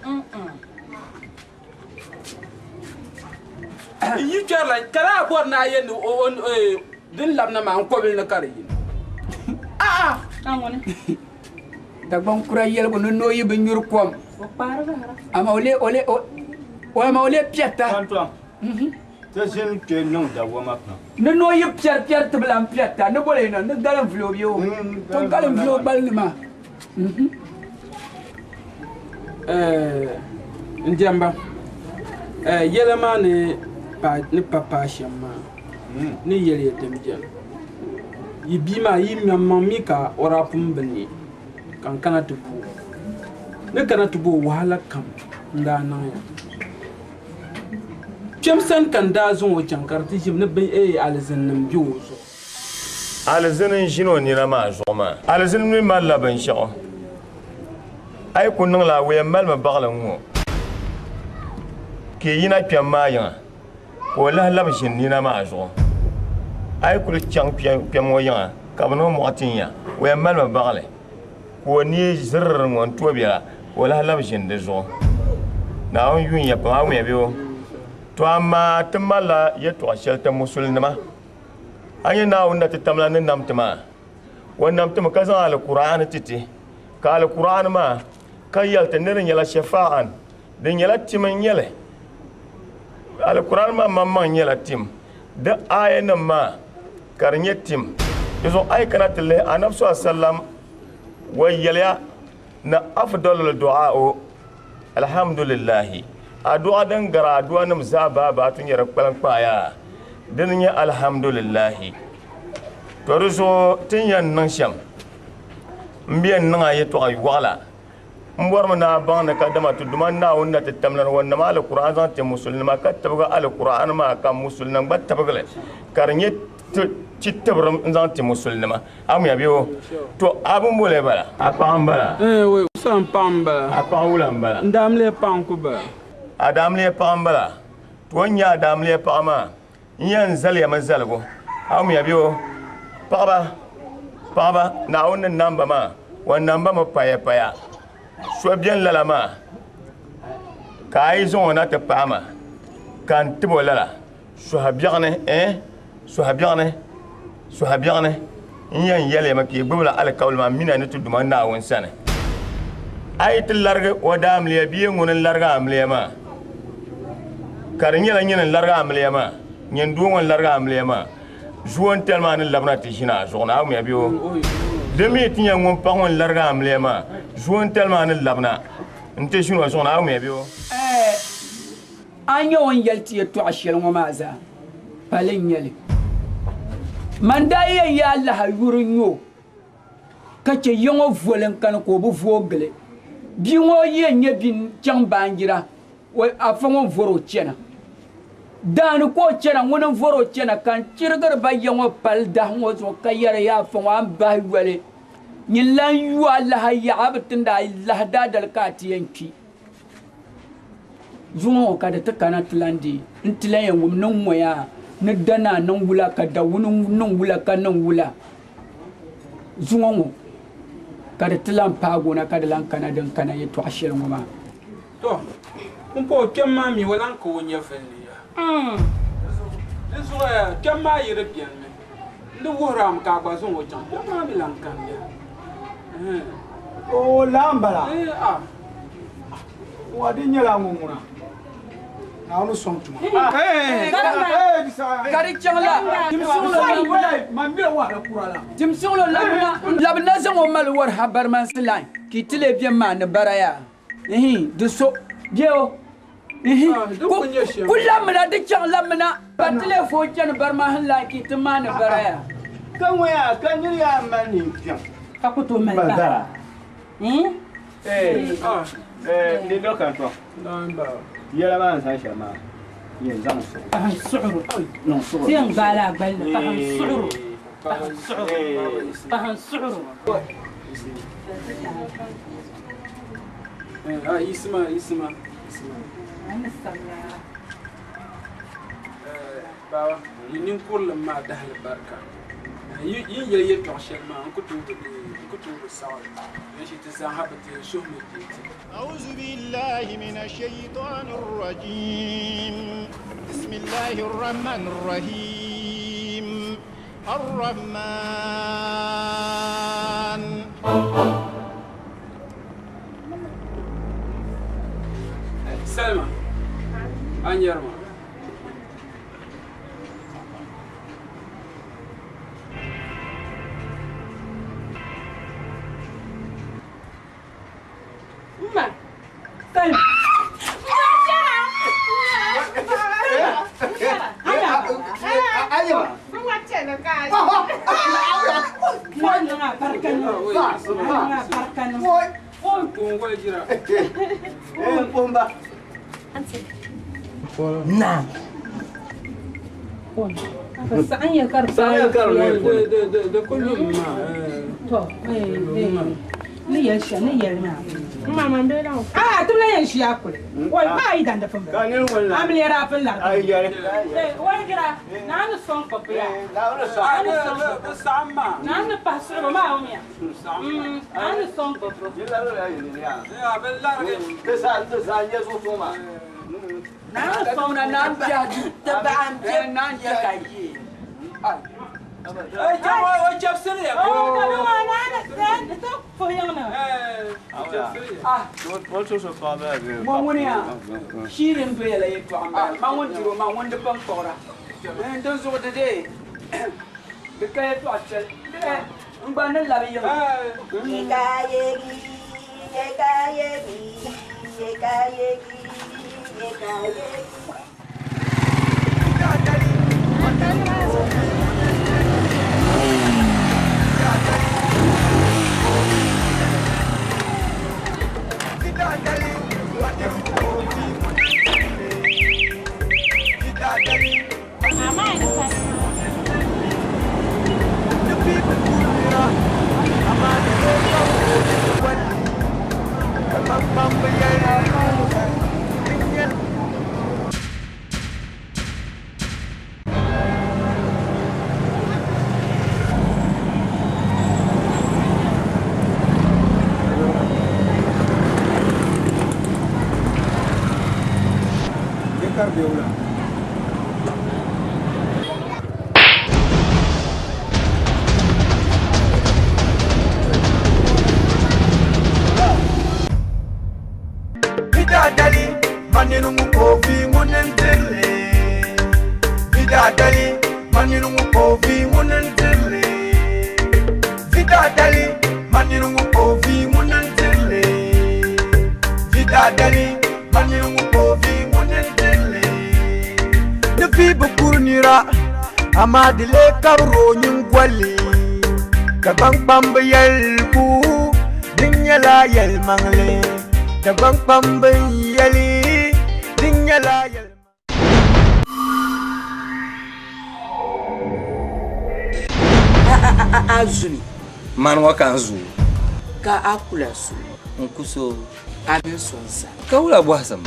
Yi kala kala bor na yen o din labna ma ko bil na kare yin. An woni. Da ban kura yel ko no yi be nyur kom. Ama ole ma ole pieta. Antoine. Ta jin ke non da wa ma kan. No yi pier te blam pieta no bole no no galan vlo bio. Ton galan vlo bal ni ma. Njamba. Yele ma ni papa shama. Ni yele tem jel. Yi bima yi mammi ka ora pum bani. Kan kana tubu. Ne kana tubu wahala kam nda nan ya. Chemsan kan da zon o chankar ti jim ne be alzan nam biwo so. alzinin jino ni na ma zoma alzin mi malla ban shawo ai kunnin la we mal ma baglan wo ke yina pyam ma yan ko la la jin ni na ma zo ai kul chang pyam wo yan ka no mo tinya we mal ma bagle ko ni zirr ngon to biya wala la jin de zo na on yun ya pa me biyo to amma tamala ya to shelta musulma ayi na wanda ta tamla nan namtuma wannan tuma ka zan alquran titi ka alquran ma kayal tanirin yala shafa'an din yala timan yale alquran ma mamman yala tim da ayan ma karnya tim yazo ay kana tille annabi sallam wayya na afdalul du'a alhamdulillah addu'a dan gara addu'a nam zaba ba tun yara kwalan kwaya din ya alhamdulillah to ruso tin yan nan sham mbiyan nan ayi to ay wala mbor mana ban na kadama to duman na wonna tatamlan wonna ma alquran zan te musulma ka tabga alquran ma ka musulman ba tabga karnye citabram zan te musulma am ya biyo to abun bole bala apam bala we usan pamba apam ulan bala ndamle panku ba adamle pam bala to nya adamle pama yan zal ya mazalgo am ya biyo paba na wannan namba ma wannan ba ma paya so bien lalama kai zon na ta pama kan tibo lala so habiane so habiane yan yele ma ki bubla alkawl ma mina ne tuduma na won sana ay til larga wadam le biye ngonen larga am le ma kar nyela nyenen larga am le ma nyen duwon larga am le ma juon tellement ne labna tishina zona am ya biyo demi tinya ngom pa won larga am le ma juon tellement ne labna nte shino zona am ya biyo anyo on yalti to ashel ngoma za palen yele manda ya Allah yurunyo kace yongo volen kan ko bu vogle bi ngo ye nye bin jang bangira wa afango voro chena dan ko chena ngono voro chena kan cirgar ba yongo pal da ngo zo kayara ya fango am ba wale nyilan yu Allah ya abtinda Allah da dal katiyanki zuwa ka da ta kana tulandi intilayen wumnan moya na dana nan wula ka da wunin nan wula ka nan wula zuwa mu ka da tulan pago na ka da lan kana dan kana yi to ashirin mu ma to mun po kemma mi walan ko wonya feliya zuwa kemma yire biyan me ndu woram ka ba zo wo chan kemma mi lan kan ya o lambala wadi nyala ngumuna naonu songtuma kari changla timsolo labna zango mal war habar man silai kitile bien man baraya de so dio kullamna de changlamna batile fo jan barma halla kitman baraya kan waya kan ya mani pian kakuto menda ni dokan to yala ma san shama yin zan so su'ur tiyan gala balla fahan su'ur fahan su'ur isma baba yinin kullum ma dahal barka yin yayi to shelma an kutu sawal yashi ta zahabata shuhmi أعوذ بالله من الشيطان الرجيم بسم الله الرحمن الرحيم الرحمن سلمى أنيرما Nah. Sanya kar de kullum ma to ni yasha ni yarma mama be da tu la yan shi akure wai ba yi dan da fun ba am le ra fun la ai ya wai gira na no son ko ya na no son samma na no pasro ma o mia na no son ko ya bella ke sa yesu suma na no son na na ja ta ba am je na ya kai ai jamo o chefsel ya ko no na na to fo yana What was a father? Mamunia, she didn't pay a late to Mamun to my one the pump for her. And those were the day. The guy to watch it. Umbana Lavi. Amadile kabro nyungwali kabang pambayal ku dinyala yal mangle kabang pambayali dinyala yal azuni manwa kanzu ka akula su nkuso abin sonsa ka wula bwasam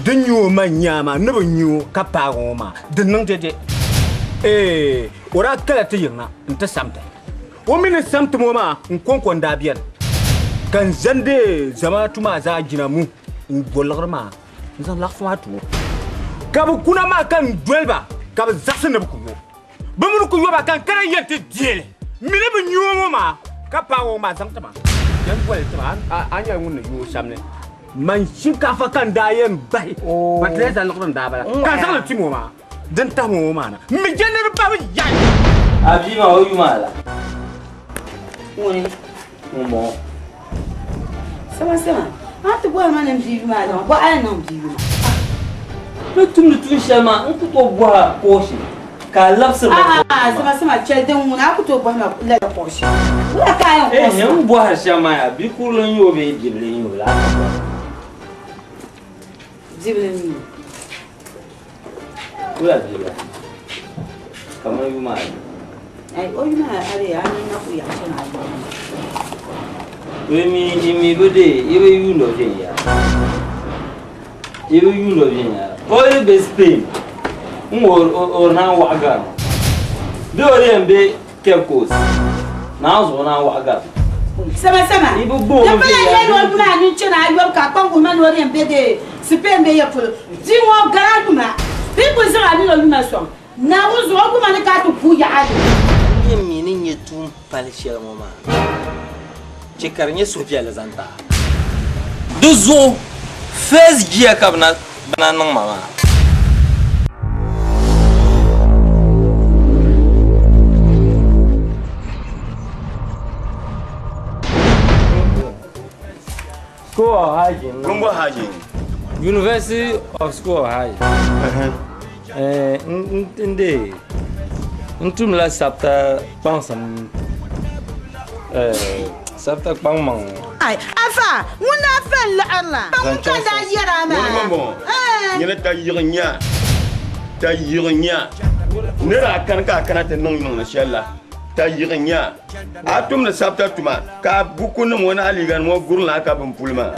Dinyo manyama nubunyo kapagoma dinang jeje ora kala te yinga nta samta o min samta mo ma nkon da biyan kan zande zama tuma za gina mu ngolgar ma zan lakfa tu ka bu kuna ma kan dwelba ka bu zaksa na bu ba mun ku yoba kan kara yente diele mine bu nyomo ma ka pawo ma samta ma yan kwal ta anya ngun yo samne man shinkafa kan dayen bai ba ta zan lakran da bala kan zakla timo ma dan ta mo mana mi jener ba ya abi ma o yumala woni mo sama atu bo ma nem jivi ma don bo ai non jivi no tum shama on to boa koshi ka lapsa ma sama chelden wona ku to bo ma la koshi wala ka yan koshi nem boa shama ya bi kurlon yo be jiblin yo la jiblin Kula dia. Kamu yuma. Ai yuma ari ani na ku ya chana. Imi bode, ibe yundo jenya. Ibe yundo jenya. Oil be Spain. Or na waga. Bi oriembe kekos. Na zo na waga. Sama. Ibu bo. Ya bala ye no bula ni chana ayo ka kongo man oriembe de Spain be ya full. Di wo garaduma. People say I don't know so. Now was what woman got to put your eye. You meaning you too palishel mama. Chekarnya Sofia Lazanta. Duzo first gear kabna bananang mama. School of Hygiene. Rumbo Hygiene. University of School of Hygiene. Inde. Untum la sapta pansam. Sapta pangmang. Ai, afa, wuna fan la Allah. Ba kan da yara ma. Bon. Nyene ta yirnya. nera kan ka kana te nong na shella ta yignya atum na sabta tuma ka bukun mo na aligan mo gurla ka bum pulma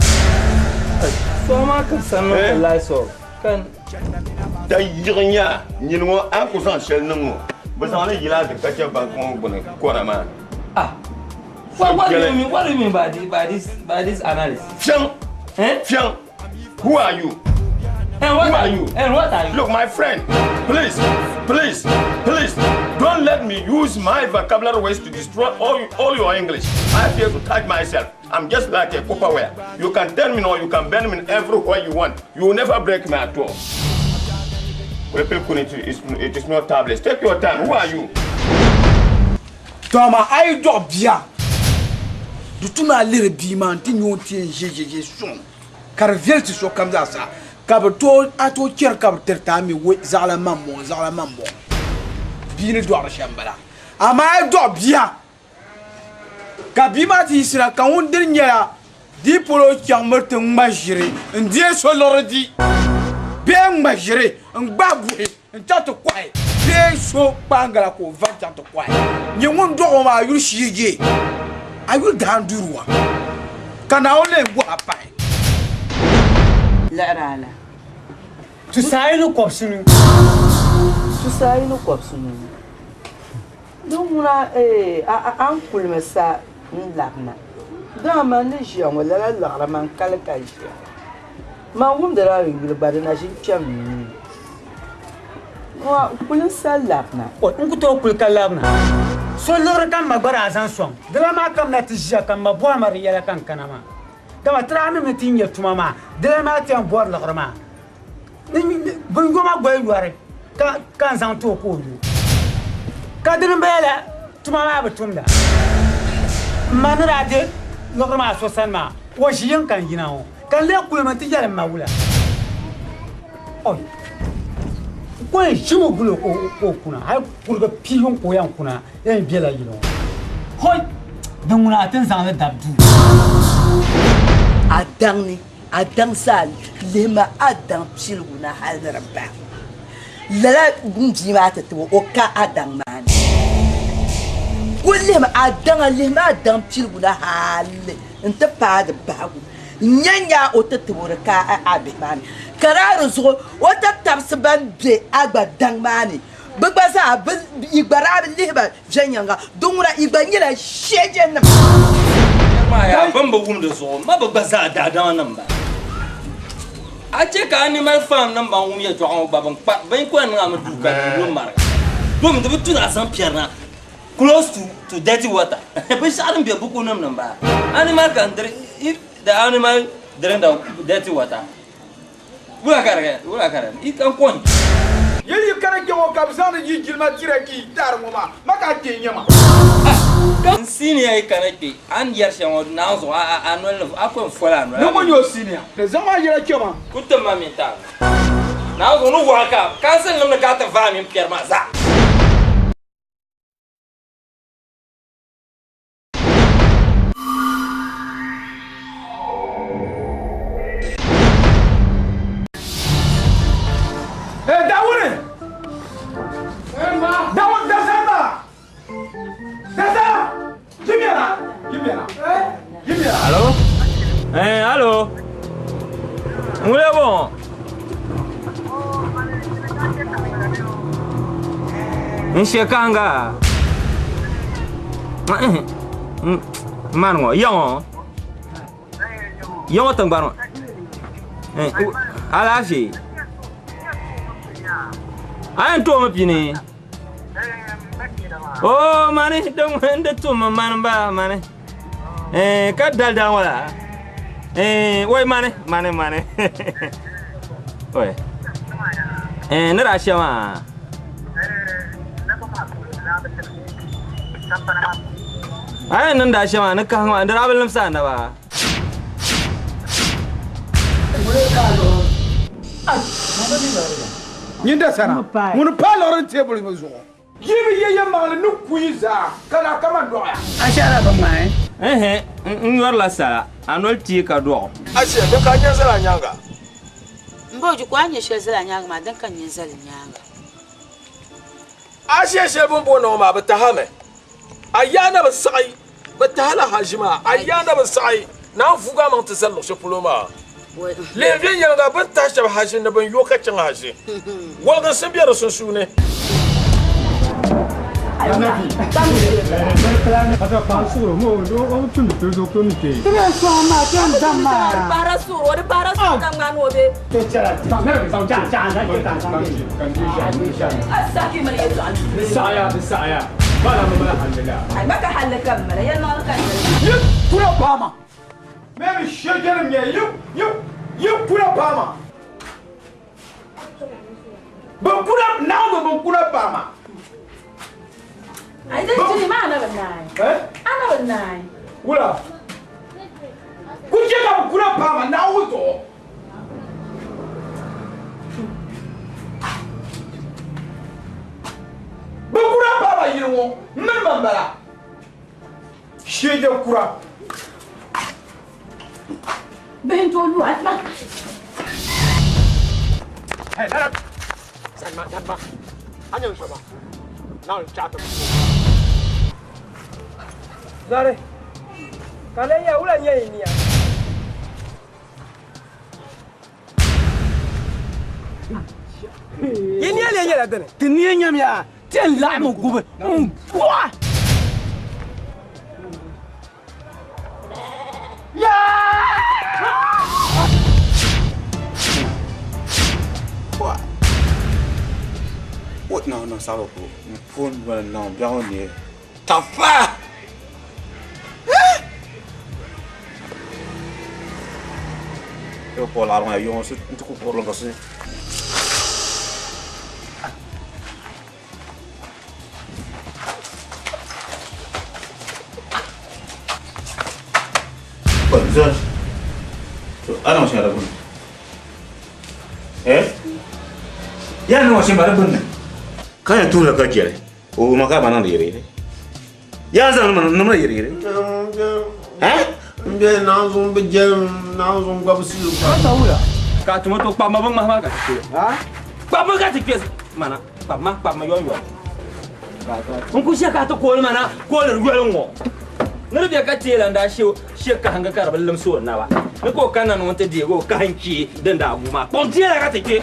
so ma ka sanu la so kan ta yignya nyin mo an ko san shell nongo ba san na yila de ka ce ban ko bone ko na ma what do you mean by this analysis? Fiang. Fiang. Who are you? And what are you? And what are you? Look, my friend, please, don't let me use my vocabulary ways to destroy all your English. I fear to touch myself. I'm just like a copperware. You can turn me or you can bend me everywhere you want. You will never break me at all. It is not tablets. Take your time. Who are you? Toma, I do bien. Du tout ma lire biman ti nyon ti jejeje son. Car viel ti so comme ça. Kabato ato ker kabter tami we zala mambo. Bini do arshambala. Ama I do bien. Kabima ti sira kan on dernier di polo chamber te ngajire. Ndie so lordi. Bien ngajire, ngbabu, ntato kwai. Bien so pangala ko vantato kwai. Nyewon do ma yushige. I will down do one. Can I only go up by? La. To sign no copson. To sign no copson. Don't uncle Massa Labna. Daman is young, well, a man calicatia. My woman are in the body as in chum. Oh, couldn't sell Labna. What you talk with Calabna? So lora kan magara azan song dela ma kam na tijja kan ma bo mariya kan kanama dama trami metin ya tumama dela ma tian bo la grama bun goma boy ware kan san to ko yu ka din bela tumama ba tumda manra de la grama so sanma wo shiyan kan ginawo kan le ku ma tijja ma wula oi ko shimu gulo ko kuna hay kurga piyon ko yan kuna yan biela yino hoy danguna atan zanga dabdu adang sal lema adang pilguna hal rabba lala gumji mata to o ka adang man kullem lema adang pilguna hal inta pa da bagu nyanya o tatwura ka abiman kararu so wata tabsban be agbadang mani bagbaza igbara liba janyanga dungura ibanyira shejen ma ya bamba wumde so ma bagbaza da nan ba a ce ka animal farm nan ba wum ya to an baban ban ko nan am duka no mar dum de tuna san pierna close to dirty water ba sharin be buku nan ba animal kan if the animal drink the dirty water wula kare ikan kon yeli kare ko kabzana yi jilma tiraki dar mama maka ke nyama kan senior kanake an yarshan wa na so anwal akon fola no mo yo senior de zama yira kema kutta mamita na so no waka kan san nan ka ta fami pierre maza Allô? Où est bon? Nshekanga. Mango, yon. Yon tangban. Alafi. Ayan to mapini. Oh, mane, dong hende to manamba mane. Kat dal wala. Woi mane. Woi. Nera siapa? Ay nanda siapa? Nak kah ngah nera belum sana ba? Nyinda sana. Munu palo orang table ni zo. Yibi ye mangale nu kuiza kana kama doya. Ashara ba mai. Ngor la sala. Anol ti ka do. Ashe da ka nya sala nyanga. Mboju kwa nya she sala nyanga ma dan kan nya sala nyanga. Ashe shebun bono ma batahame. Ayana basai. Batahala hajima. Ayana basai. Na fuga man tasallu shepuloma. Le vien yanga batasha hajin na ban yoka cin haji. Walgan sun biya sun sune. I didn't see man of nine. I know nine. Kula. Kujeka kula pama na uto. Bakura pama yirwo. Memba mbara. Shege kura. Bento lu atma. Hey, let up. Sanma. Anyo shaba. Now chat. Zare, kale ya ula nye ini ya. Ini ya nye la dene. Tini nyam ya. Ten la mo gube. Kwa. Ya! What? What no sawo ko. Phone wala no biao ni. Tafa. Eu vou lá, eu não sei o que eu vou fazer. Bonjour. Ana masih ada pun. Ya no masih ada pun. Kaya tu nak kerja. Oh maka mana dia ni? Ya zaman mana dia ni? Mbe na zo mbe jam na zo ngwa busilu ka tahu ya ka tuma to pa mabang mahma ka tike ha pa ma ka tike mana pa ma yo Unku shi ka ta kol mana kol ruwan ngo nare biya ka tela nda shi ka hanga ka rabal lam so na ba ne ko kana no wanta diego ka hanki dan da abu ma kon tela ka tike